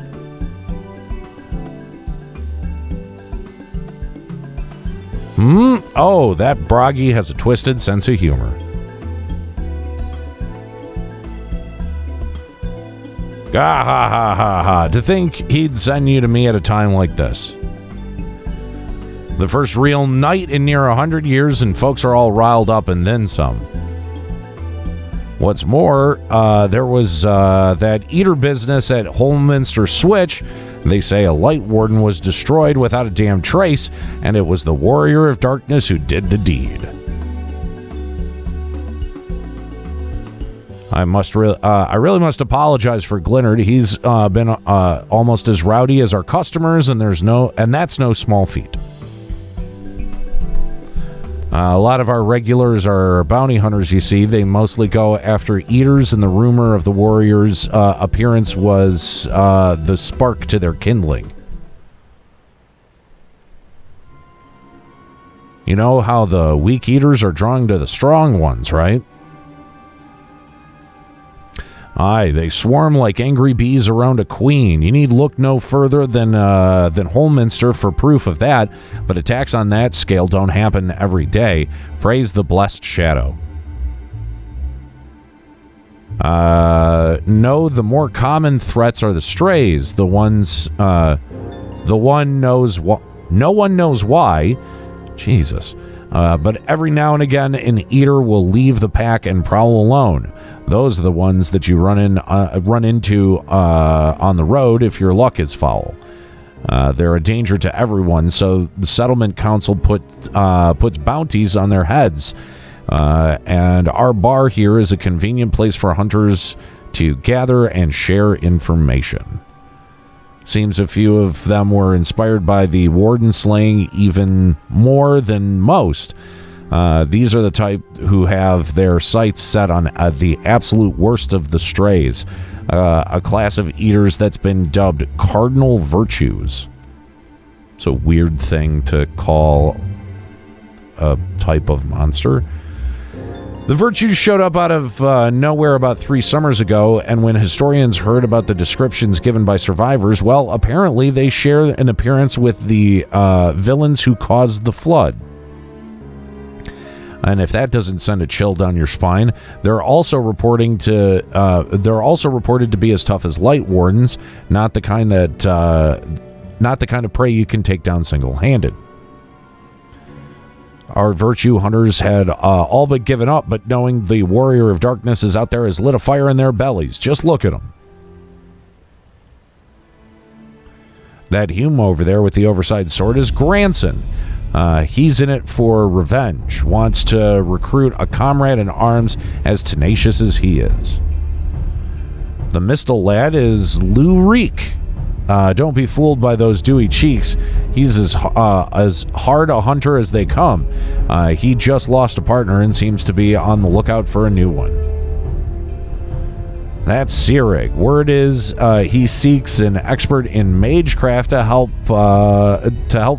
Oh, that Bragi has a twisted sense of humor. Ah, ha, ha, ha, ha. To think he'd send you to me at a time like this. The first real night in near 100 years, and folks are all riled up and then some. What's more, there was that eater business at Holminster Switch. They say a light warden was destroyed without a damn trace, and it was the warrior of darkness who did the deed. I really must apologize for Glenard. He's been almost as rowdy as our customers, and that's no small feat. A lot of our regulars are bounty hunters, you see. They mostly go after eaters, and the rumor of the warrior's appearance was the spark to their kindling. You know how the weak eaters are drawing to the strong ones, right? Aye, they swarm like angry bees around a queen. You need look no further than Holminster for proof of that, but attacks on that scale don't happen every day. Praise the blessed shadow. No, the more common threats are the strays. No one knows why. Jesus. But every now and again, an eater will leave the pack and prowl alone. Those are the ones that you run into on the road if your luck is foul. They're a danger to everyone, so the settlement council puts bounties on their heads. And our bar here is a convenient place for hunters to gather and share information. Seems a few of them were inspired by the warden slaying even more than most. These are the type who have their sights set on the absolute worst of the strays, a class of eaters that's been dubbed cardinal virtues. It's a weird thing to call a type of monster. The virtues showed up out of nowhere about 3 summers ago, and when historians heard about the descriptions given by survivors, well, apparently they share an appearance with the villains who caused the flood. And if that doesn't send a chill down your spine, they're also reported to be as tough as light wardens, not the kind of prey you can take down single-handed. Our virtue hunters had all but given up, but knowing the warrior of darkness is out there has lit a fire in their bellies. Just look at them. That Hume over there with the oversized sword is Granson. He's in it for revenge, wants to recruit a comrade in arms as tenacious as he is. The Mistle lad is Lou Reek. Don't be fooled by those dewy cheeks. He's as hard a hunter as they come. He just lost a partner and seems to be on the lookout for a new one. That's Sirig. Word is he seeks an expert in magecraft to help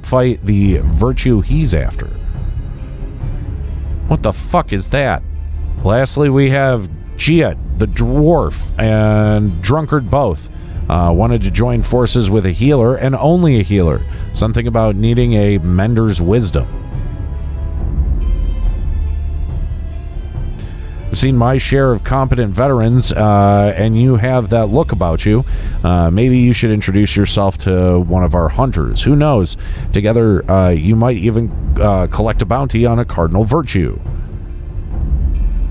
fight the virtue he's after. What the fuck is that? Lastly, we have Giat, the dwarf, and Drunkard both. Wanted to join forces with a healer, and only a healer. Something about needing a mender's wisdom. I've seen my share of competent veterans, and you have that look about you. Maybe you should introduce yourself to one of our hunters. Who knows? Together, you might even collect a bounty on a cardinal virtue.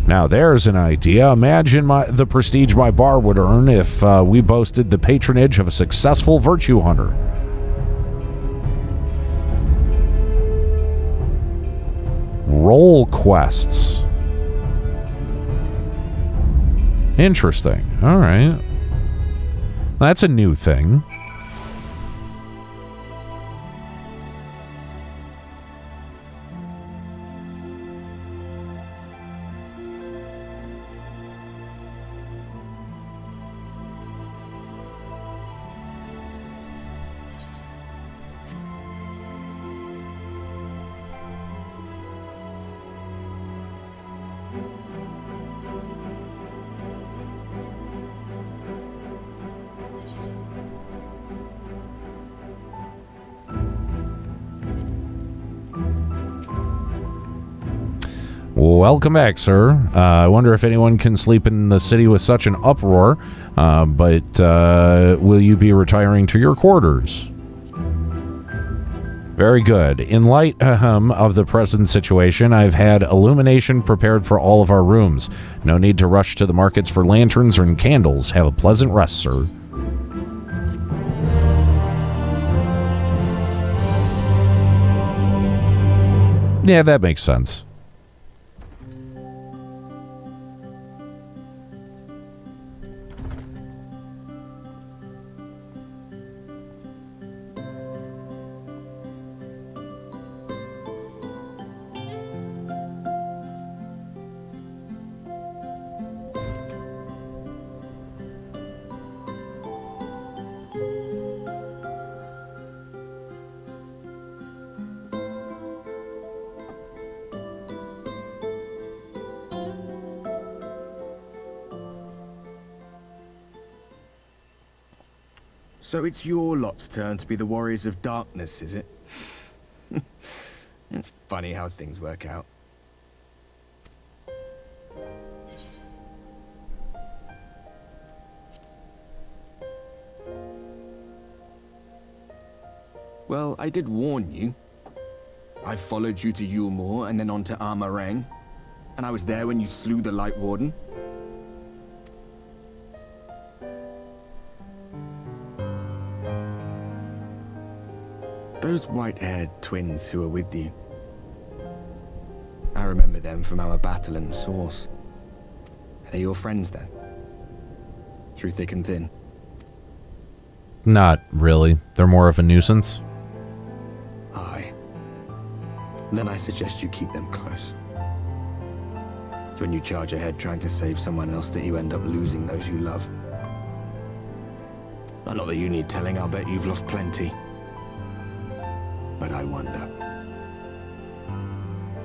Now, there's an idea. Imagine the prestige my bar would earn if we boasted the patronage of a successful virtue hunter. Role quests. Interesting. All right. That's a new thing. Welcome back, sir. I wonder if anyone can sleep in the city with such an uproar, but will you be retiring to your quarters? Very good. In light of the present situation, I've had illumination prepared for all of our rooms. No need to rush to the markets for lanterns and candles. Have a pleasant rest, sir. Yeah, that makes sense. So it's your lot's turn to be the warriors of darkness, is it? It's funny how things work out. Well, I did warn you. I followed you to Eulmore and then on to Armarang, and I was there when you slew the Light Warden. Those white-haired twins who were with you. I remember them from our battle in the Source. Are they your friends then? Through thick and thin? Not really. They're more of a nuisance. Aye. Then I suggest you keep them close. It's when you charge ahead trying to save someone else that you end up losing those you love. Not that you need telling, I'll bet you've lost plenty. But I wonder,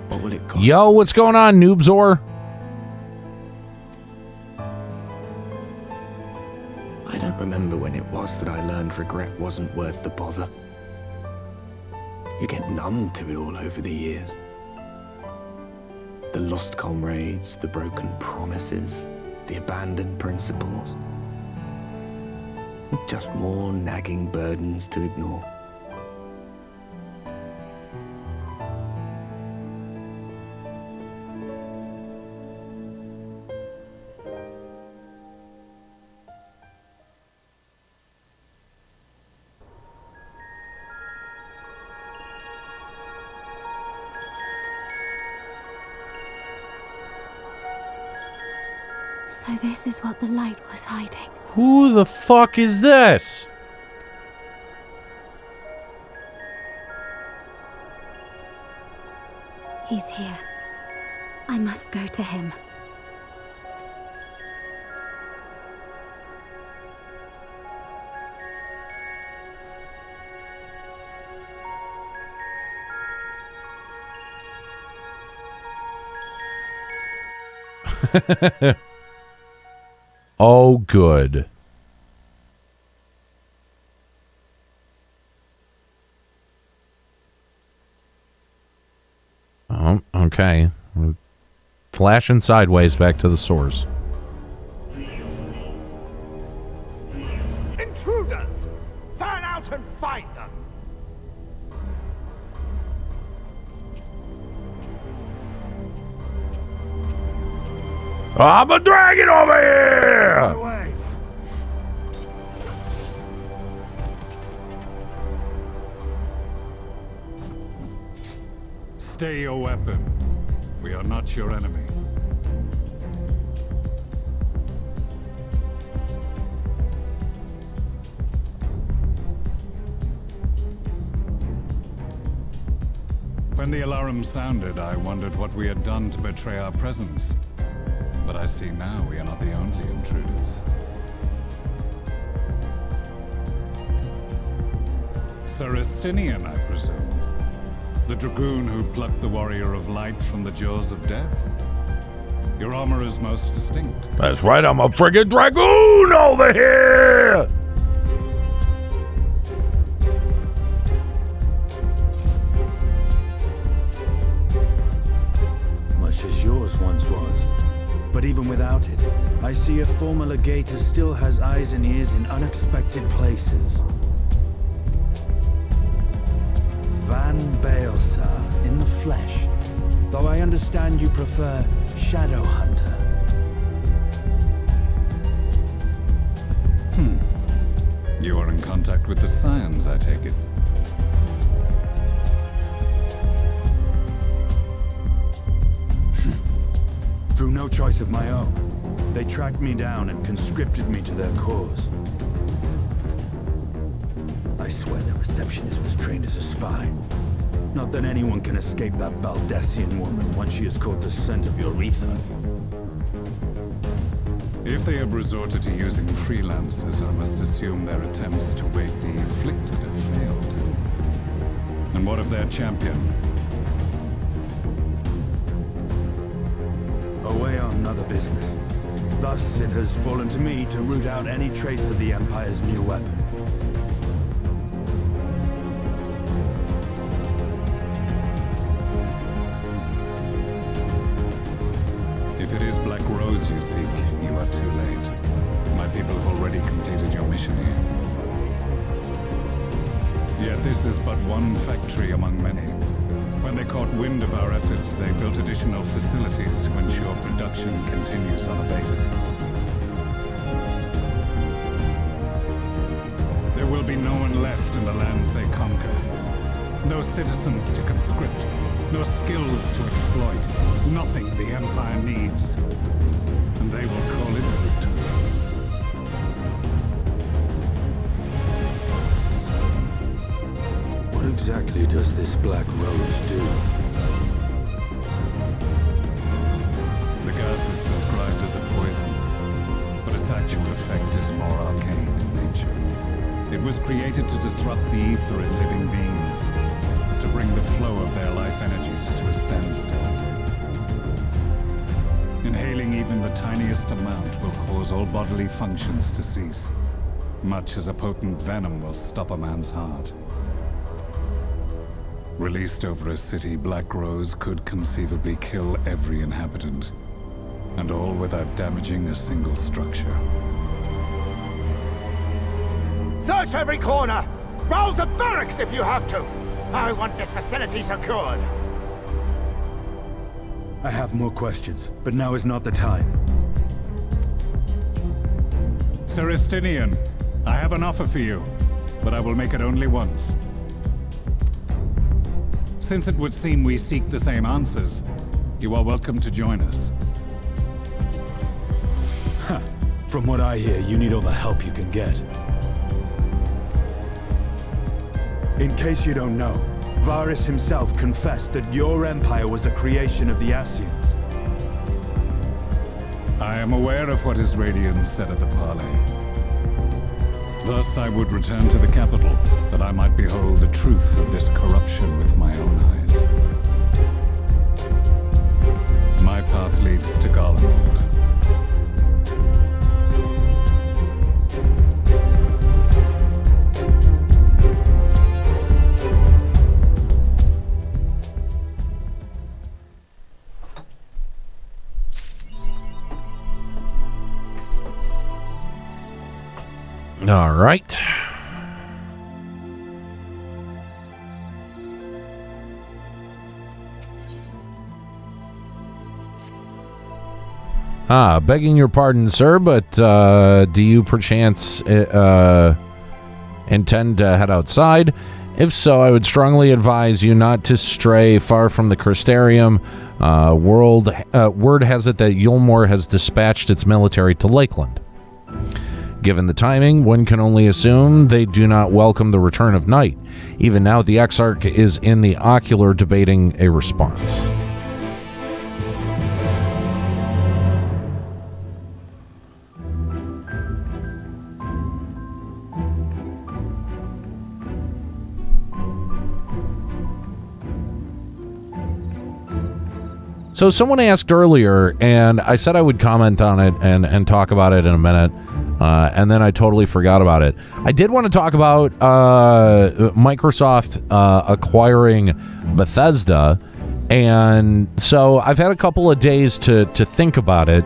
what will it cost? Yo, what's going on, Noobzor? I don't remember when it was that I learned regret wasn't worth the bother. You get numb to it all over the years. The lost comrades, the broken promises, the abandoned principles. Just more nagging burdens to ignore. So this is what the light was hiding. Who the fuck is this? He's here. I must go to him. Oh, good. Oh, okay. We're flashing sideways back to the source. Intruders! Fan out and find them! I'm a dragon over here! Away! Stay your weapon. We are not your enemy. When the alarm sounded, I wondered what we had done to betray our presence. But I see now we are not the only intruders. Sir Estinian, I presume. The dragoon who plucked the warrior of light from the jaws of death? Your armor is most distinct. That's right, I'm a friggin' dragoon over here! Much as yours once was. But even without it, I see a former legator still has eyes and ears in unexpected places. Van Baelsar, in the flesh. Though I understand you prefer Shadow Hunter. You are in contact with the Scions, I take it. Through no choice of my own, they tracked me down and conscripted me to their cause. I swear the receptionist was trained as a spy. Not that anyone can escape that Baldessian woman once she has caught the scent of your ether. If they have resorted to using freelancers, I must assume their attempts to wake the afflicted have failed. And what of their champion? Away on another business. Thus, it has fallen to me to root out any trace of the Empire's new weapon. If it is Black Rose you seek, you are too late. My people have already completed your mission here. Yet this is but one factory among many. When they caught wind of our efforts, they built additional facilities to ensure production continues unabated. There will be no one left in the lands they conquer. No citizens to conscript. No skills to exploit. Nothing the Empire needs. And they will call it victory. What exactly does this Black Rose do? The gas is described as a poison, but its actual effect is more arcane in nature. It was created to disrupt the ether in living beings, to bring the flow of their life energies to a standstill. Inhaling even the tiniest amount will cause all bodily functions to cease, much as a potent venom will stop a man's heart. Released over a city, Black Rose could conceivably kill every inhabitant, and all without damaging a single structure. Search every corner! Rouse the barracks if you have to! I want this facility secured! I have more questions, but now is not the time. Sir Estinian, I have an offer for you, but I will make it only once. Since it would seem we seek the same answers, you are welcome to join us. From what I hear, you need all the help you can get. In case you don't know, Varys himself confessed that your empire was a creation of the Ascians. I am aware of what his Radiance said at the parley. Thus I would return to the capital, that I might behold the truth of this corruption with my own eyes. My path leads to Garlemald. All right. Begging your pardon, sir, but do you perchance intend to head outside? If so, I would strongly advise you not to stray far from the Crystarium. Word has it that Eulmore has dispatched its military to Lakeland. Given the timing, one can only assume they do not welcome the return of night. Even now, the Exarch is in the ocular debating a response. So someone asked earlier, and I said I would comment on it and talk about it in a minute. And then I totally forgot about it. I did want to talk about Microsoft acquiring Bethesda. And so I've had a couple of days to think about it.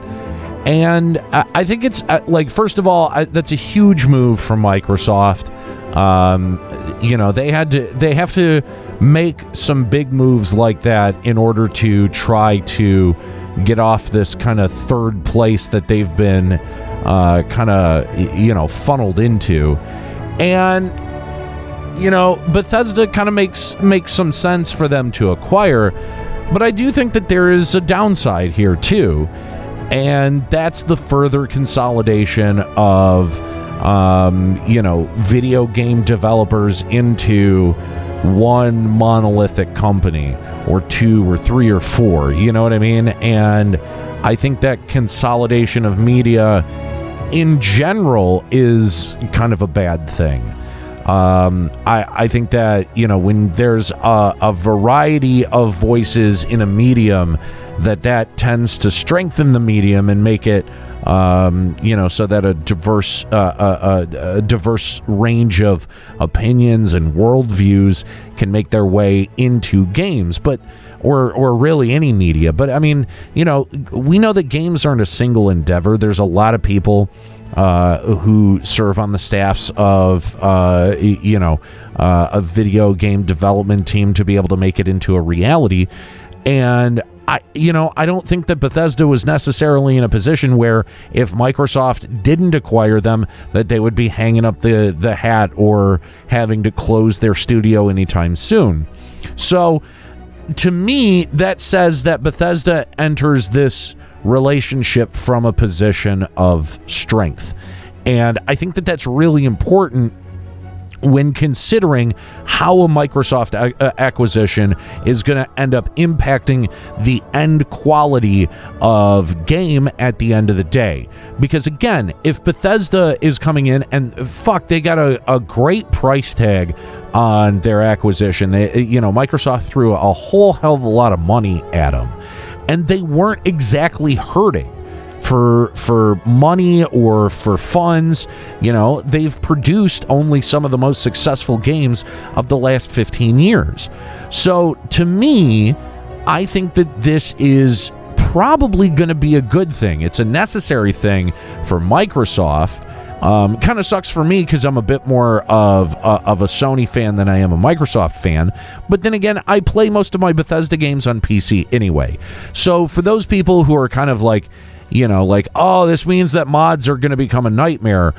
And I think it's, first of all, that's a huge move from Microsoft. They have to make some big moves like that in order to try to get off this kind of third place that they've been funneled into. And Bethesda kind of makes some sense for them to acquire, but I do think that there is a downside here too, and that's the further consolidation of video game developers into one monolithic company, or two or three or four, you know what I mean? And I think that consolidation of media in general is kind of a bad thing. I think that, when there's a variety of voices in a medium, that tends to strengthen the medium and make it, so that a diverse range of opinions and worldviews can make their way into games, or really any media. But I mean, we know that games aren't a single endeavor. There's a lot of people who serve on the staffs of a video game development team to be able to make it into a reality. And I don't think that Bethesda was necessarily in a position where if Microsoft didn't acquire them, that they would be hanging up the hat or having to close their studio anytime soon. So, to me, that says that Bethesda enters this relationship from a position of strength. And I think that that's really important when considering how a Microsoft acquisition is going to end up impacting the end quality of game at the end of the day. Because again, if Bethesda is coming in and they got a great price tag on their acquisition, Microsoft threw a whole hell of a lot of money at them, and they weren't exactly hurting for money or for funds. They've produced only some of the most successful games of the last 15 years. So to me, I think that this is probably going to be a good thing. It's a necessary thing for Microsoft. Kind of sucks for me because I'm a bit more of a Sony fan than I am a Microsoft fan. But then again, I play most of my Bethesda games on PC anyway. So for those people who are kind of like, oh, this means that mods are going to become a nightmare,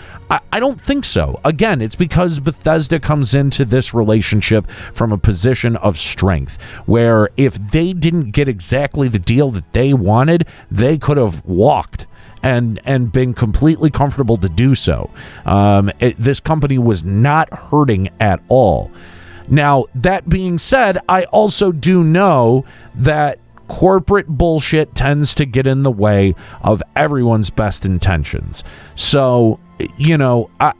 I don't think so. Again, it's because Bethesda comes into this relationship from a position of strength, where if they didn't get exactly the deal that they wanted, they could have walked and been completely comfortable to do so. This company was not hurting at all. Now, that being said, I also do know that corporate bullshit tends to get in the way of everyone's best intentions. So, I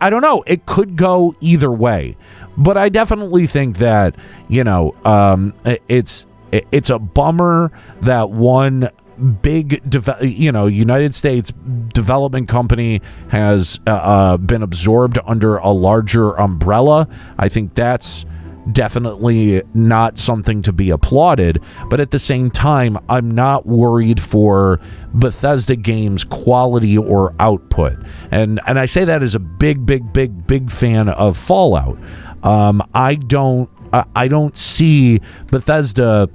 don't know. It could go either way. But I definitely think that, it's a bummer that one big United States development company has been absorbed under a larger umbrella. I think that's definitely not something to be applauded, but at the same time, I'm not worried for Bethesda games' quality or output. And I say that as a big fan of Fallout. I don't see Bethesda,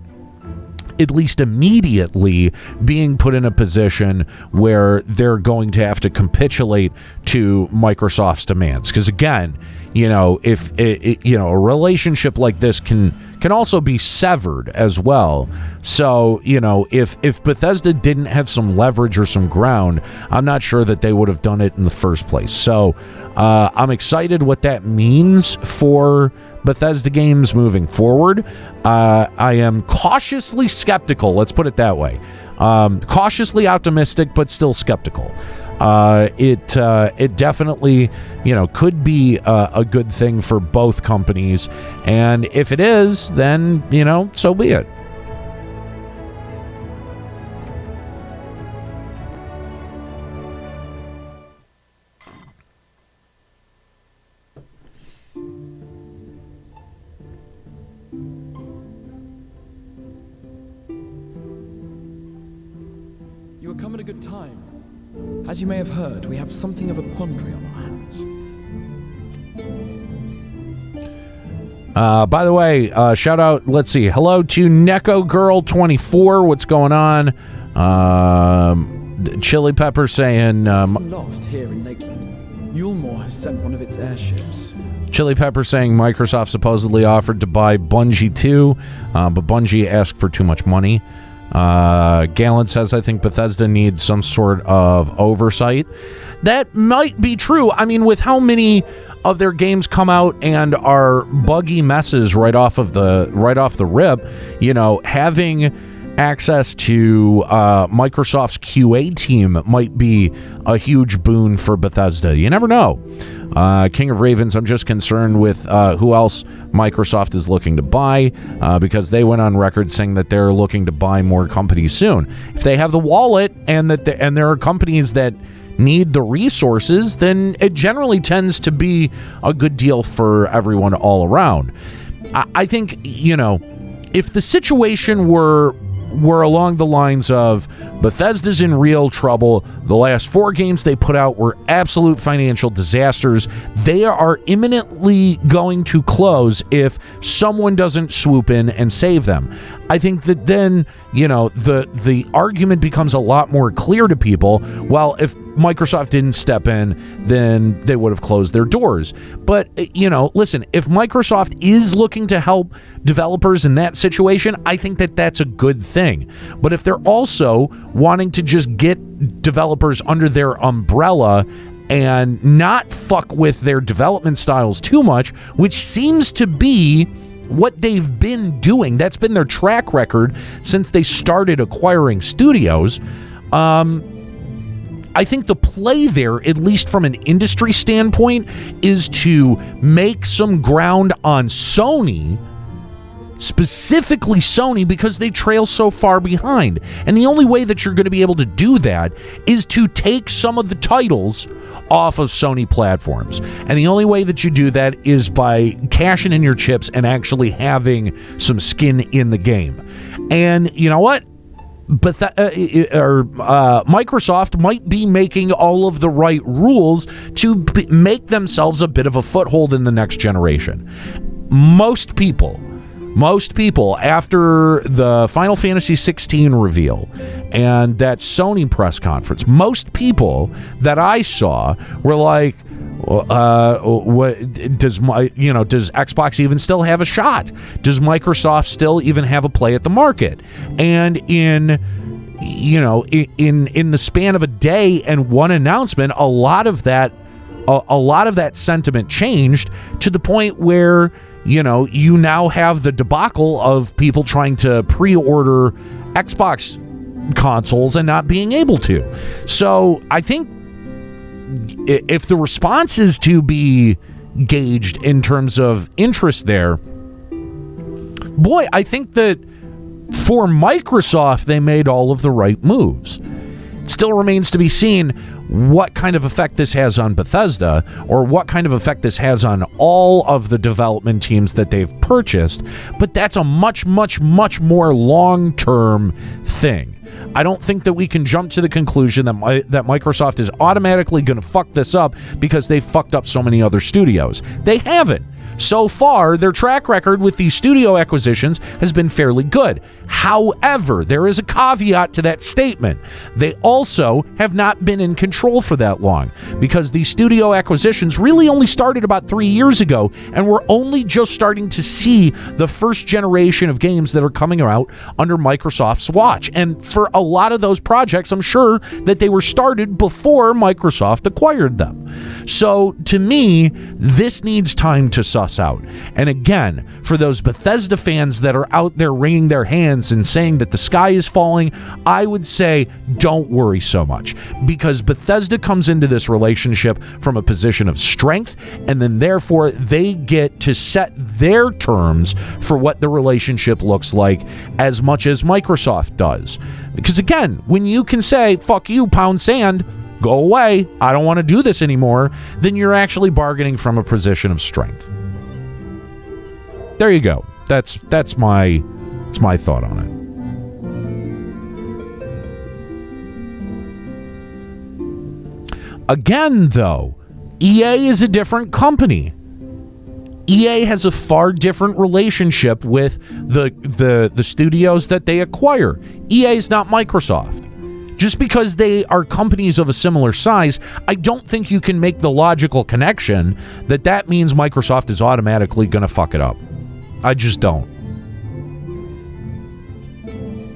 at least immediately, being put in a position where they're going to have to capitulate to Microsoft's demands. Because again, if a relationship like this can also be severed as well. So, if Bethesda didn't have some leverage or some ground, I'm not sure that they would have done it in the first place. So, I'm excited what that means for Bethesda games moving forward. I am cautiously skeptical, let's put it that way. Cautiously optimistic, but still skeptical. It definitely, could be a good thing for both companies. And if it is, then, so be it. You are come at a good time. As you may have heard, we have something of a quandary on our hands. By the way, shout out, let's see, hello to Neko Girl 24. What's going on? Chili Pepper saying... loft here in Lakeland. Eulmore has sent one of its airships. Chili Pepper saying Microsoft supposedly offered to buy Bungie too, but Bungie asked for too much money. Galen says, I think Bethesda needs some sort of oversight. That might be true. I mean, with how many of their games come out and are buggy messes right off the rip, having access to Microsoft's QA team might be a huge boon for Bethesda. You never know. King of Ravens, I'm just concerned with who else Microsoft is looking to buy, because they went on record saying that they're looking to buy more companies soon. If they have the wallet and there are companies that need the resources, then it generally tends to be a good deal for everyone all around. I think, if the situation were along the lines of Bethesda's in real trouble, the last 4 games they put out were absolute financial disasters, they are imminently going to close if someone doesn't swoop in and save them. I think that then, the argument becomes a lot more clear to people. Well, if Microsoft didn't step in, then they would have closed their doors. But, listen, if Microsoft is looking to help developers in that situation, I think that that's a good thing. But if they're also wanting to just get developers under their umbrella and not fuck with their development styles too much, which seems to be what they've been doing. That's been their track record since they started acquiring studios. I think the play there, at least from an industry standpoint, is to make some ground on Sony, specifically Sony, because they trail so far behind. And the only way that you're going to be able to do that is to take some of the titles off of Sony platforms. And the only way that you do that is by cashing in your chips and actually having some skin in the game. And you know what? Microsoft might be making all of the right rules to make themselves a bit of a foothold in the next generation. Most people, after the Final Fantasy 16 reveal and that Sony press conference, most people that I saw were like, what does Xbox even still have a shot? Does Microsoft still even have a play at the market? And in the span of a day and one announcement, a lot of that sentiment changed to the point where you now have the debacle of people trying to pre-order Xbox consoles and not being able to. So I think if the response is to be gauged in terms of interest there, boy, I think that for Microsoft, they made all of the right moves. It still remains to be seen what kind of effect this has on Bethesda, or what kind of effect this has on all of the development teams that they've purchased, but that's a much, much, much more long-term thing. I don't think that we can jump to the conclusion that Microsoft is automatically going to fuck this up because they fucked up so many other studios. They haven't. So far, their track record with these studio acquisitions has been fairly good. However, there is a caveat to that statement. They also have not been in control for that long, because these studio acquisitions really only started about 3 years ago, and we're only just starting to see the first generation of games that are coming out under Microsoft's watch. And for a lot of those projects, I'm sure that they were started before Microsoft acquired them. So, to me, this needs time to suss out. And again, for those Bethesda fans that are out there wringing their hands and saying that the sky is falling, I would say don't worry so much, because Bethesda comes into this relationship from a position of strength, and then therefore they get to set their terms for what the relationship looks like as much as Microsoft does. Because again, when you can say, fuck you, pound sand, go away, I don't want to do this anymore, then you're actually bargaining from a position of strength. There you go. That's my thought on it. Again, though, EA is a different company. EA has a far different relationship with the studios that they acquire. EA is not Microsoft. Just because they are companies of a similar size, I don't think you can make the logical connection that means Microsoft is automatically going to fuck it up. I just don't.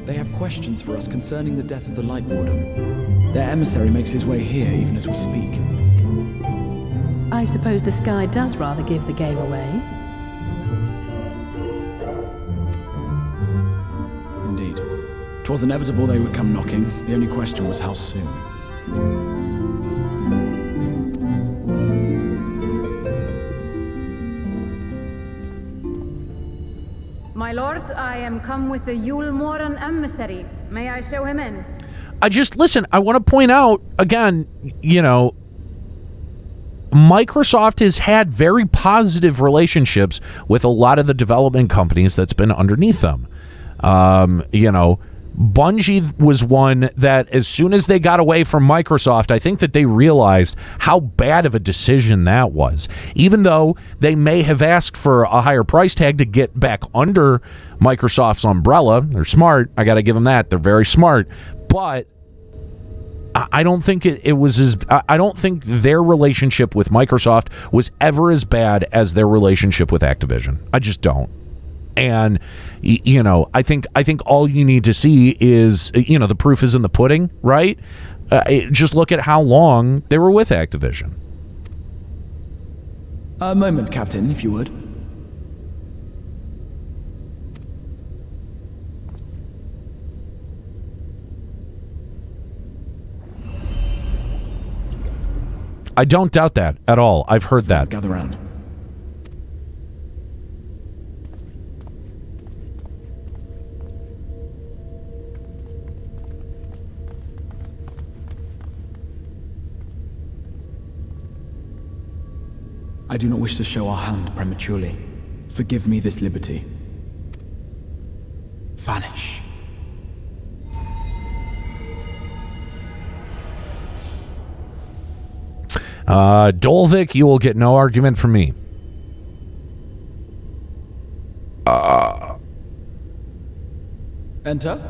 They have questions for us concerning the death of the Light Warden. Their emissary makes his way here even as we speak. I suppose the sky does rather give the game away. Indeed. 'Twas inevitable they would come knocking. The only question was how soon. My lord, I am come with the Eulmore emissary. May I show him in? I want to point out, again, Microsoft has had very positive relationships with a lot of the development companies that's been underneath them. Bungie was one that as soon as they got away from Microsoft, I think that they realized how bad of a decision that was. Even though they may have asked for a higher price tag to get back under Microsoft's umbrella. They're smart. I got to give them that. They're very smart. But I don't think it was as... I don't think their relationship with Microsoft was ever as bad as their relationship with Activision. I just don't. And, I think all you need to see is, the proof is in the pudding, right? Just look at how long they were with Activision. A moment, Captain, if you would. I don't doubt that at all. I've heard that. Gather round. I do not wish to show our hand prematurely. Forgive me this liberty. Vanish. Dolvik, you will get no argument from me. Enter.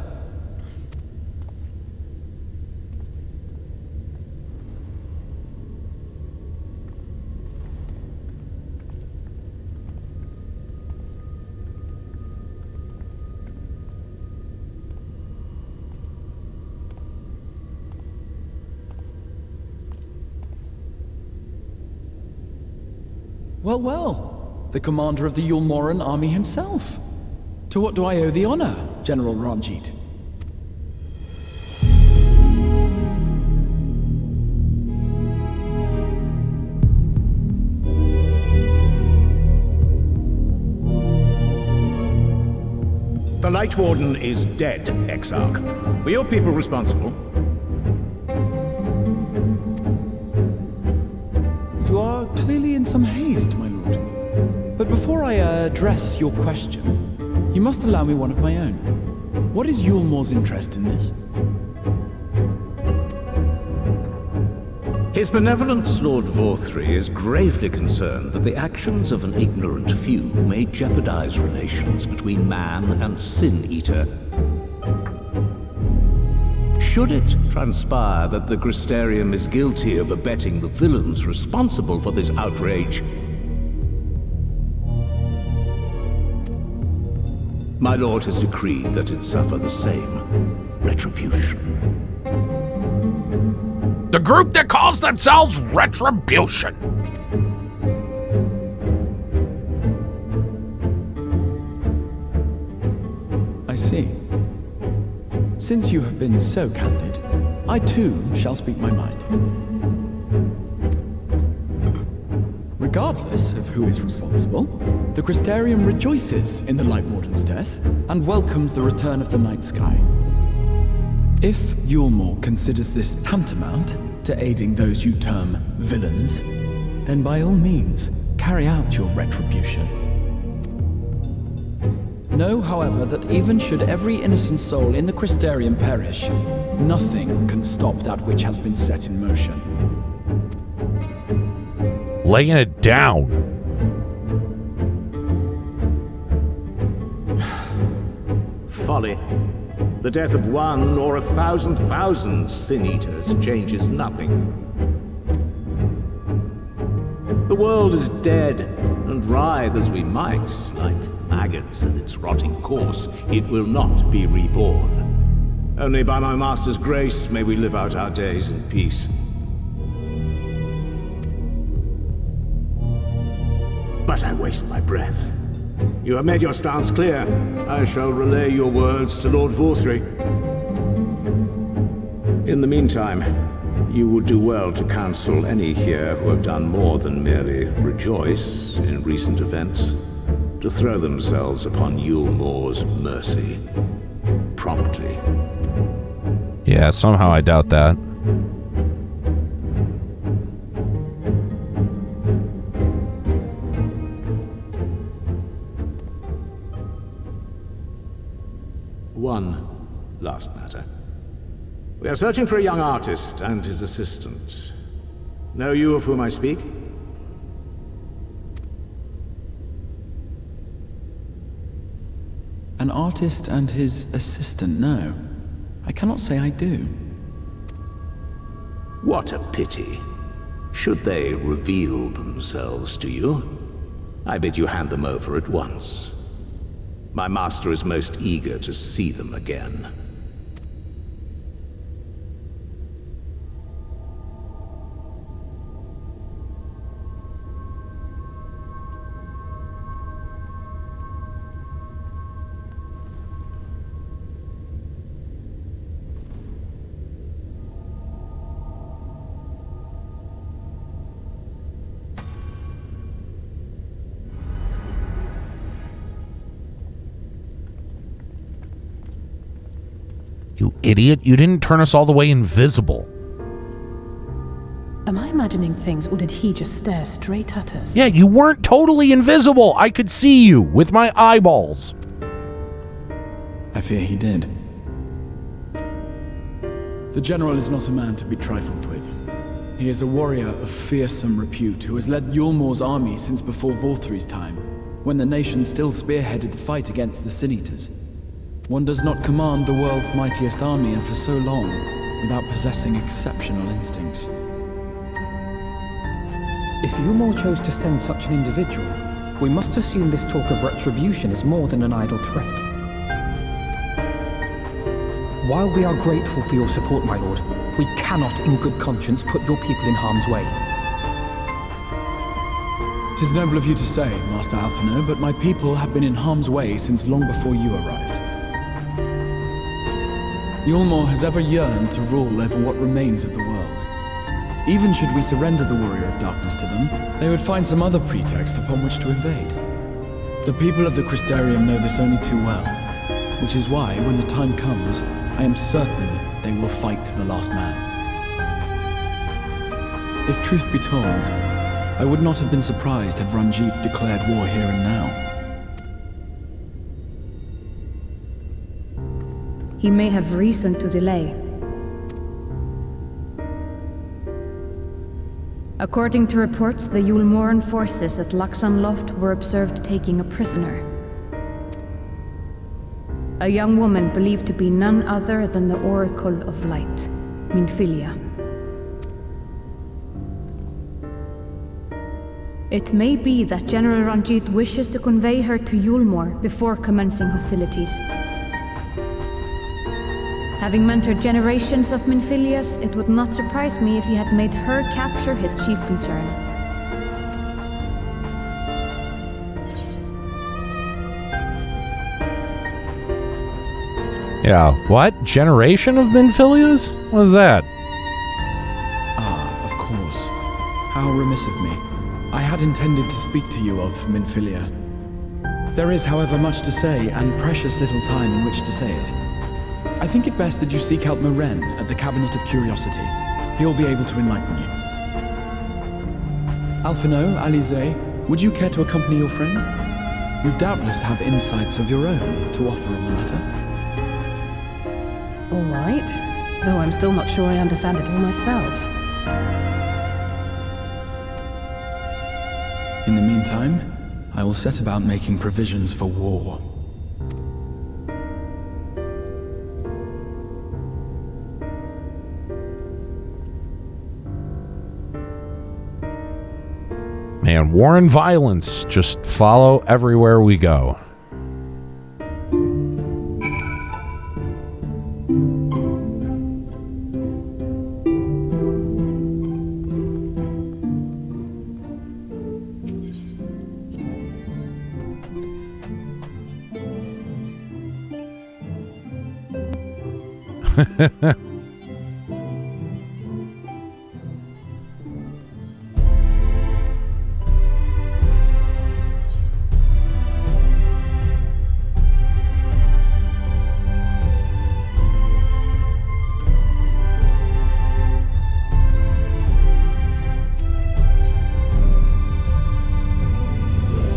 Well, well, the commander of the Eulmoran army himself. To what do I owe the honor, General Ranjit? The Light Warden is dead, Exarch. Were your people responsible? You are clearly in some haste, my lord. But before I address your question, you must allow me one of my own. What is Eulmore's interest in this? His Benevolence, Lord Vauthry, is gravely concerned that the actions of an ignorant few may jeopardize relations between man and Sin Eater. Should it transpire that the Crystarium is guilty of abetting the villains responsible for this outrage, my lord has decreed that it suffer the same retribution. The group that calls themselves Retribution. I see. Since you have been so candid, I too shall speak my mind. Regardless of who is responsible, the Crystarium rejoices in the Light Warden's death and welcomes the return of the night sky. If Eulmore considers this tantamount to aiding those you term villains, then by all means, carry out your retribution. Know, however, that even should every innocent soul in the Crystarium perish, nothing can stop that which has been set in motion. Laying it down. Folly. The death of one or 1,000,000 Sin Eaters changes nothing. The world is dead, and writhe as we might, like maggots in its rotting course, it will not be reborn. Only by my master's grace may we live out our days in peace. But I waste my breath. You have made your stance clear. I shall relay your words to Lord Vauthry. In the meantime, you would do well to counsel any here who have done more than merely rejoice in recent events, to throw themselves upon Eulmore's mercy promptly. Yeah, somehow I doubt that. One, last matter. We are searching for a young artist and his assistant. Know you of whom I speak? An artist and his assistant, no. I cannot say I do. What a pity. Should they reveal themselves to you, I bid you hand them over at once. My master is most eager to see them again. You idiot, you didn't turn us all the way invisible. Am I imagining things, or did he just stare straight at us? Yeah, you weren't totally invisible. I could see you with my eyeballs. I fear he did. The General is not a man to be trifled with. He is a warrior of fearsome repute who has led Eulmore's army since before Vauthry's time, when the nation still spearheaded the fight against the Sin-Eaters. One does not command the world's mightiest army, and for so long, without possessing exceptional instincts. If Eulmore chose to send such an individual, we must assume this talk of retribution is more than an idle threat. While we are grateful for your support, my lord, we cannot in good conscience put your people in harm's way. 'Tis noble of you to say, Master Alphino, but my people have been in harm's way since long before you arrived. Eulmore has ever yearned to rule over what remains of the world. Even should we surrender the Warrior of Darkness to them, they would find some other pretext upon which to invade. The people of the Crystarium know this only too well, which is why, when the time comes, I am certain they will fight to the last man. If truth be told, I would not have been surprised had Ranjit declared war here and now. He may have reason to delay. According to reports, the Eulmoran forces at Laxan Loft were observed taking a prisoner. A young woman believed to be none other than the Oracle of Light, Minfilia. It may be that General Ranjit wishes to convey her to Eulmore before commencing hostilities. Having mentored generations of Minfilias, it would not surprise me if he had made her capture his chief concern. Yeah, what? Generation of Minfilias? What is that? Ah, of course. How remiss of me. I had intended to speak to you of Minfilia. There is, however, much to say, and precious little time in which to say it. I think it best that you seek out Maren at the Cabinet of Curiosity. He'll be able to enlighten you. Alphino, Alize, would you care to accompany your friend? You doubtless have insights of your own to offer on the matter. All right, though I'm still not sure I understand it all myself. In the meantime, I will set about making provisions for war. Man, war and violence just follow everywhere we go.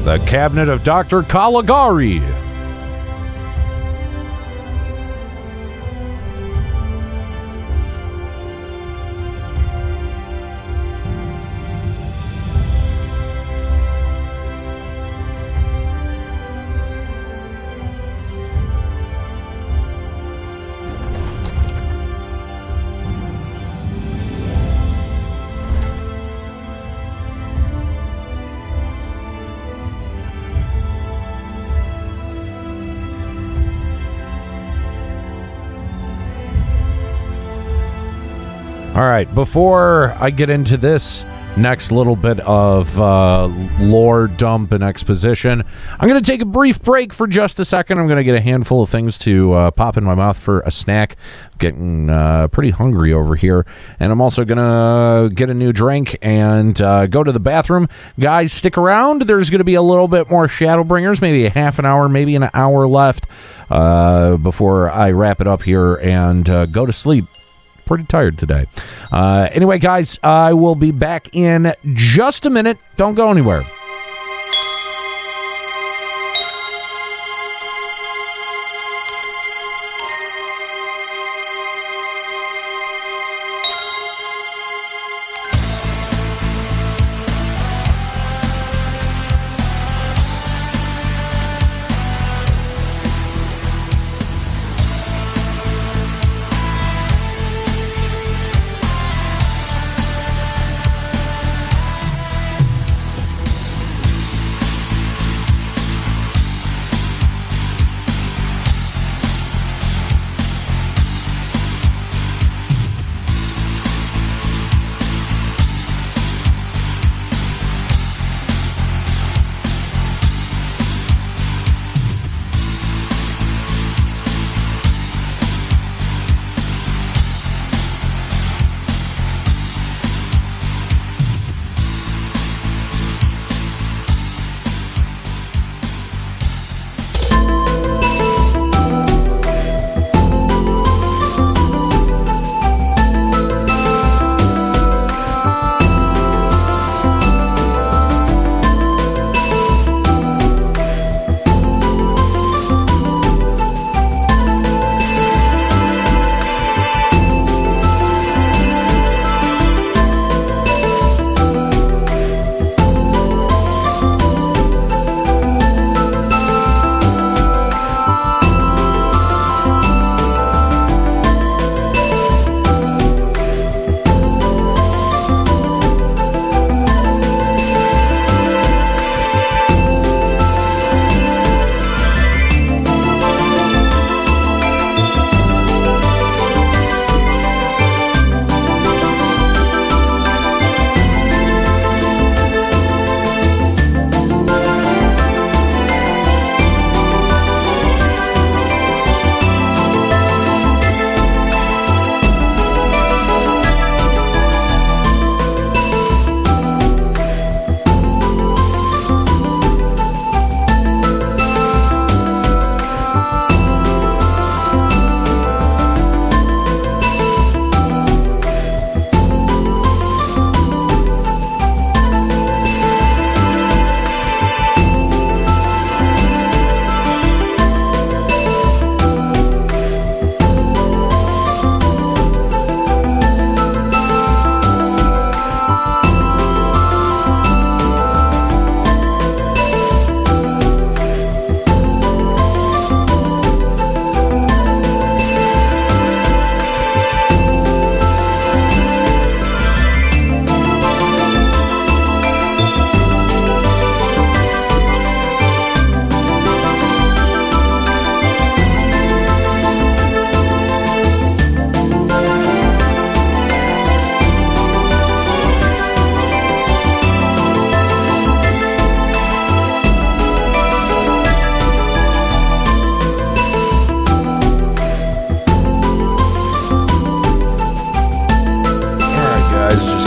The Cabinet of Dr. Caligari. All right, before I get into this next little bit of lore dump and exposition, I'm going to take a brief break for just a second. I'm going to get a handful of things to pop in my mouth for a snack. Getting pretty hungry over here. And I'm also going to get a new drink and go to the bathroom. Guys, stick around. There's going to be a little bit more Shadowbringers, maybe a half an hour, maybe an hour left before I wrap it up here and go to sleep. Pretty tired today. Anyway, guys, I will be back in just a minute. Don't go anywhere.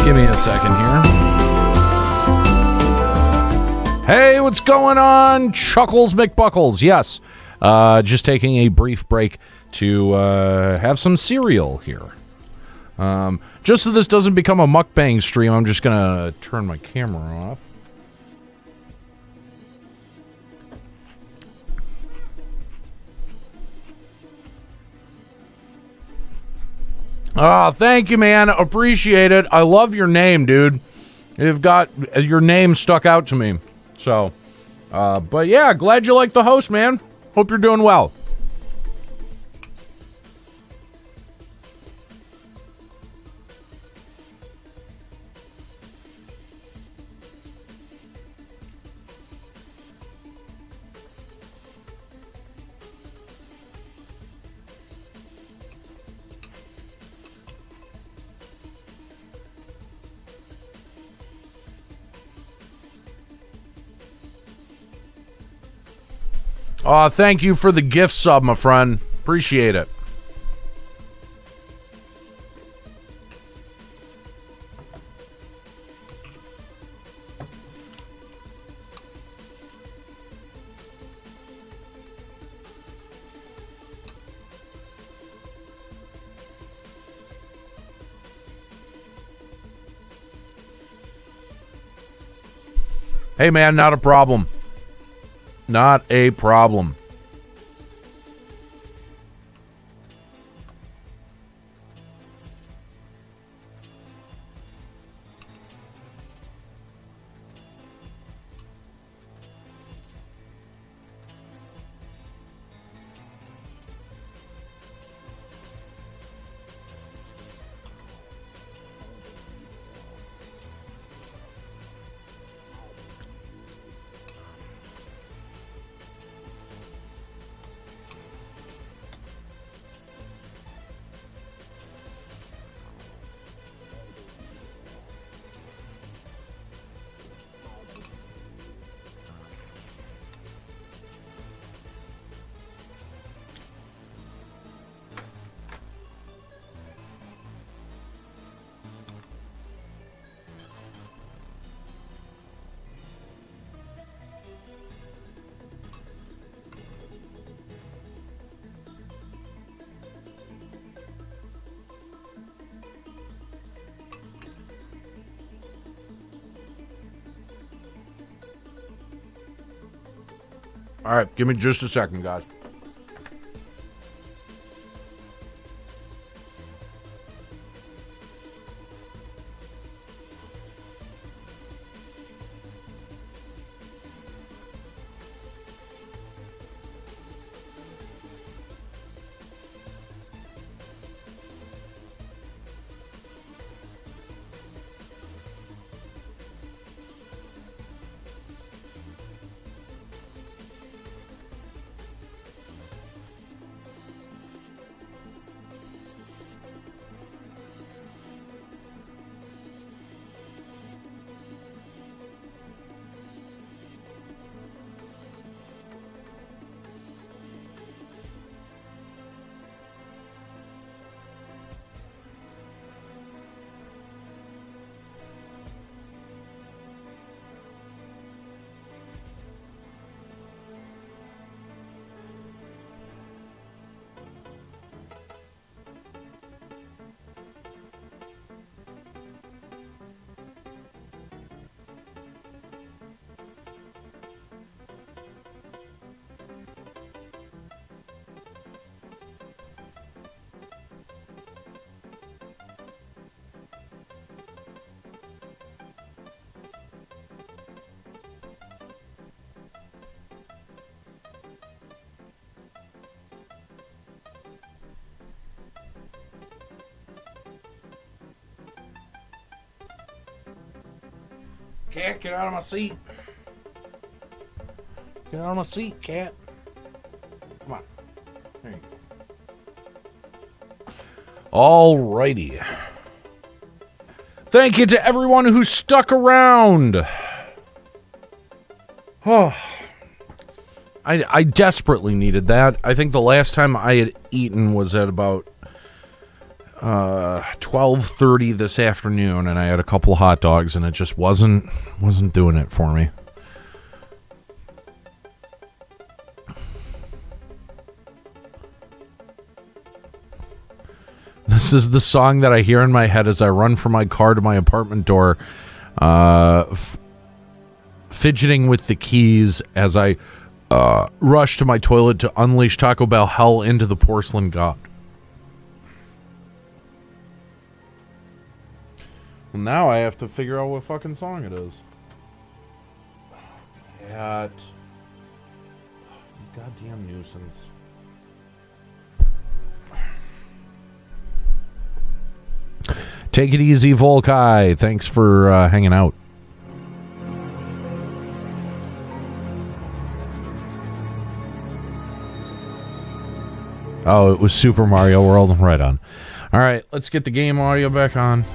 Give me a second here. Hey, what's going on? Chuckles McBuckles. Yes. Just taking a brief break to have some cereal here. Just so this doesn't become a mukbang stream, I'm just going to turn my camera off. Oh, thank you, man. Appreciate it. I love your name, dude. You've got your name stuck out to me. So, but yeah, glad you like the host, man. Hope you're doing well. Oh, thank you for the gift sub, my friend. Appreciate it. Hey, man, not a problem. Not a problem. All right, give me just a second, guys. Cat, get out of my seat. Get out of my seat, cat. Come on. There you go. Alrighty. Thank you to everyone who stuck around. Oh, I desperately needed that. I think the last time I had eaten was at about 12:30 this afternoon, and I had a couple of hot dogs, and it just wasn't doing it for me. This is the song that I hear in my head as I run from my car to my apartment door, fidgeting with the keys as I rush to my toilet to unleash Taco Bell hell into the porcelain god. Well, now I have to figure out what fucking song it is. Cat. Goddamn nuisance. Take it easy, Volkai. Thanks for hanging out. Oh, it was Super Mario World. Right on. All right, let's get the game audio back on.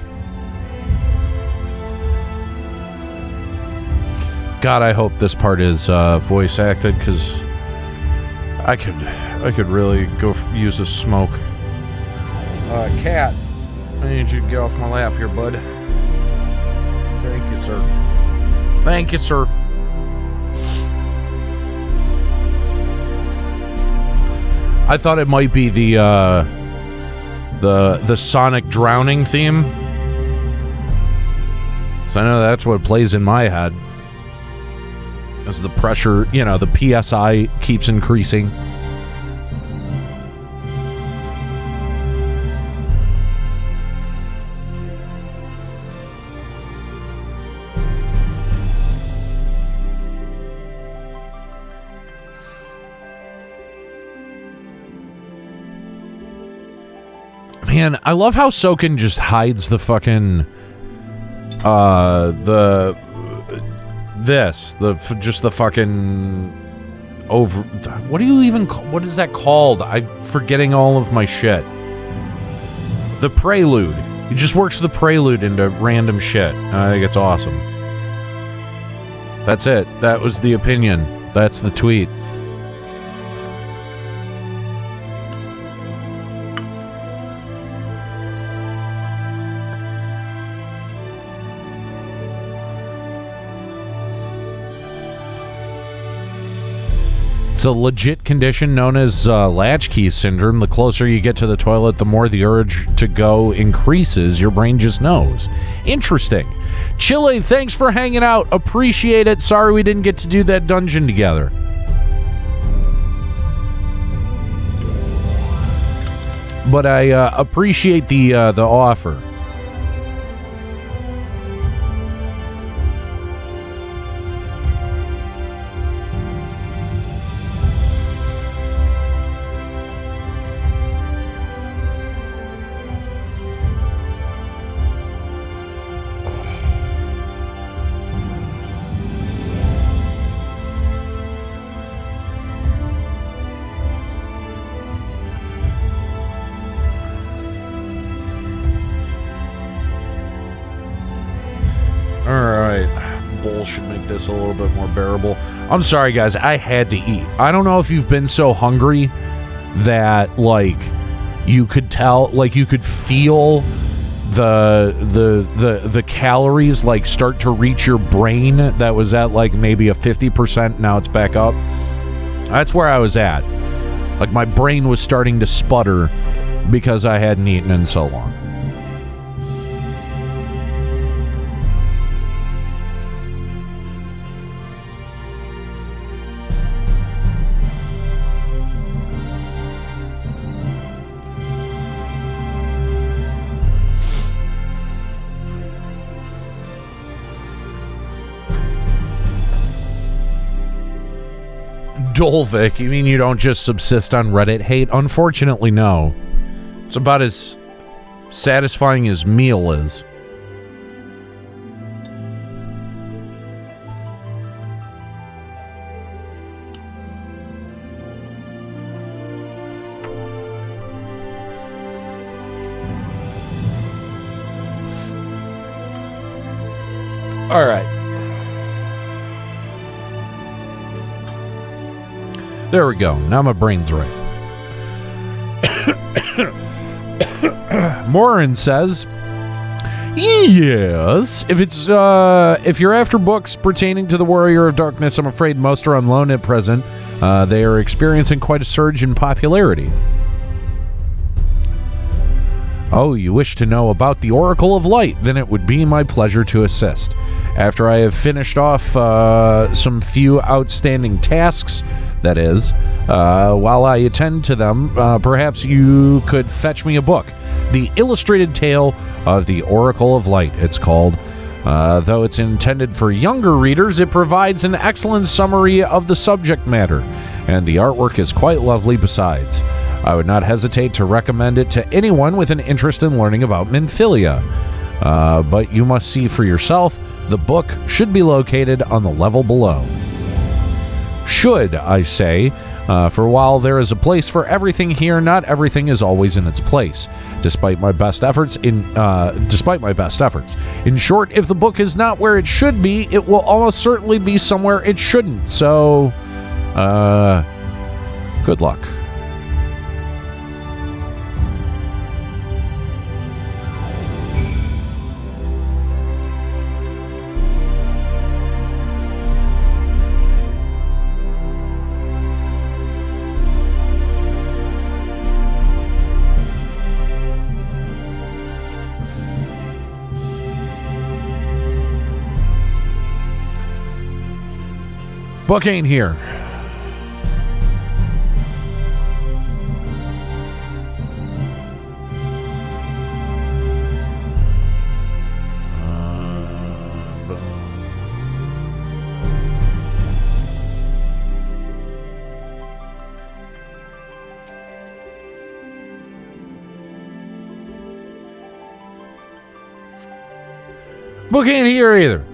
God, I hope this part is voice acted, because I could really go use a smoke. Cat, I need you to get off my lap here, bud. Thank you, sir. Thank you, sir. I thought it might be the Sonic drowning theme. So I know that's what plays in my head. As the pressure, the PSI keeps increasing. Man, I love how Soken just hides the fucking just the fucking over. What do you even? What is that called? I'm forgetting all of my shit. The prelude. He just works the prelude into random shit. I think it's awesome. That's it. That was the opinion. That's the tweet. It's a legit condition known as latchkey syndrome. The closer you get to the toilet, the more the urge to go increases. Your brain just knows. Interesting. Chile, thanks for hanging out. Appreciate it. Sorry we didn't get to do that dungeon together. But I appreciate the offer. A little bit more bearable. I'm sorry, guys. I had to eat. I don't know if you've been so hungry that, like, you could tell, like, you could feel the calories, like, start to reach your brain that was at, like, maybe a 50%. Now it's back up. That's where I was at. Like, my brain was starting to sputter because I hadn't eaten in so long. Dolvik, you mean you don't just subsist on Reddit hate? Unfortunately, no. It's about as satisfying as meal is. All right. There we go. Now my brain's right. Morin says, yes, if you're after books pertaining to the Warrior of Darkness, I'm afraid most are on loan at present. They are experiencing quite a surge in popularity. Oh, you wish to know about the Oracle of Light? Then it would be my pleasure to assist. After I have finished off some few outstanding tasks, that is, while I attend to them, perhaps you could fetch me a book. The Illustrated Tale of the Oracle of Light, it's called. Though it's intended for younger readers, it provides an excellent summary of the subject matter, and the artwork is quite lovely besides. I would not hesitate to recommend it to anyone with an interest in learning about Minfilia. But you must see for yourself. The book should be located on the level below. Should, I say, for while there is a place for everything here, not everything is always in its place. Despite my best efforts, in short, if the book is not where it should be, it will almost certainly be somewhere it shouldn't. So, Good luck. Book ain't here. Book ain't here either.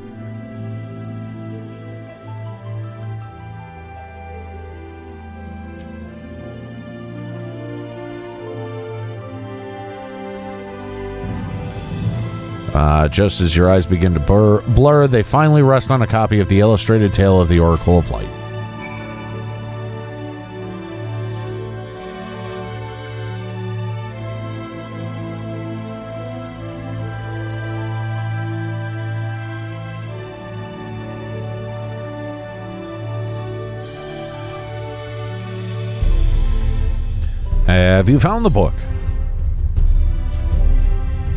Just as your eyes begin to blur, they finally rest on a copy of the illustrated tale of the Oracle of Light. Have you found the book?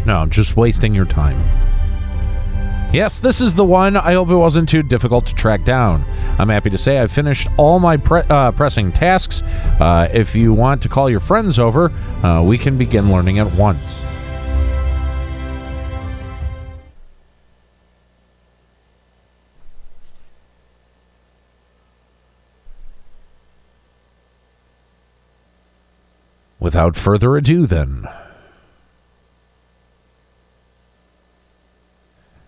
No, just wasting your time. Yes, this is the one. I hope it wasn't too difficult to track down. I'm happy to say I've finished all my pressing tasks. If you want to call your friends over, we can begin learning at once. Without further ado, then.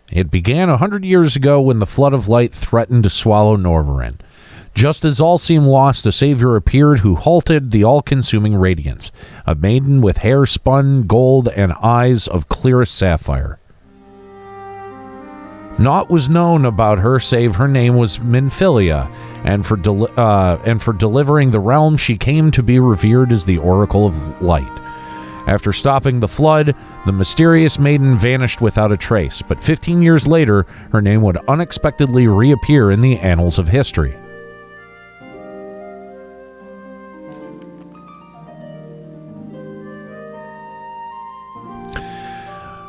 It began 100 years ago when the flood of light threatened to swallow Norvarin. Just as all seemed lost, a savior appeared who halted the all-consuming radiance, a maiden with hair spun gold and eyes of clearest sapphire. Naught was known about her save her name was Minfilia, and for delivering the realm she came to be revered as the Oracle of Light. After stopping the flood, the mysterious maiden vanished without a trace, but 15 years later, her name would unexpectedly reappear in the annals of history.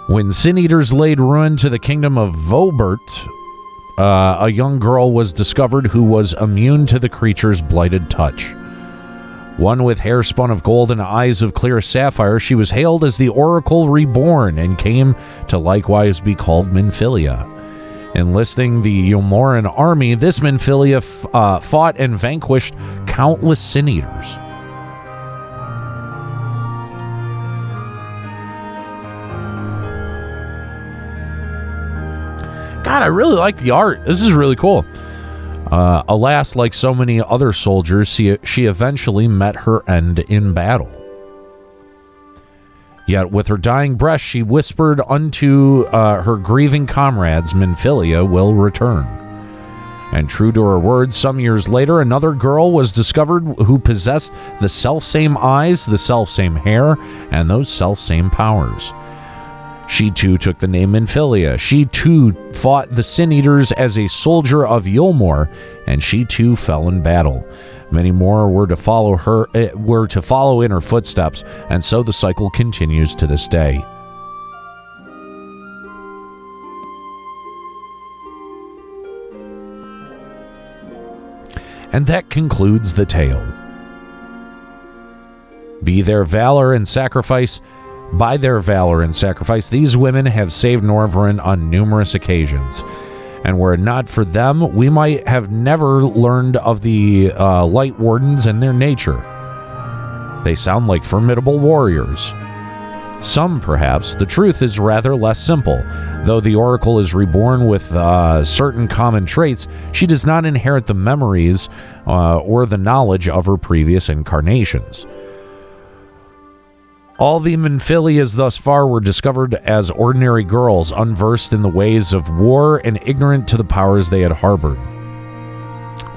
When Sin Eaters laid ruin to the kingdom of Vobert, a young girl was discovered who was immune to the creature's blighted touch. One with hair spun of gold and eyes of clear sapphire, she was hailed as the Oracle Reborn and came to likewise be called Minfilia. Enlisting the Eulmorean army, this Minfilia fought and vanquished countless Sin Eaters. God, I really like the art. This is really cool. Alas, like so many other soldiers, she eventually met her end in battle. Yet with her dying breath, she whispered unto her grieving comrades, Minfilia will return. And true to her words, some years later, another girl was discovered who possessed the selfsame eyes, the selfsame hair, and those selfsame powers. She too took the name Minfilia. She too fought the Sin Eaters as a soldier of Eulmore, and she too fell in battle. Many more were to follow in her footsteps, and so the cycle continues to this day. And that concludes the tale. By their valor and sacrifice, these women have saved Norvarin on numerous occasions. And were it not for them, we might have never learned of the Light Wardens and their nature. They sound like formidable warriors. Some, perhaps. The truth is rather less simple. Though the Oracle is reborn with certain common traits, she does not inherit the memories or the knowledge of her previous incarnations. All the Minfilias thus far were discovered as ordinary girls, unversed in the ways of war and ignorant to the powers they had harbored.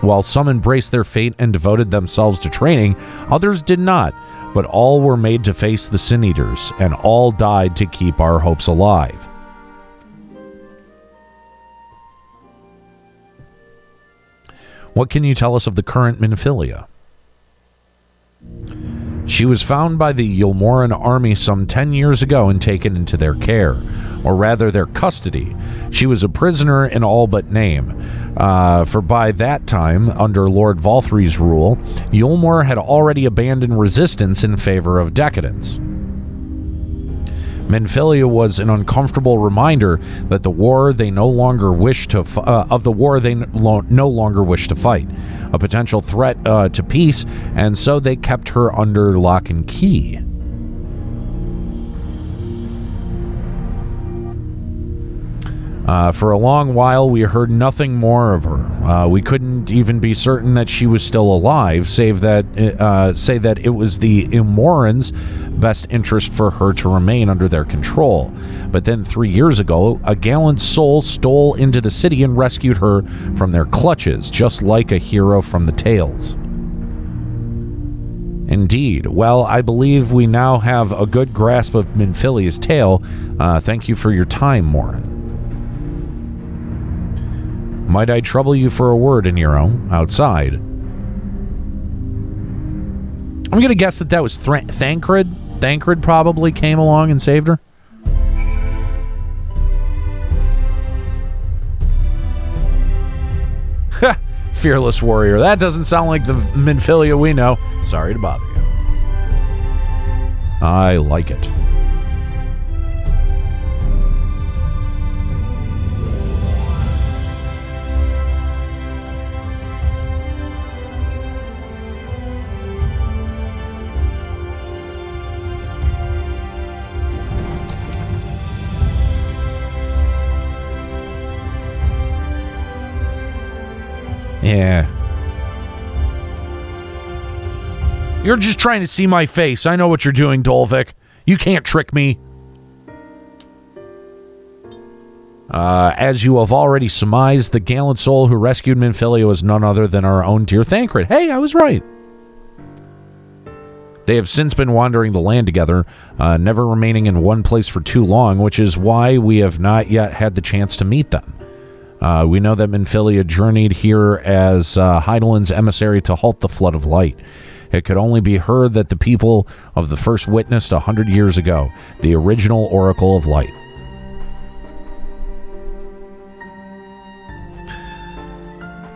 While some embraced their fate and devoted themselves to training, others did not, but all were made to face the Sin Eaters, and all died to keep our hopes alive. What can you tell us of the current Minfilia? She was found by the Eulmoran army some 10 years ago and taken into their care, or rather their custody. She was a prisoner in all but name, for by that time, under Lord Vauthry's rule, Eulmore had already abandoned resistance in favor of decadence. Minfilia was an uncomfortable reminder that the war they no longer wish to no longer wish to fight, a potential threat to peace, and so they kept her under lock and key. For a long while, we heard nothing more of her. We couldn't even be certain that she was still alive, save that it was the Eulmoran's best interest for her to remain under their control. But then 3 years ago, a gallant soul stole into the city and rescued her from their clutches, just like a hero from the tales. Indeed. Well, I believe we now have a good grasp of Minfilia's tale. Thank you for your time, Morin. Might I trouble you for a word, Aniero, outside? I'm going to guess that was Thancred. Thancred probably came along and saved her. Fearless warrior. That doesn't sound like the Minfilia we know. Sorry to bother you. I like it. Yeah. You're just trying to see my face. I know what you're doing, Dolvik. You can't trick me. As you have already surmised, the gallant soul who rescued Minfilia was none other than our own dear Thancred. Hey, I was right. They have since been wandering the land together, never remaining in one place for too long, which is why we have not yet had the chance to meet them. We know that Minfilia journeyed here as Heidelin's emissary to halt the flood of light. It could only be her that the people of the first witnessed 100 years ago, the original Oracle of Light.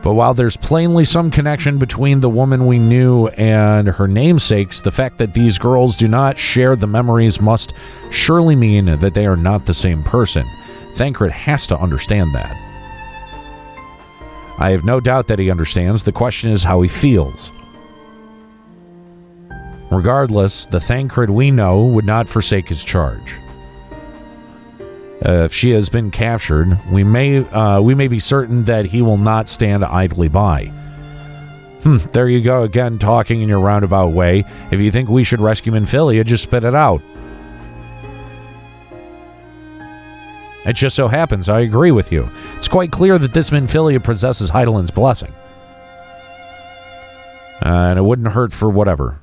But while there's plainly some connection between the woman we knew and her namesakes, the fact that these girls do not share the memories must surely mean that they are not the same person. Thancred has to understand that. I have no doubt that he understands. The question is how he feels. Regardless, the Thancred we know would not forsake his charge. If she has been captured, we may be certain that he will not stand idly by. There you go again, talking in your roundabout way. If you think we should rescue Minfilia, just spit it out. It just so happens I agree with you. It's quite clear that this Minfilia possesses Heidelin's blessing. And it wouldn't hurt for whatever.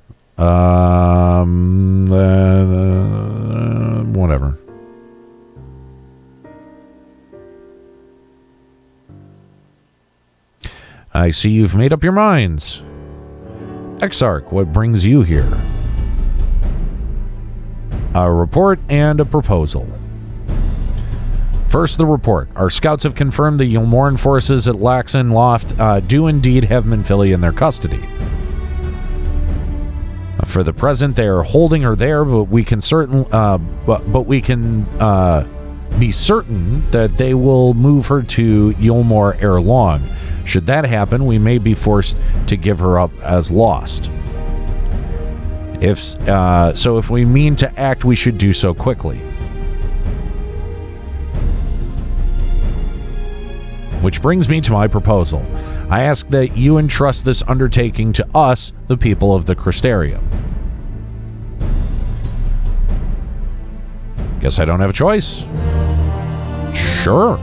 Whatever. I see you've made up your minds. Exarch, what brings you here? A report and a proposal. First, the report. Our scouts have confirmed the Eulmoran forces at Laxon Loft do indeed have Minfilia in their custody. For the present, they are holding her there, but we can be certain that they will move her to Eulmore ere long. Should that happen, we may be forced to give her up as lost. If we mean to act, we should do so quickly. Which brings me to my proposal. I ask that you entrust this undertaking to us, the people of the Crystarium. Guess I don't have a choice. Sure.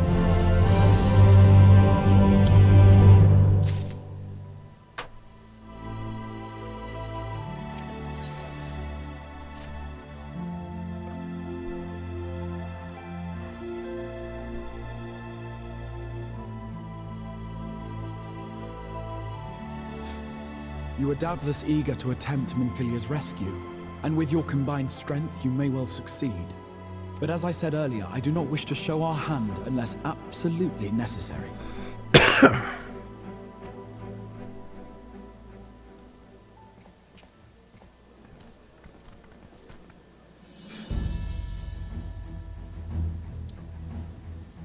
You are doubtless eager to attempt Minfilia's rescue, and with your combined strength, you may well succeed. But as I said earlier, I do not wish to show our hand unless absolutely necessary.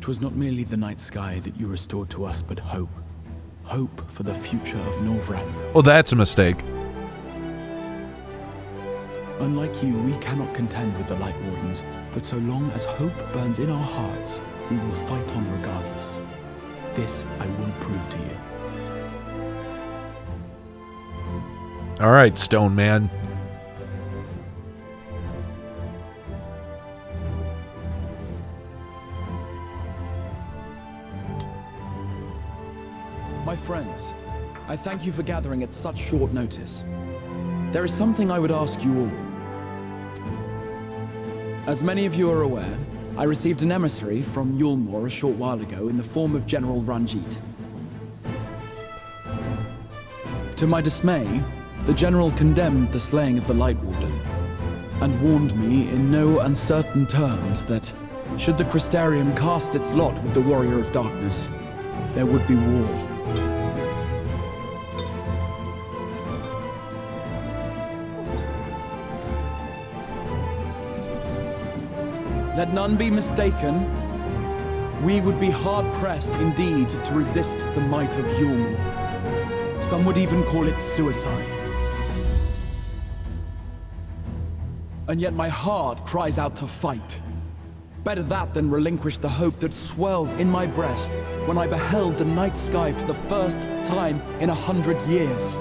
Twas not merely the night sky that you restored to us, but hope. Hope for the future of Norvrand. Oh, that's a mistake. Unlike you, we cannot contend with the Light Wardens, but so long as hope burns in our hearts, we will fight on regardless. This I will prove to you. All right, Stone Man. My friends, I thank you for gathering at such short notice. There is something I would ask you all. As many of you are aware, I received an emissary from Eulmore a short while ago in the form of General Ranjit. To my dismay, the General condemned the slaying of the Light Warden, and warned me in no uncertain terms that, should the Crystarium cast its lot with the Warrior of Darkness, there would be war. Let none be mistaken. We would be hard-pressed indeed to resist the might of Eulmore. Some would even call it suicide. And yet my heart cries out to fight. Better that than relinquish the hope that swelled in my breast when I beheld the night sky for the first time in 100 years.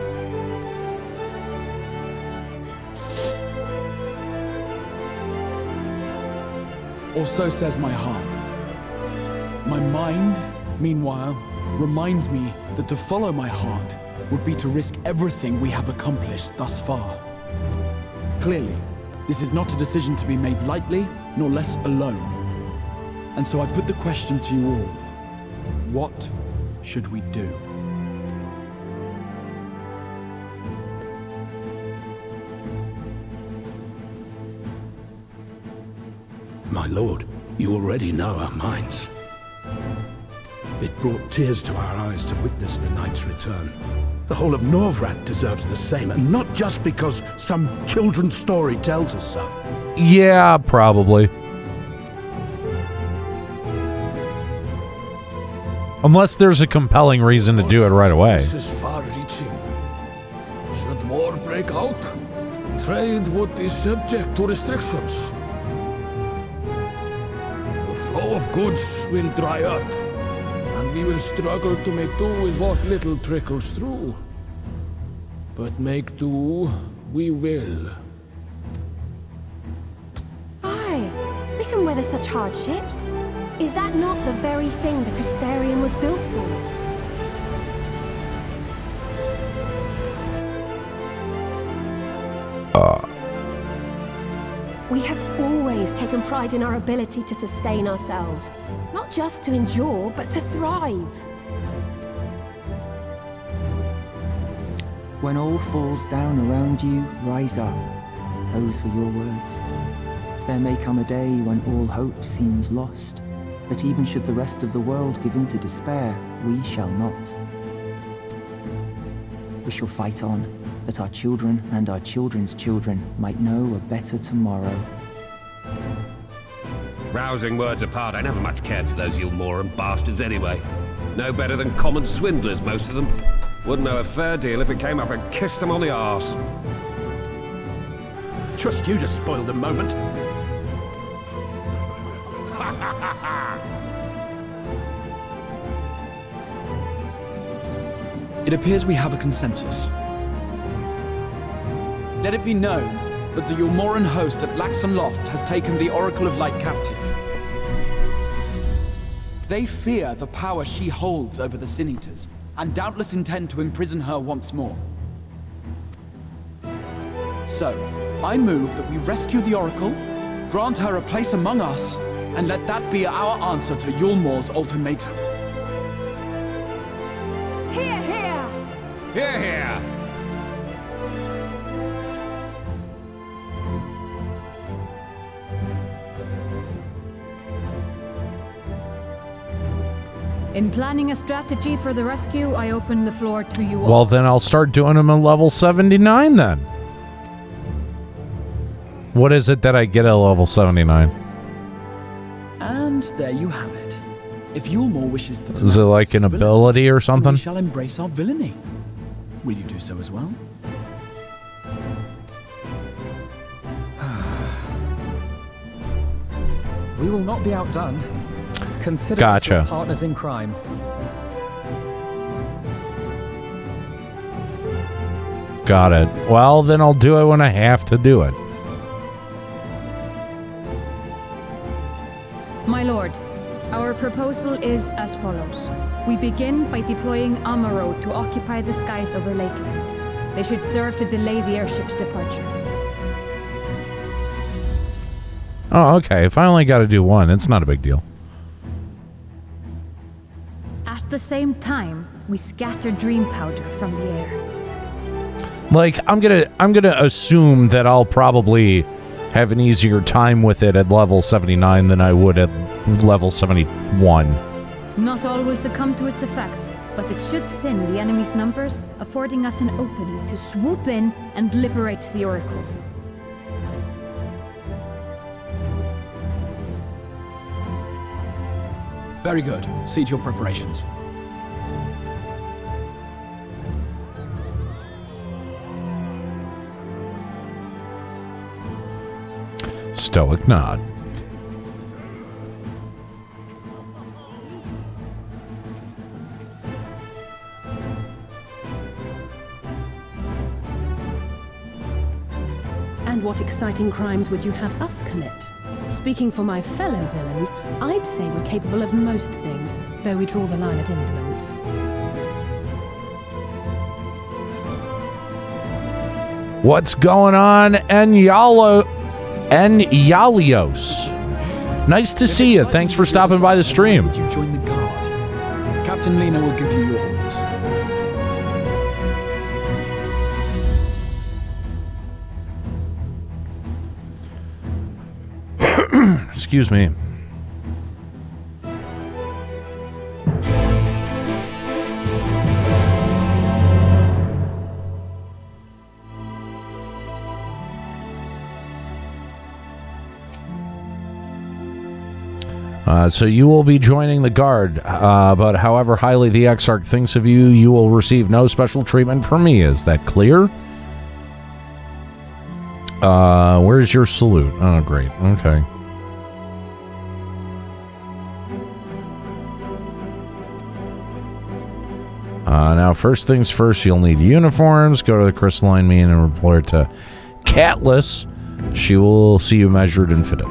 Or so says my heart. My mind, meanwhile, reminds me that to follow my heart would be to risk everything we have accomplished thus far. Clearly, this is not a decision to be made lightly, nor less alone. And so I put the question to you all. What should we do? My lord, you already know our minds. It brought tears to our eyes to witness the knight's return. The whole of Norvrand deserves the same, and not just because some children's story tells us so. Yeah, probably. Unless there's a compelling reason to do it right away. This is far-reaching. Should war break out, trade would be subject to restrictions. The flow of goods will dry up, and we will struggle to make do with what little trickles through. But make do we will. Aye, we can weather such hardships. Is that not the very thing the Crystarium was built for? We have always taken pride in our ability to sustain ourselves. Not just to endure, but to thrive. When all falls down around you, rise up. Those were your words. There may come a day when all hope seems lost, but even should the rest of the world give in to despair, we shall not. We shall fight on, that our children and our children's children might know a better tomorrow. Rousing words apart, I never much cared for those Eulmoran bastards anyway. No better than common swindlers, most of them. Wouldn't know a fair deal if it came up and kissed them on the arse. Trust you to spoil the moment. It appears we have a consensus. Let it be known that the Eulmoran host at Laxon Loft has taken the Oracle of Light captive. They fear the power she holds over the Sin Eaters, and doubtless intend to imprison her once more. So, I move that we rescue the Oracle, grant her a place among us, and let that be our answer to Eulmore's ultimatum. Hear, hear! Hear, hear! In planning a strategy for the rescue, I open the floor to you all. Well, then I'll start doing them at level 79 then. What is it that I get at level 79? And there you have it. If Eulmore wishes to... Is it like an ability or something? We shall embrace our villainy. Will you do so as well? We will not be outdone. Consider Gotcha. us your partners in crime. Got it. Well, then I'll do it when I have to do it. My lord, our proposal is as follows. We begin by deploying Aniero to occupy the skies over Lakeland. They should serve to delay the airship's departure. Oh, okay. If I only got to do one, it's not a big deal. At the same time, we scatter dream powder from the air. Like, I'm gonna assume that I'll probably have an easier time with it at level 79 than I would at level 71. Not always succumb to its effects, but it should thin the enemy's numbers, affording us an opening to swoop in and liberate the Oracle. Very good. See to your preparations. Stoic nod. And what exciting crimes would you have us commit? Speaking for my fellow villains, I'd say we're capable of most things, though we draw the line at indolence. What's going on, Yalios? Nice to see you. Thanks for stopping by the stream. Would you join the guard? Captain Lena will give you your orders. Excuse me. So you will be joining the guard, but however highly the Exarch thinks of you, you will receive no special treatment from me. Is that clear? Where's your salute? Oh, great. Okay. Now, first things first, you'll need uniforms. Go to the crystalline mean and report to Catless. She will see you measured and fitted.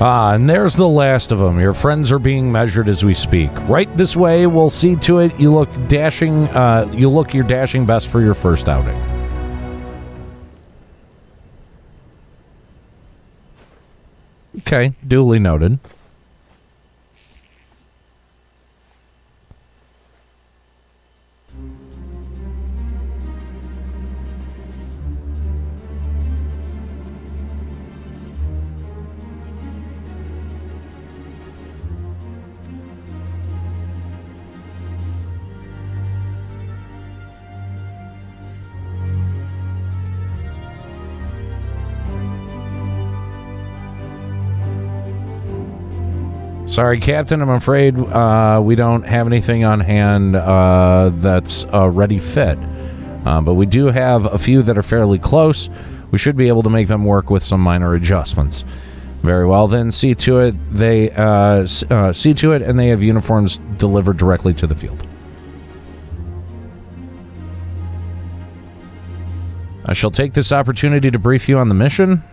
And there's the last of them. Your friends are being measured as we speak. Right this way, we'll see to it you look dashing. You look your dashing best for your first outing. Okay, duly noted. Sorry, Captain, I'm afraid we don't have anything on hand that's ready fit. But we do have a few that are fairly close. We should be able to make them work with some minor adjustments. Very well, then see to it and they have uniforms delivered directly to the field. I shall take this opportunity to brief you on the mission.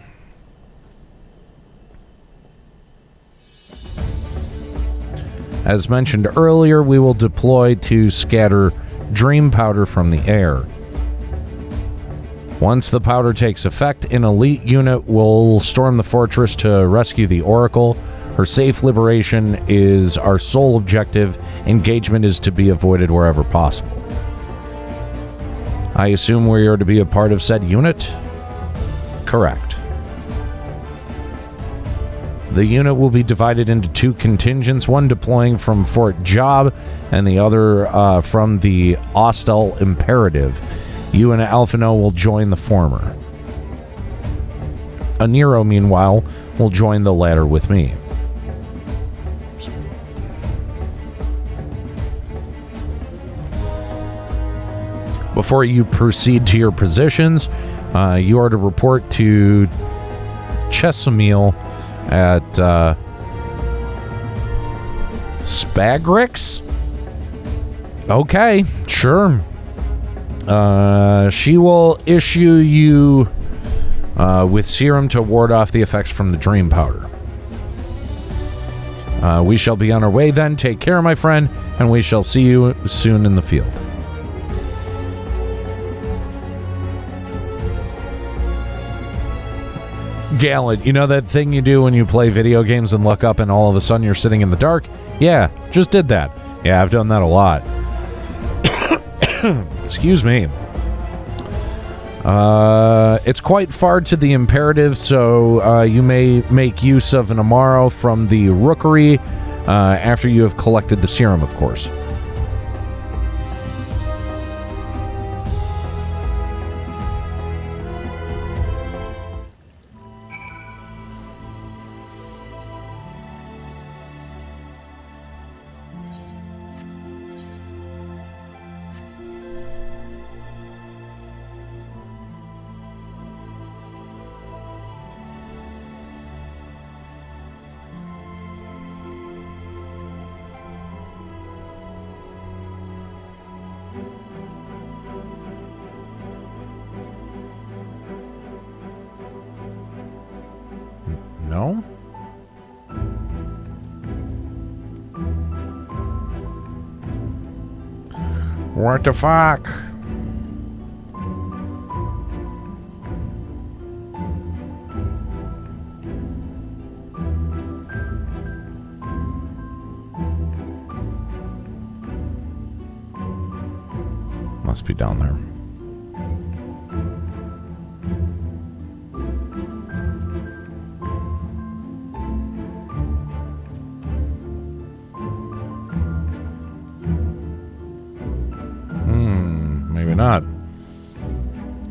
As mentioned earlier, we will deploy to scatter dream powder from the air. Once the powder takes effect, an elite unit will storm the fortress to rescue the Oracle. Her safe liberation is our sole objective. Engagement is to be avoided wherever possible. I assume we are to be a part of said unit? Correct. The unit will be divided into two contingents, one deploying from Fort Job and the other from the Ostel Imperative. You and Alphino will join the former. Aniero, meanwhile, will join the latter with me. Before you proceed to your positions, you are to report to Chesamil at Spagrix? Okay, sure. She will issue you with serum to ward off the effects from the dream powder. We shall be on our way then. Take care, my friend, and we shall see you soon in the field. Gallant, you know that thing you do when you play video games and look up and all of a sudden you're sitting in the dark? Yeah, just did that. Yeah, I've done that a lot. Excuse me. It's quite far to the Imperative, so you may make use of an Amaro from the Rookery after you have collected the serum, of course. No? What the fuck? Must be down there. Maybe not.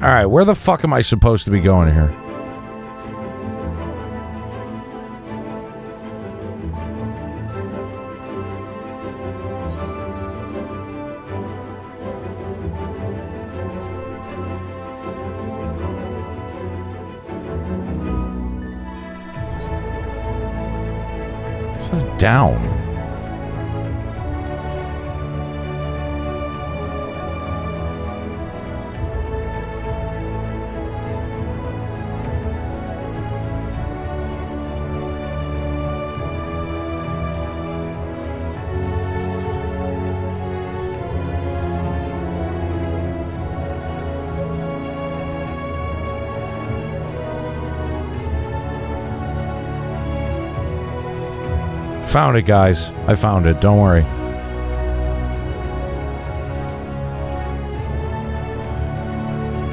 Alright, where the fuck am I supposed to be going here? This is down. Found it, guys. I found it. Don't worry.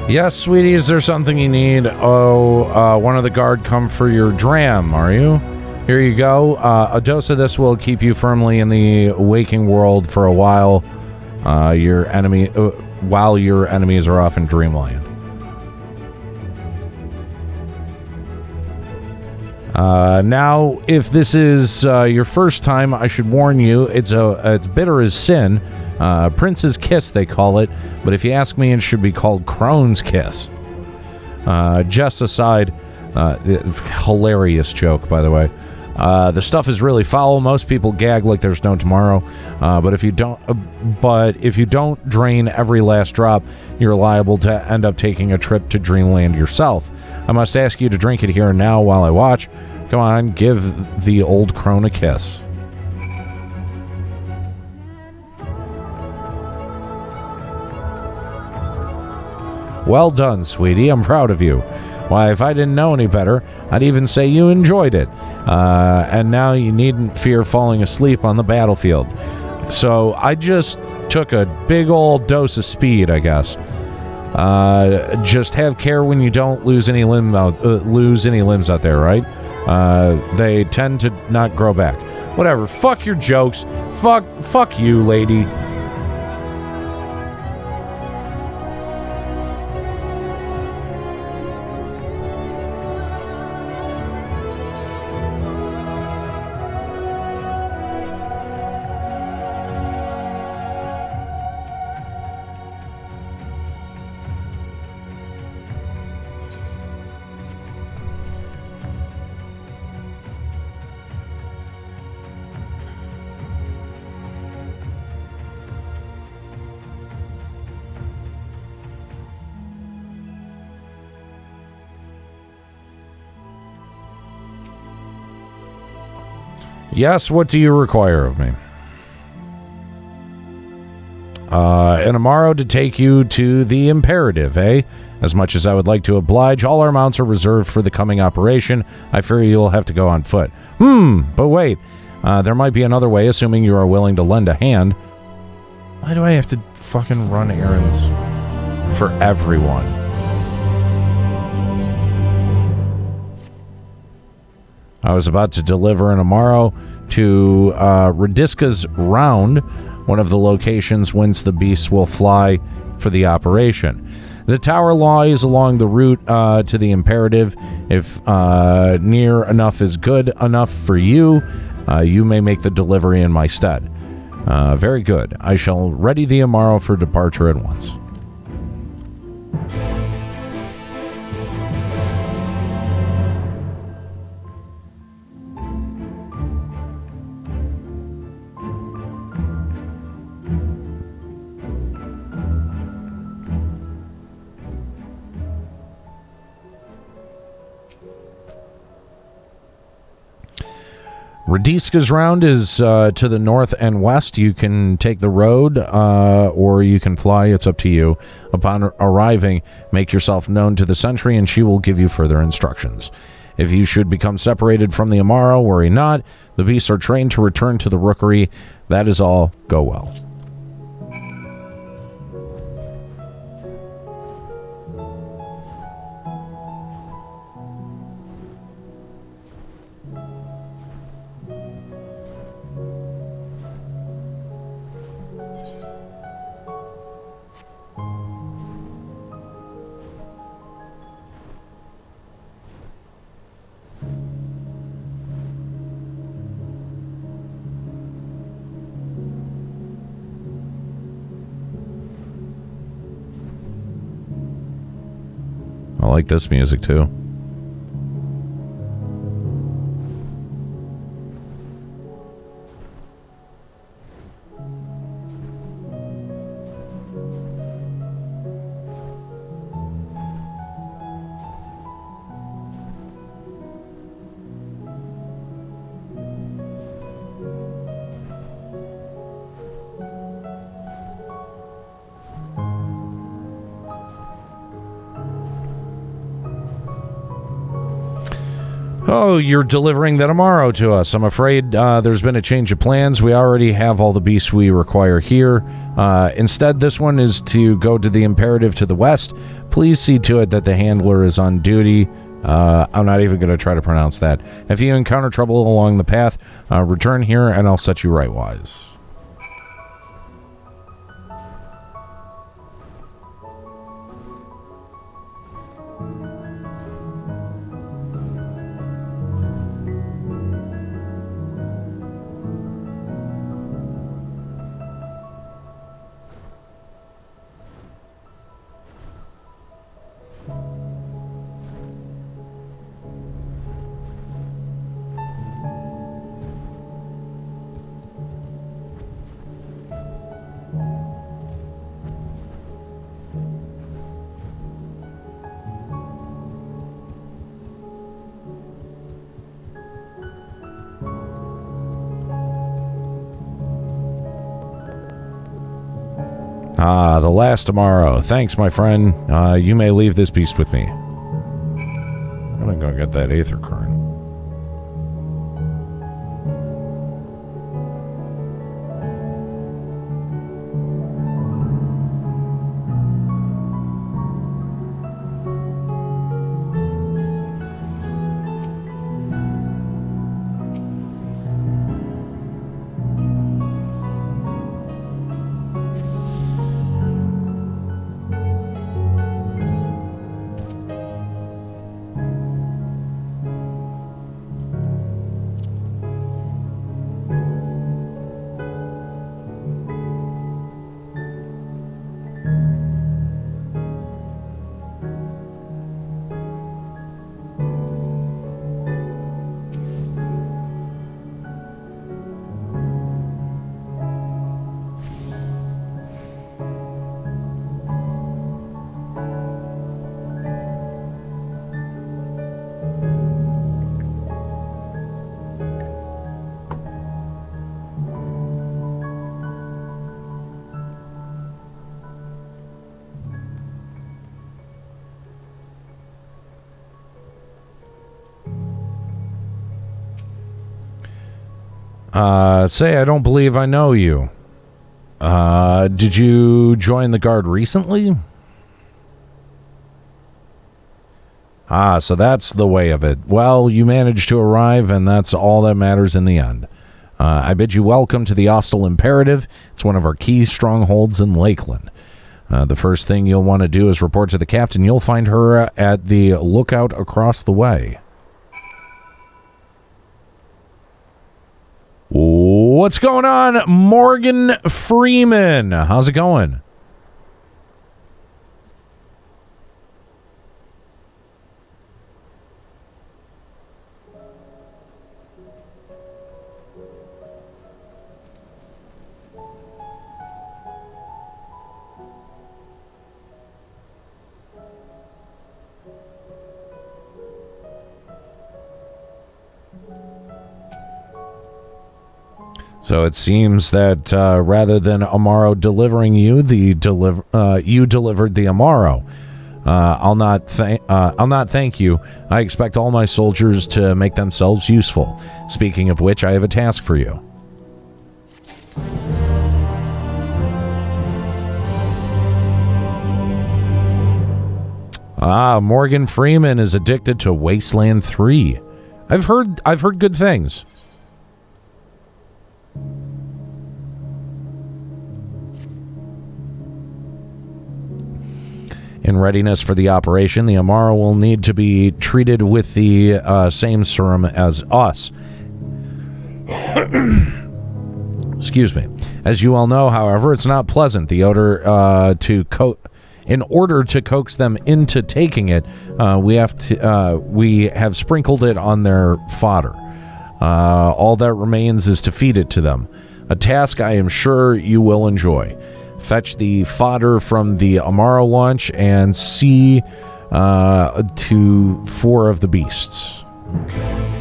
Yes, sweetie, is there something you need? Oh, one of the guard come for your dram, are you? Here you go. A dose of this will keep you firmly in the waking world for a while. While your enemies are off in Dreamland. Now, if this is your first time, I should warn you, it's bitter as sin. Prince's Kiss, they call it, but if you ask me, it should be called Crone's Kiss. Just aside, hilarious joke, by the way. The stuff is really foul. Most people gag like there's no tomorrow. But if you don't drain every last drop, you're liable to end up taking a trip to Dreamland yourself. I must ask you to drink it here and now while I watch. Come on, give the old crone a kiss. Well done, sweetie. I'm proud of you. Why, if I didn't know any better, I'd even say you enjoyed it. And now you needn't fear falling asleep on the battlefield. So I just took a big old dose of speed, I guess. Just have care when you don't lose any limbs out there, right? They tend to not grow back. Whatever. Fuck your jokes. Fuck you, lady. Yes, what do you require of me? An Aniero to take you to the Imperative, eh? As much as I would like to oblige, all our mounts are reserved for the coming operation. I fear you'll have to go on foot. But wait. There might be another way, assuming you are willing to lend a hand. Why do I have to fucking run errands for everyone? I was about to deliver an Aniero to Radiska's Round, one of the locations whence the beasts will fly for the operation. The tower lies along the route to the Imperative. If near enough is good enough for you, you may make the delivery in my stead. Very good. I shall ready the Aniero for departure at once. Radiska's Round is to the north and west. You can take the road or you can fly. It's up to you. Upon arriving, make yourself known to the sentry and she will give you further instructions. If you should become separated from the Aniero, worry not. The beasts are trained to return to the rookery. That is all. Go well. I like this music too. Oh, you're delivering that Aniero to us. I'm afraid there's been a change of plans. We already have all the beasts we require here. Instead, this one is to go to the Imperative to the west. Please see to it that the handler is on duty. I'm not even going to try to pronounce that. If you encounter trouble along the path, return here and I'll set you right wise. Ah, the last tomorrow. Thanks, my friend. You may leave this beast with me. I'm gonna go get that aether current. Say, I don't believe I know you. Did you join the guard recently? Ah, so that's the way of it. Well, you managed to arrive, and that's all that matters in the end. I bid you welcome to the Hostile Imperative. It's one of our key strongholds in Lakeland. The first thing you'll want to do is report to the captain. You'll find her at the lookout across the way. What's going on, Morgan Freeman? How's it going? So it seems that rather than Amaro delivering you, you delivered the Amaro. I'll not thank you. I expect all my soldiers to make themselves useful. Speaking of which, I have a task for you. Ah, Morgan Freeman is addicted to Wasteland 3. I've heard good things. In readiness for the operation, the Amaro will need to be treated with the same serum as us. Excuse me. As you all know, however, it's not pleasant. The odor in order to coax them into taking it, we have sprinkled it on their fodder. All that remains is to feed it to them. A task I am sure you will enjoy. Fetch the fodder from the Amaro launch and see to 4 of the beasts. Okay.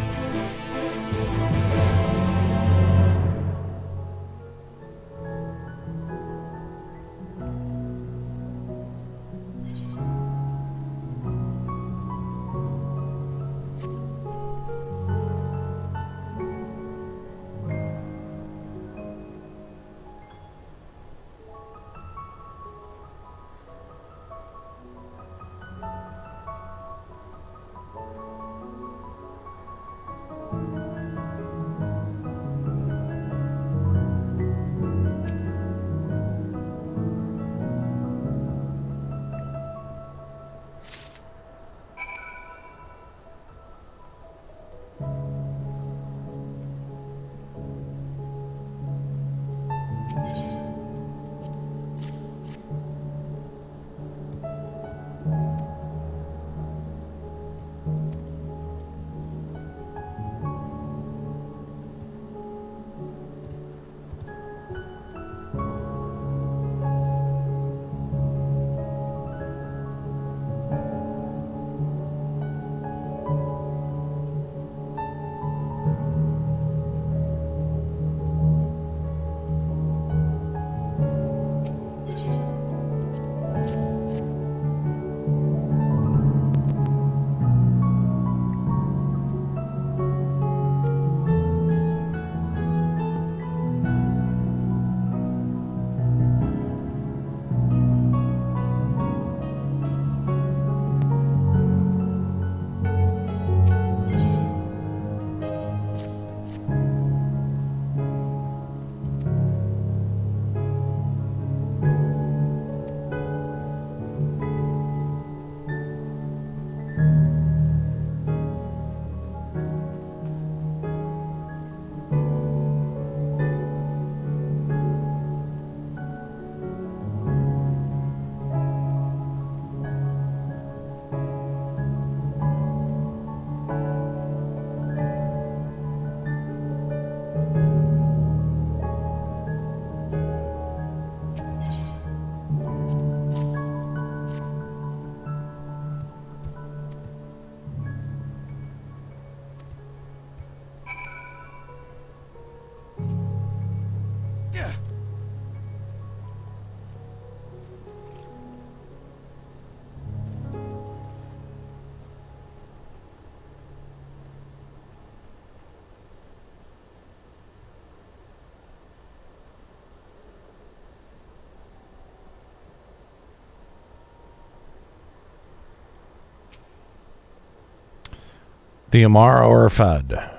The Amara are fed.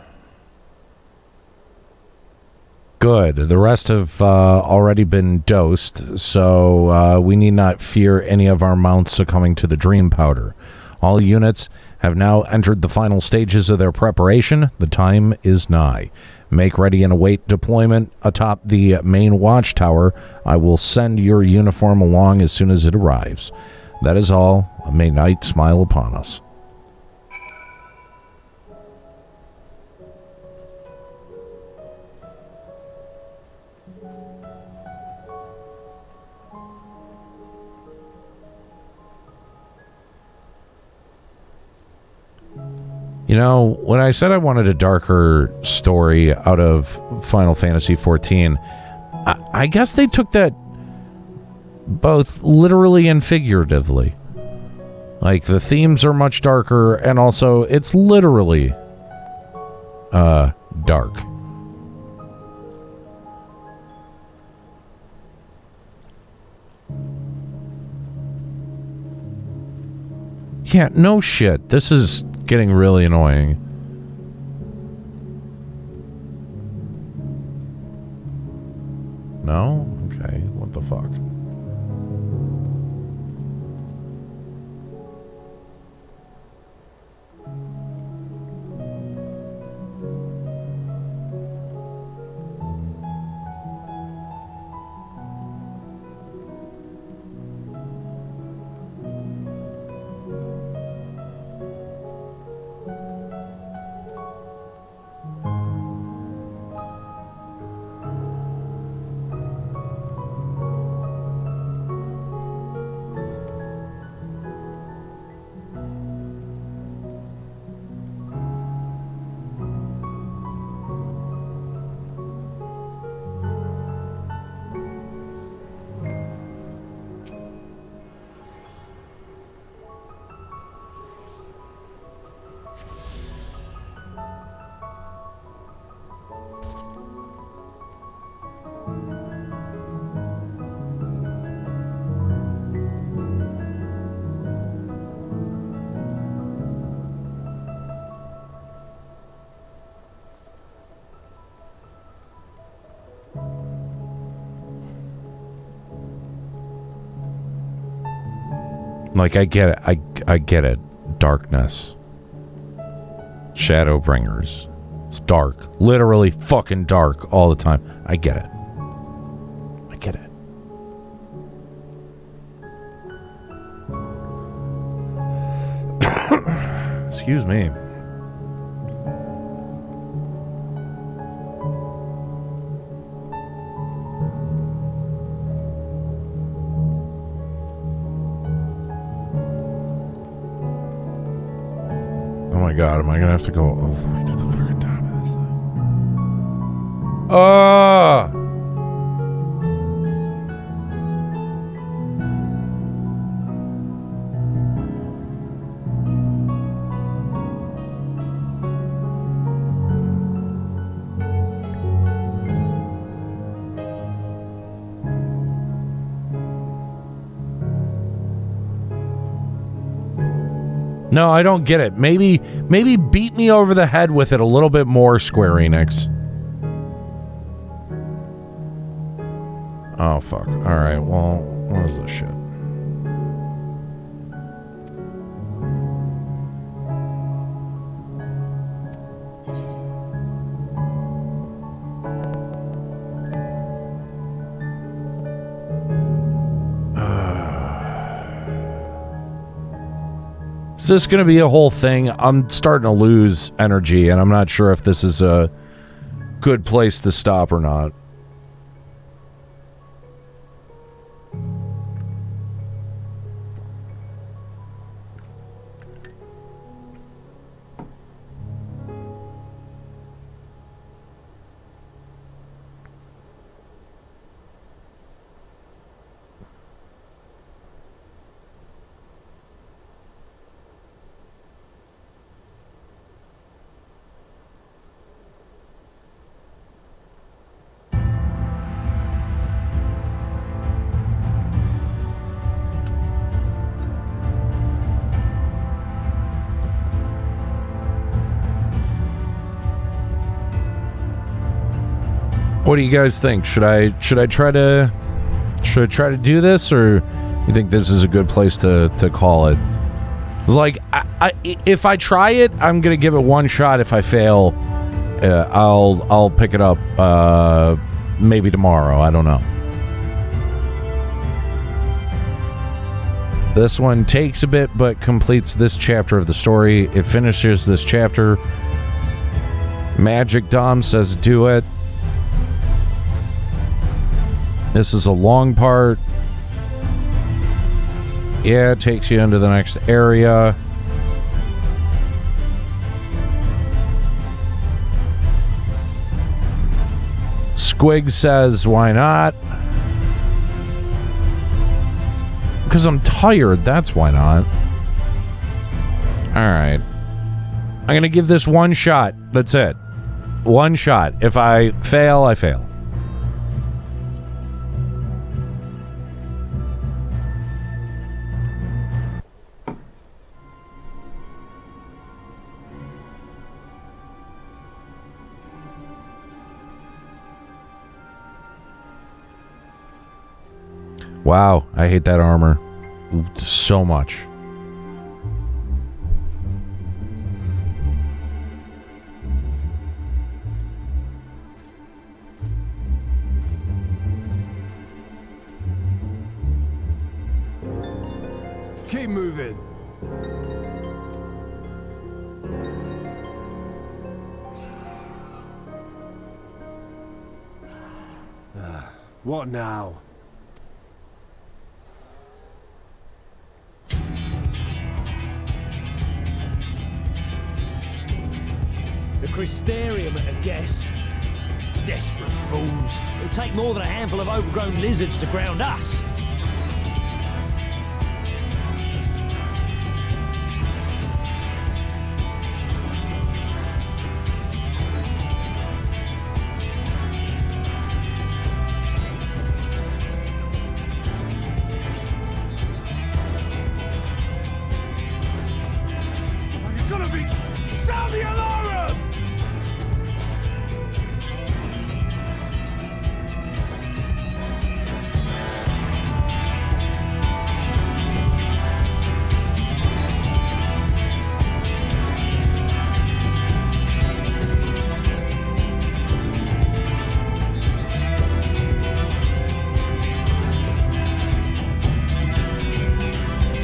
Good. The rest have already been dosed, so we need not fear any of our mounts succumbing to the dream powder. All units have now entered the final stages of their preparation. The time is nigh. Make ready and await deployment atop the main watchtower. I will send your uniform along as soon as it arrives. That is all. May night smile upon us. You know, when I said I wanted a darker story out of Final Fantasy XIV, I guess they took that both literally and figuratively. Like, the themes are much darker, and also it's literally dark. Yeah, no shit. This is getting really annoying. No? Okay, what the fuck? Like, I get it. I get it. Darkness. Shadowbringers. It's dark. Literally fucking dark all the time. I get it. I get it. Excuse me. Oh my god, am I gonna have to go all the way to the fucking top of this thing? No, I don't get it. Maybe beat me over the head with it a little bit more, Square Enix. Oh, fuck. Alright, well, what is this shit? Is this going to be a whole thing? I'm starting to lose energy, and I'm not sure if this is a good place to stop or not. What do you guys think? Should I try to do this, or you think this is a good place to call it? It's like if I try it, I'm gonna give it one shot. If I fail, I'll pick it up maybe tomorrow. I don't know. This one takes a bit, but completes this chapter of the story. It finishes this chapter. Magic Dom says do it. This is a long part. Yeah, it takes you into the next area. Squig says, why not? Because I'm tired, that's why not. Alright. I'm going to give this one shot. That's it. One shot. If I fail, I fail. Wow, I hate that armor so much. Keep moving. What now? The Crystarium at a guess. Desperate fools. It'll take more than a handful of overgrown lizards to ground us.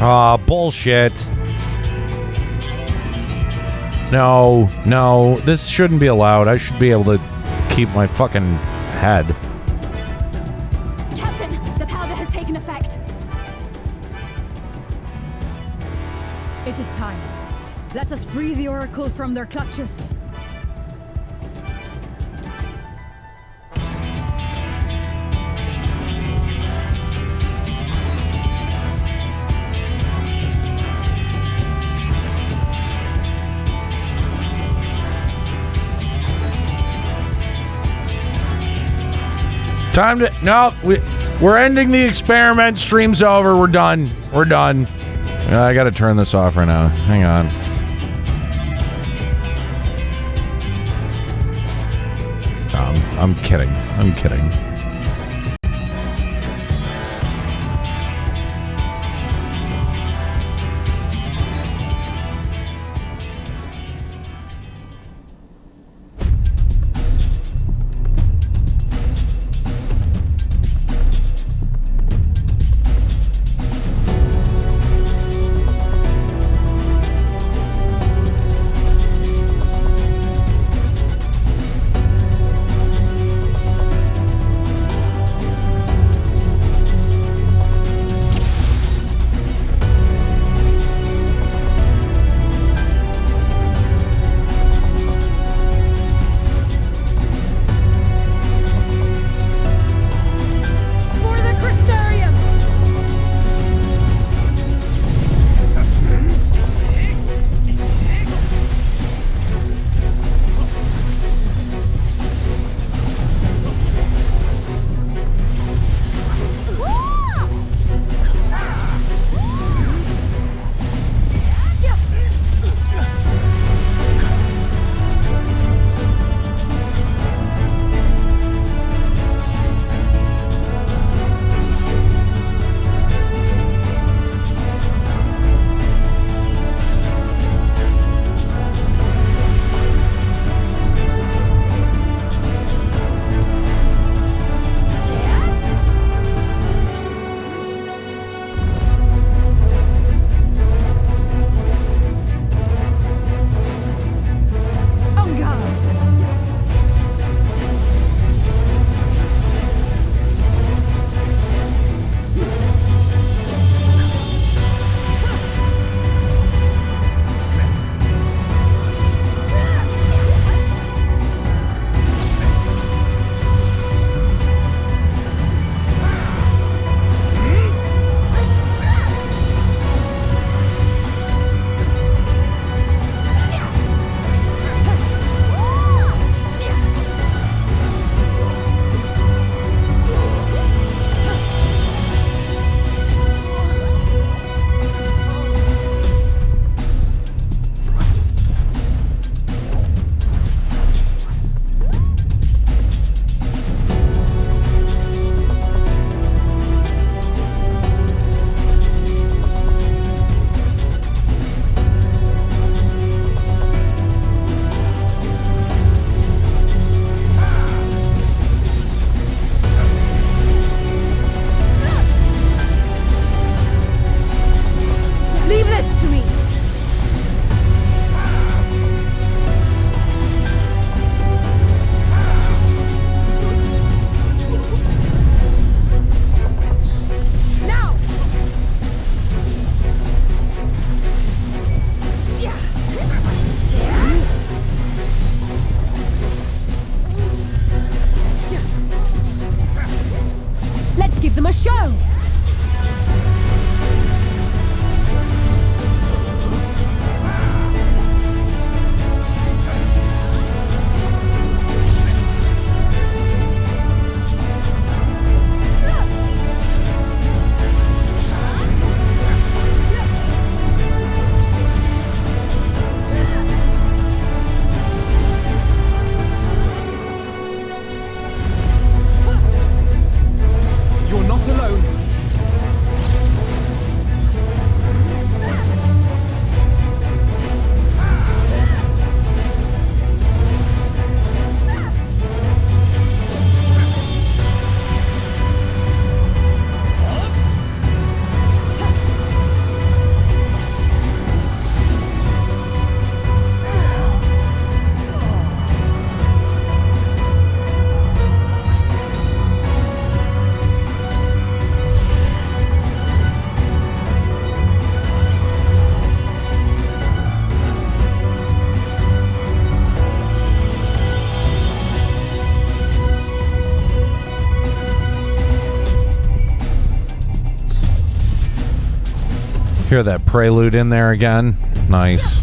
Ah, bullshit. No, this shouldn't be allowed. I should be able to keep my fucking head. Captain, the powder has taken effect. It is time. Let us free the Oracle from their clutches. Time to... No, we're ending the experiment. Stream's over. We're done. We're done. I gotta turn this off right now. Hang on. I'm kidding. I'm kidding. give them a show! Hear that prelude in there again? Nice.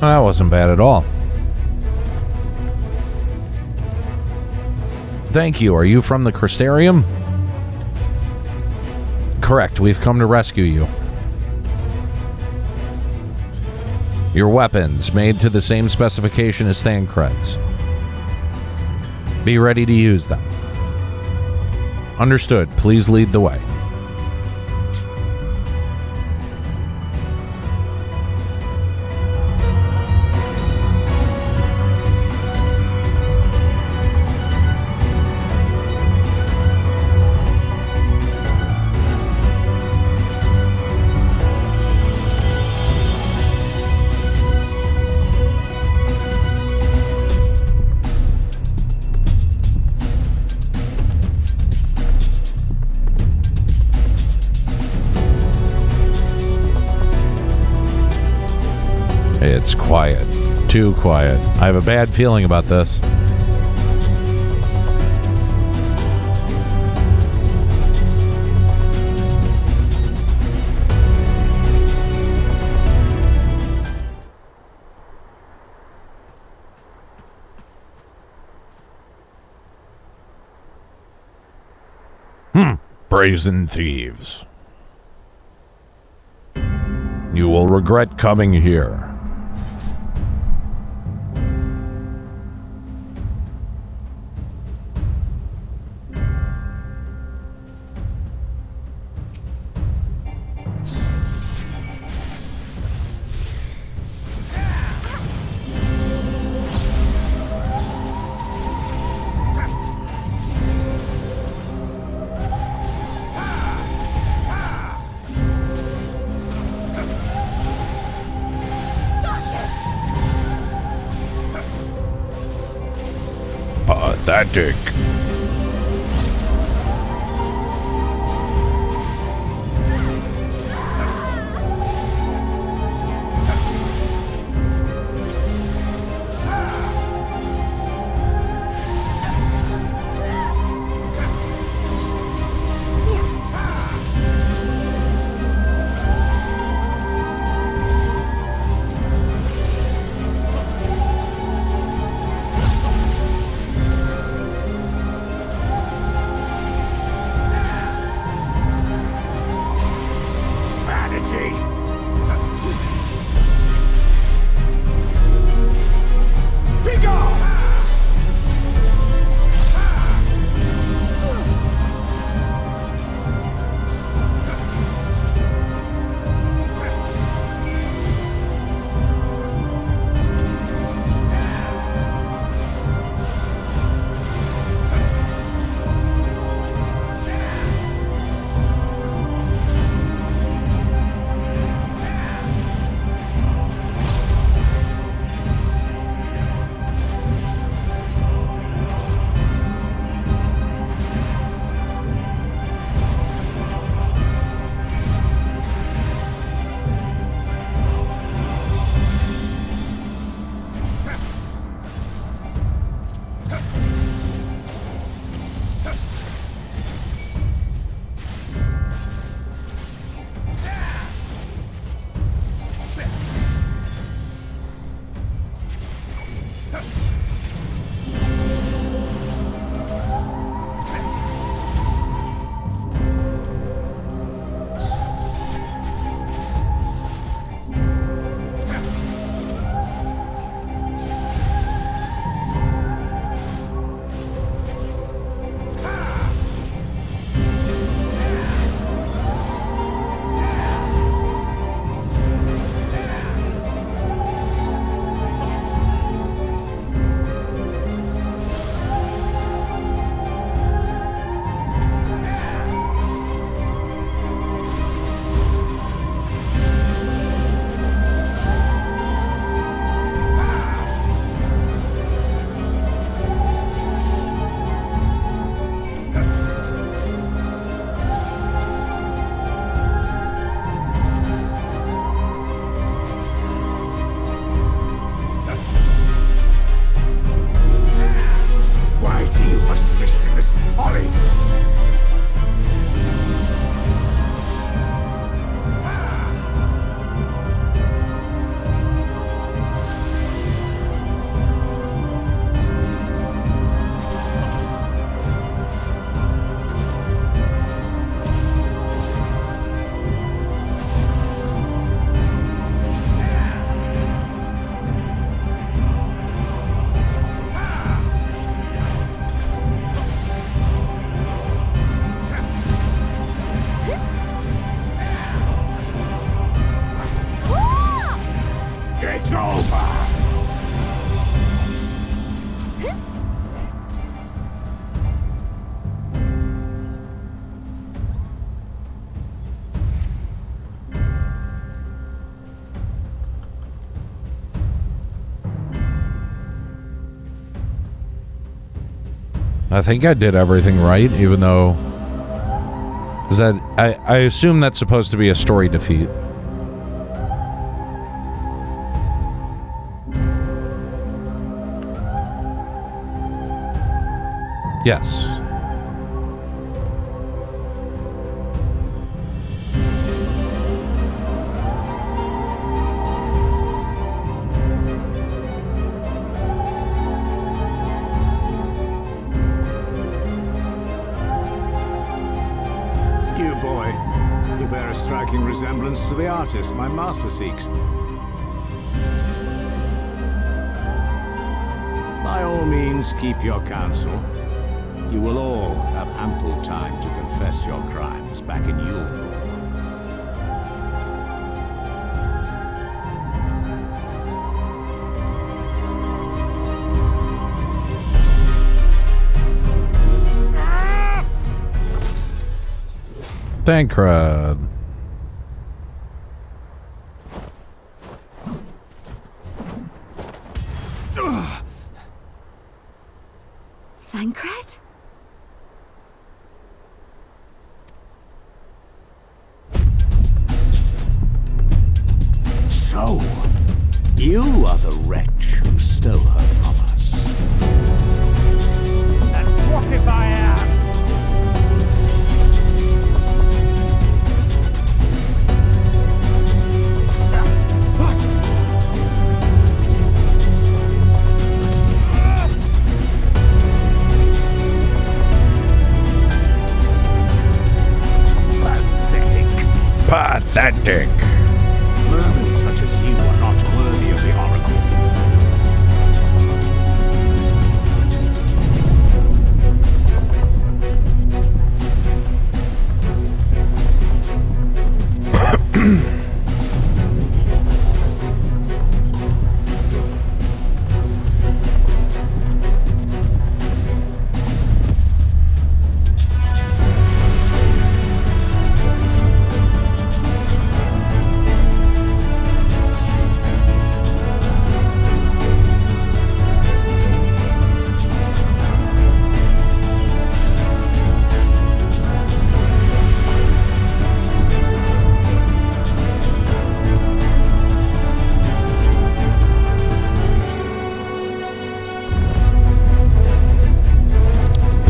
That wasn't bad at all. Thank you. Are you from the Crystarium? Correct. We've come to rescue you. Your weapons, made to the same specification as Thancred's. Be ready to use them. Understood. Please lead the way. It's quiet. Too quiet. I have a bad feeling about this. Brazen thieves. You will regret coming here. Pathetic. I think I did everything right, even though... Is that... I assume that's supposed to be a story defeat. Yes. You, boy. You bear a striking resemblance to the artist my master seeks. By all means, keep your counsel. You will all have ample time to confess your crimes back in Eulmore. Thancred. Thancred? So, you are the wretch who stole her from us. And what if I am? Pathetic. Vermin such as you are not worthy of the Oracle.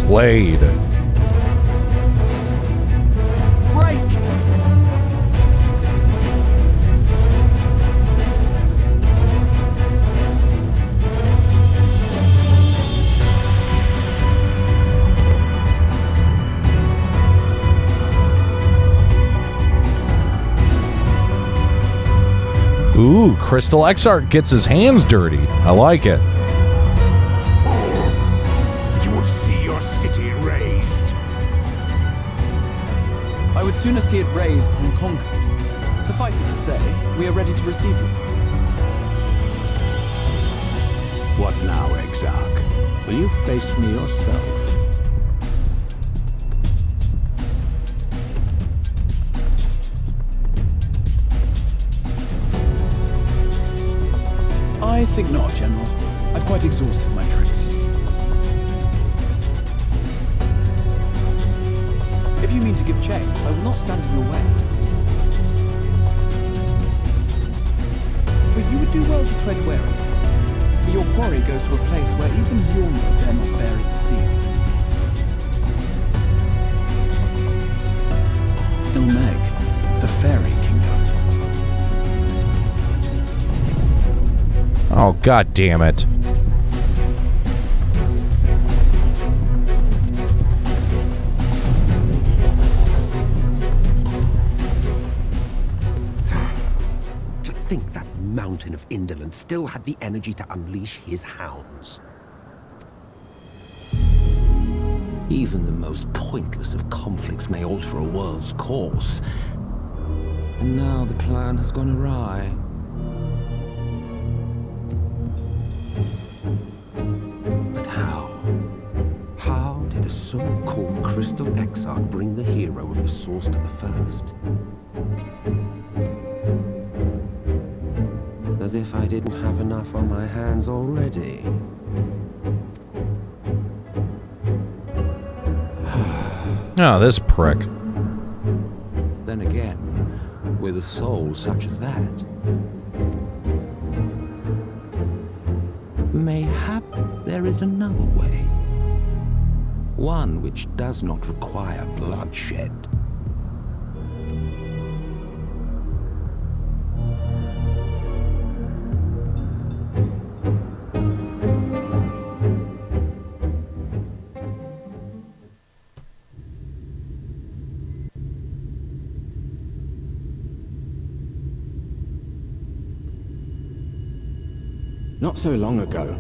Played. Break! Ooh, Crystal Exarch gets his hands dirty. I like it. I would sooner see it razed than conquered. Suffice it to say, we are ready to receive you. What now, Exarch? Will you face me yourself? I think not, General. I've quite exhausted my tricks. If you mean to give chase, I will not stand in your way. But you would do well to tread warily, for your quarry goes to a place where even Eulmore dare not bear its steel. Eulmore, the fairy kingdom. Oh, god damn it. Mountain of indolence still had the energy to unleash his hounds. Even the most pointless of conflicts may alter a world's course. And now the plan has gone awry. But how? How did the so-called Crystal Exarch bring the hero of the source to the first? As if I didn't have enough on my hands already. Oh, this prick. Then again, with a soul such as that, mayhap there is another way. One which does not require bloodshed. Not so long ago,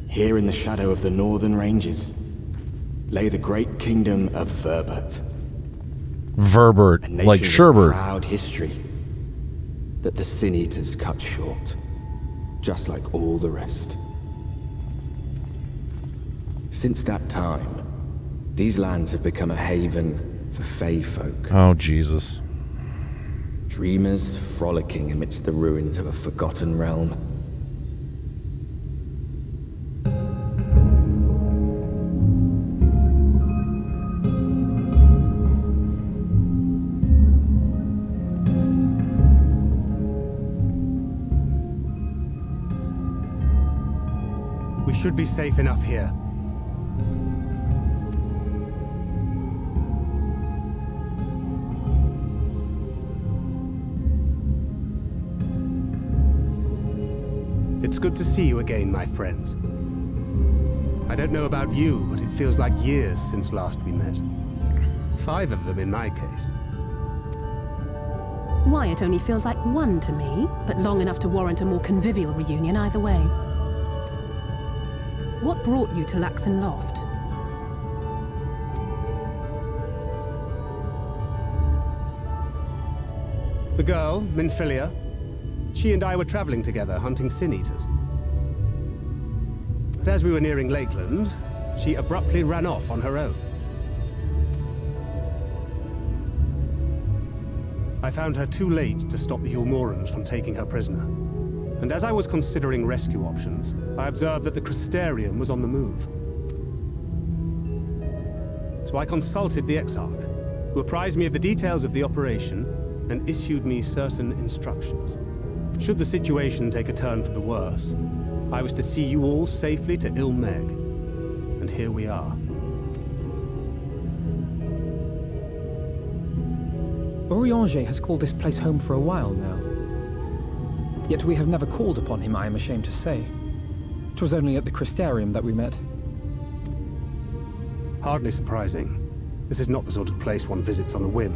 here in the shadow of the northern ranges, lay the great kingdom of Verbert. Verbert, like Sherbert. A proud history that the Sin Eaters cut short, just like all the rest. Since that time, these lands have become a haven for Fey folk. Oh, Jesus. Dreamers frolicking amidst the ruins of a forgotten realm. We should be safe enough here. It's good to see you again, my friends. I don't know about you, but it feels like years since last we met. 5 of them in my case. Why, it only feels like 1 to me, but long enough to warrant a more convivial reunion either way. What brought you to Laxon Loft? The girl, Minfilia, she and I were traveling together, hunting Sin Eaters. But as we were nearing Lakeland, she abruptly ran off on her own. I found her too late to stop the Eulmorans from taking her prisoner. And as I was considering rescue options, I observed that the Crystarium was on the move. So I consulted the Exarch, who apprised me of the details of the operation and issued me certain instructions. Should the situation take a turn for the worse, I was to see you all safely to Eulmore. And here we are. Urianger has called this place home for a while now. Yet we have never called upon him, I am ashamed to say. 'Twas only at the Crystarium that we met. Hardly surprising. This is not the sort of place one visits on a whim.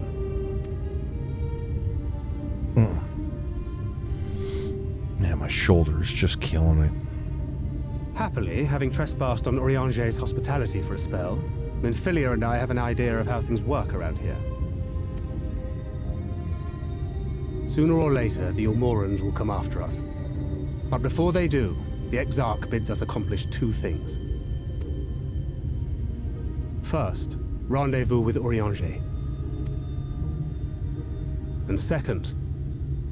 Man, my shoulder's just killing me. Happily, having trespassed on Urianger's hospitality for a spell, Minfilia and I have an idea of how things work around here. Sooner or later, the Eulmorans will come after us. But before they do, the Exarch bids us accomplish 2 things. First, rendezvous with Urianger. And second,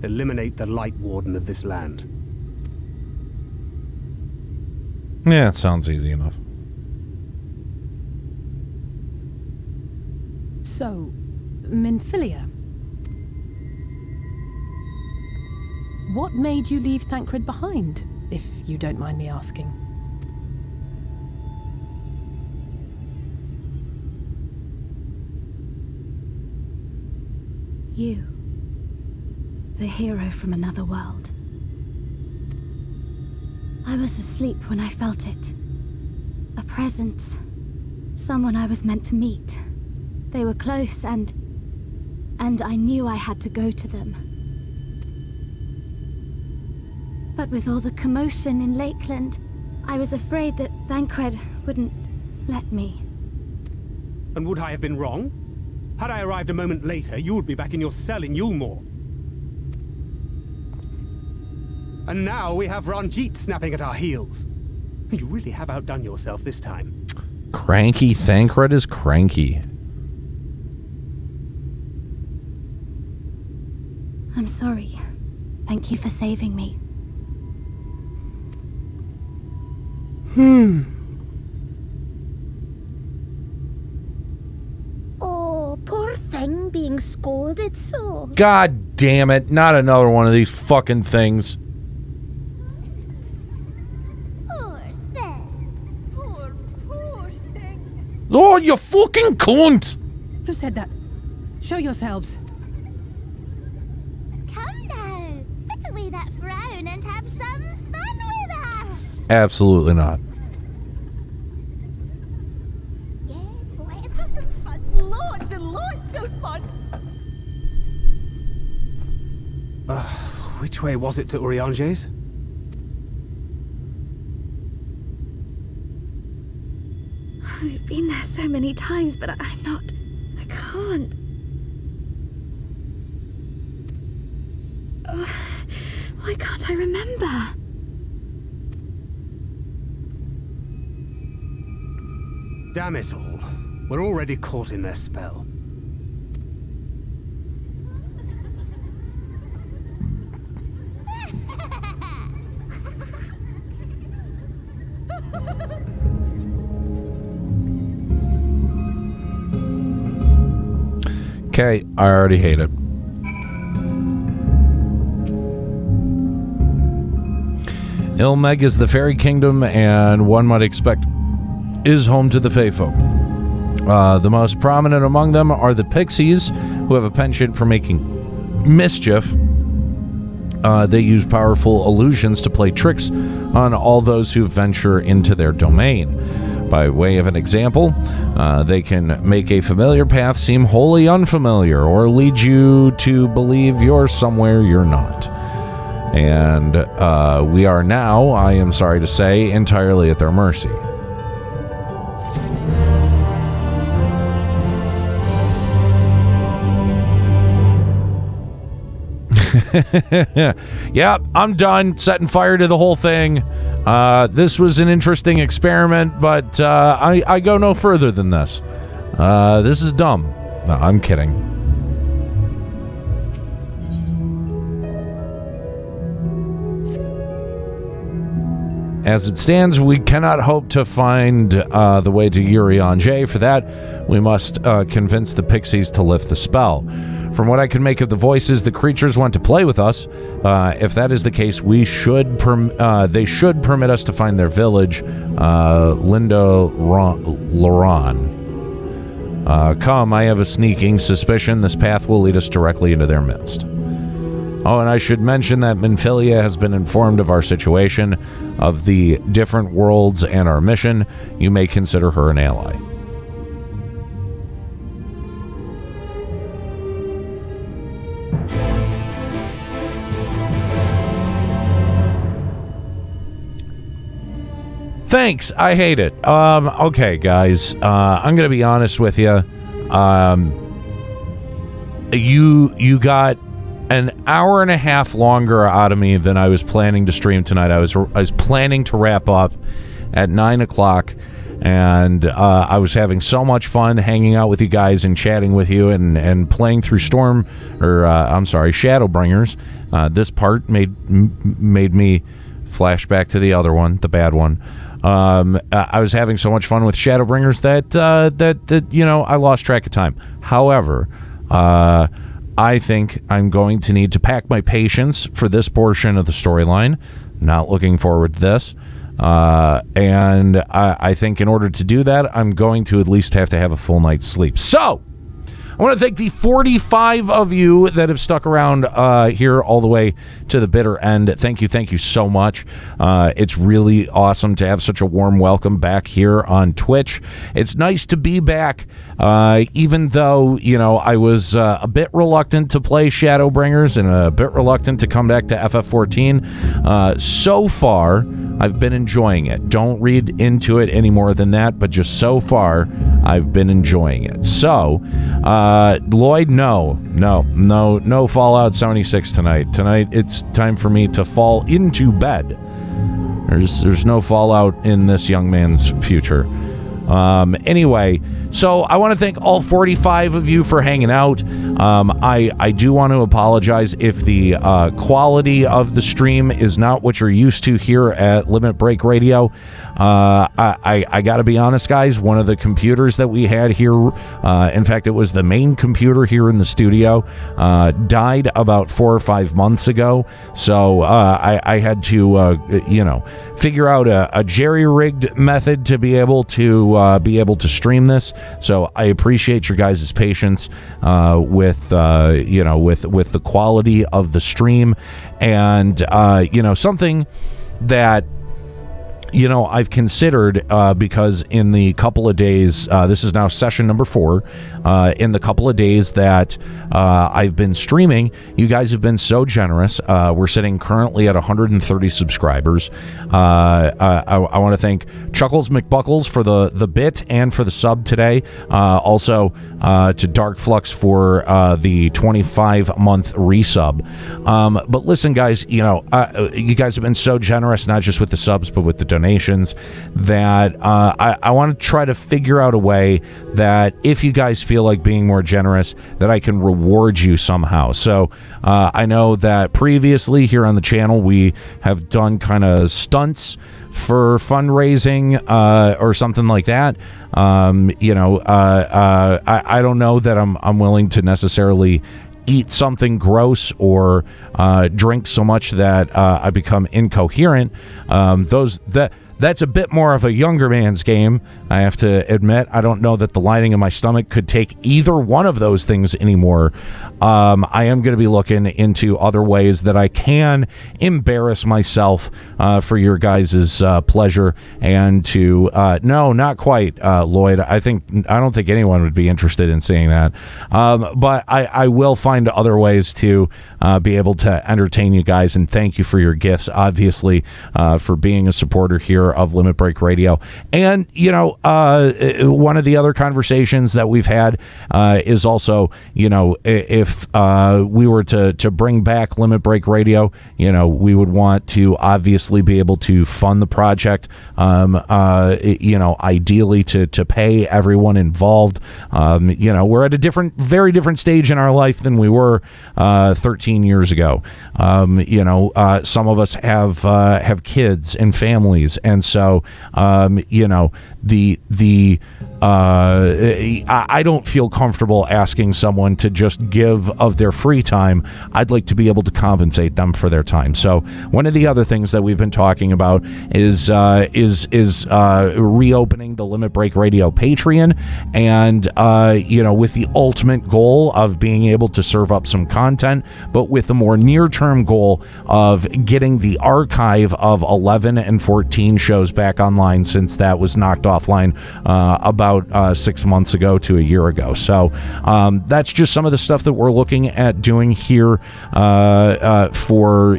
eliminate the Light Warden of this land. Yeah, it sounds easy enough. So, Minfilia. What made you leave Thancred behind, if you don't mind me asking? You. The hero from another world. I was asleep when I felt it. A presence. Someone I was meant to meet. They were close and I knew I had to go to them. But with all the commotion in Lakeland, I was afraid that Thancred wouldn't let me. And would I have been wrong? Had I arrived a moment later, you would be back in your cell in Eulmore. And now we have Ranjit snapping at our heels. You really have outdone yourself this time. Cranky Thancred is cranky. I'm sorry. Thank you for saving me. poor thing being scolded so. God damn it. Not another one of these fucking things. Poor thing. Poor thing. Oh, you fucking cunt! Who said that? Show yourselves. Come now. Put away that frown and have some fun with us. Absolutely not. Yes, let's have some fun. Lots and lots of fun. Which way was it to Urianger's? We've been there so many times, but I can't. Oh, why can't I remember? Damn it all. We're already caught in their spell. Okay, I already hate it. Ilmeg is the fairy kingdom, and one might expect is home to the Fae folk. The most prominent among them are the pixies, who have a penchant for making mischief. They use powerful illusions to play tricks on all those who venture into their domain. By way of an example, they can make a familiar path seem wholly unfamiliar, or lead you to believe you're somewhere you're not. And we are now, I am sorry to say, entirely at their mercy. Yep, I'm done setting fire to the whole thing. This was an interesting experiment, but I go no further than this. This is dumb. No, I'm kidding. As it stands, we cannot hope to find the way to Urianger. For that, we must convince the pixies to lift the spell. From what I can make of the voices, the creatures want to play with us. If that is the case, they should permit us to find their village, Linda Loran. Come, I have a sneaking suspicion this path will lead us directly into their midst. Oh, and I should mention that Minfilia has been informed of our situation, of the different worlds and our mission. You may consider her an ally. Thanks, I hate it. Okay, guys, I'm gonna be honest with you. You got an hour and a half longer out of me than I was planning to stream tonight. I was planning to wrap up at 9 o'clock, and I was having so much fun hanging out with you guys and chatting with you and playing through Shadowbringers. This part made me flash back to the other one, the bad one. I was having so much fun with Shadowbringers that I lost track of time. However, I think I'm going to need to pack my patience for this portion of the storyline. Not looking forward to this. And I think in order to do that, I'm going to at least have to have a full night's sleep. So, I want to thank the 45 of you that have stuck around here all the way to the bitter end. Thank you so much. It's really awesome to have such a warm welcome back here on Twitch. It's nice to be back, even though, I was a bit reluctant to play Shadowbringers and a bit reluctant to come back to FF14. So far, I've been enjoying it. Don't read into it any more than that, but just so far, I've been enjoying it. So, Lloyd, no Fallout 76 tonight. Tonight, it's time for me to fall into bed. There's no Fallout in this young man's future. Anyway, so I want to thank all 45 of you for hanging out. I do want to apologize if the quality of the stream is not what you're used to here at Limit Break Radio. I got to be honest, guys, one of the computers that we had here, in fact, it was the main computer here in the studio, died about 4 or 5 months ago. So I had to, figure out a jerry-rigged method to be able to stream this. So I appreciate your guys' patience with the quality of the stream, and something that I've considered, because in the couple of days, this is now session number 4, in the couple of days that I've been streaming, you guys have been so generous. We're sitting currently at 130 subscribers. I want to thank Chuckles McBuckles for the bit and for the sub today. Also to Dark Flux for the 25-month resub. But listen, guys, you guys have been so generous, not just with the subs, but with the donations, that I want to try to figure out a way that if you guys feel like being more generous, that I can reward you somehow. So I know that previously here on the channel we have done kind of stunts for fundraising or something like that. I don't know that I'm willing to necessarily eat something gross or drink so much that I become incoherent. That's a bit more of a younger man's game, I have to admit. I don't know that the lining of my stomach could take either one of those things anymore. I am going to be looking into other ways that I can embarrass myself for your guys' pleasure, and to no, not quite, Lloyd. I don't think anyone would be interested in seeing that. But I will find other ways to be able to entertain you guys, and thank you for your gifts, obviously, for being a supporter here of Limit Break Radio. And one of the other conversations that we've had is also, if we were to bring back Limit Break Radio, we would want to obviously be able to fund the project, ideally to pay everyone involved. We're at a very different stage in our life than we were 13 years ago. Some of us have kids and families, and so I don't feel comfortable asking someone to just give of their free time. I'd like to be able to compensate them for their time. So one of the other things that we've been talking about is reopening the Limit Break Radio Patreon, and with the ultimate goal of being able to serve up some content, but with the more near-term goal of getting the archive of 11 and 14 shows back online, since that was knocked offline about 6 months ago to a year ago. So that's just some of the stuff that we're looking at doing here for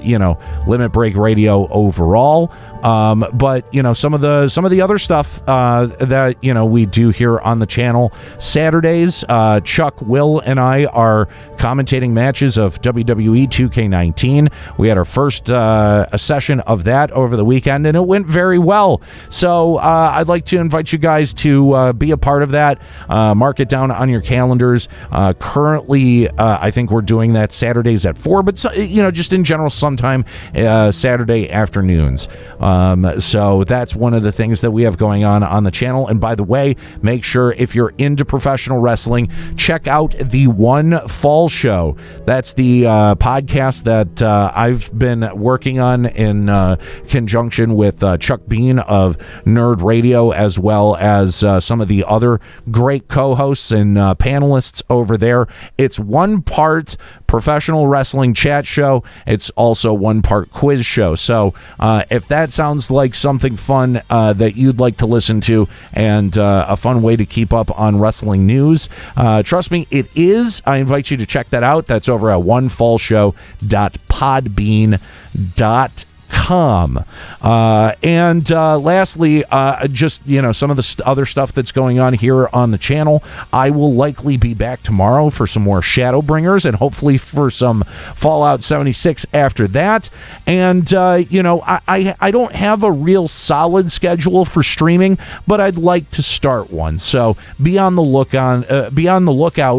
Limit Break Radio overall. But some of the other stuff that we do here on the channel. Saturdays, Chuck, Will, and I are commentating matches of WWE 2K19. We had our first session of that over the weekend, and it went very well. So I'd like to invite you guys to be a part of that. Mark it down on your calendars. Currently, I think we're doing that Saturdays at 4, but just in general, sometime Saturday afternoons. So that's one of the things that we have going on the channel. And by the way, make sure if you're into professional wrestling, check out the One Fall Show. That's the podcast that I've been working on in conjunction with Chuck Bean of Nerd Radio, as well as some of the other great co-hosts and panelists over there. It's one part professional wrestling chat show. It's also one part quiz show. So if that sounds like something fun that you'd like to listen to, and a fun way to keep up on wrestling news, trust me, it is. I invite you to check that out. That's over at onefallshow.podbean.com. com. And lastly, just, some of the other stuff that's going on here on the channel. I will likely be back tomorrow for some more Shadowbringers and hopefully for some Fallout 76 after that. And, I don't have a real solid schedule for streaming, but I'd like to start one. So be on the lookout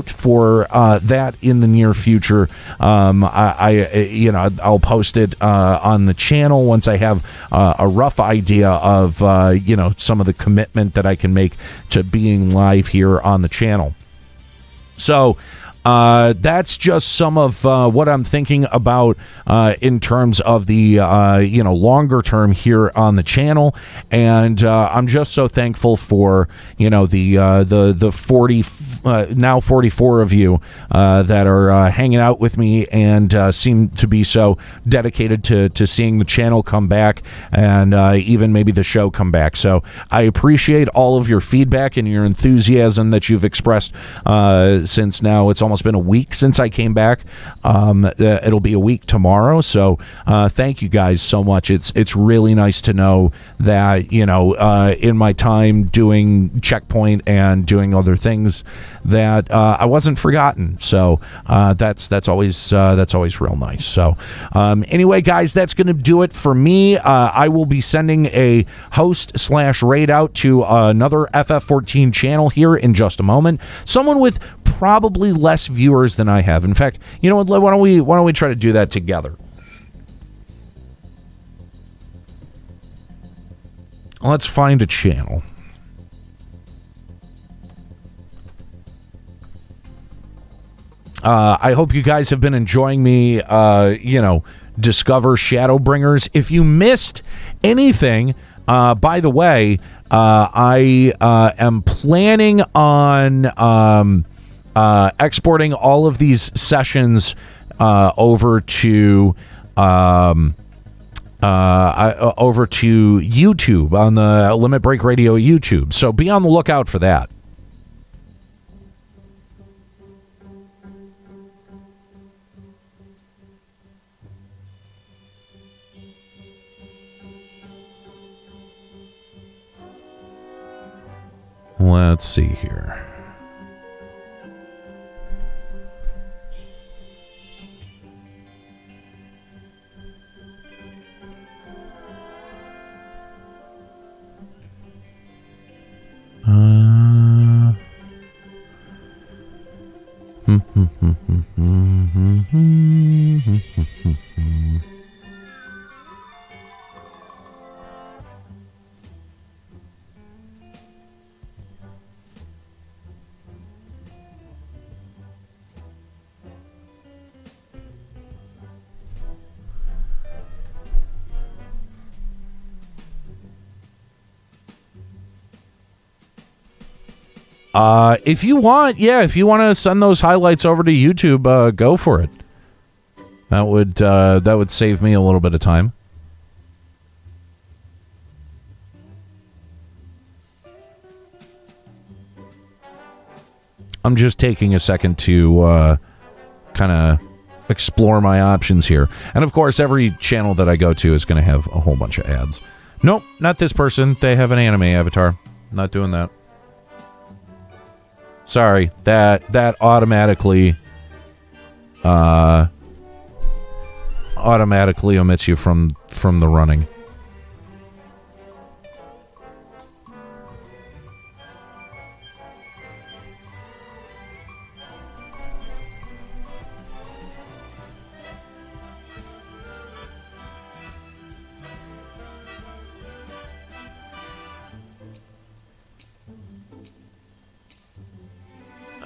for that in the near future. I'll post it on the channel once I have a rough idea of some of the commitment that I can make to being live here on the channel. So that's just some of what I'm thinking about in terms of the longer term here on the channel, and I'm just so thankful for the 40 now 44 of you that are hanging out with me and seem to be so dedicated to seeing the channel come back and even maybe the show come back. So I appreciate all of your feedback and your enthusiasm that you've expressed since now it's almost been a week since I came back. It'll be a week tomorrow, so thank you guys so much. It's really nice to know that in my time doing Checkpoint and doing other things that I wasn't forgotten. So that's always real nice. So anyway, guys, that's going to do it for me. I will be sending a host/raid out to another FF14 channel here in just a moment. Someone with probably less viewers than I have. In fact, you know what? Why don't we try to do that together? Let's find a channel. I hope you guys have been enjoying me, discover Shadowbringers. If you missed anything, by the way, I am planning on exporting all of these sessions over to YouTube on the Limit Break Radio YouTube. So be on the lookout for that. Let's see here. If you want to send those highlights over to YouTube, go for it. That would save me a little bit of time. I'm just taking a second to kind of explore my options here. And of course, every channel that I go to is going to have a whole bunch of ads. Nope, not this person. They have an anime avatar. Not doing that. Sorry, that automatically omits you from the running.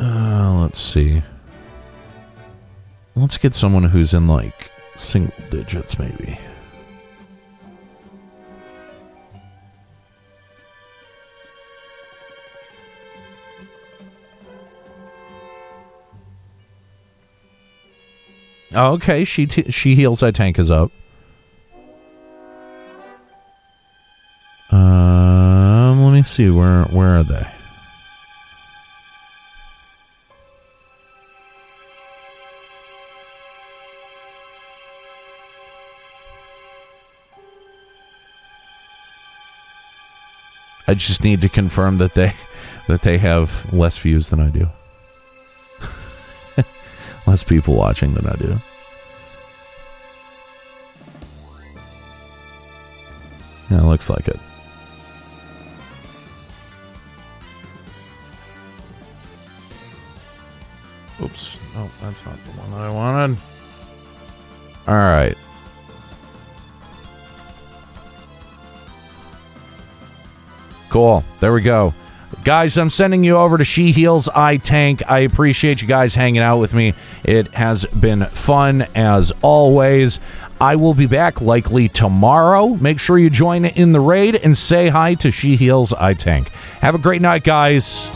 Let's see. Let's get someone who's in like single digits, maybe. Oh, okay, she heals. That tank is up. Let me see. Where are they? I just need to confirm that they have less views than I do. Less people watching than I do. Yeah, looks like it. Oops. No, that's not the one that I wanted. All right. Cool. There we go. Guys, I'm sending you over to She Heals, I Tank. I appreciate you guys hanging out with me. It has been fun as always. I will be back likely tomorrow. Make sure you join in the raid and say hi to She Heals, I Tank. Have a great night, guys.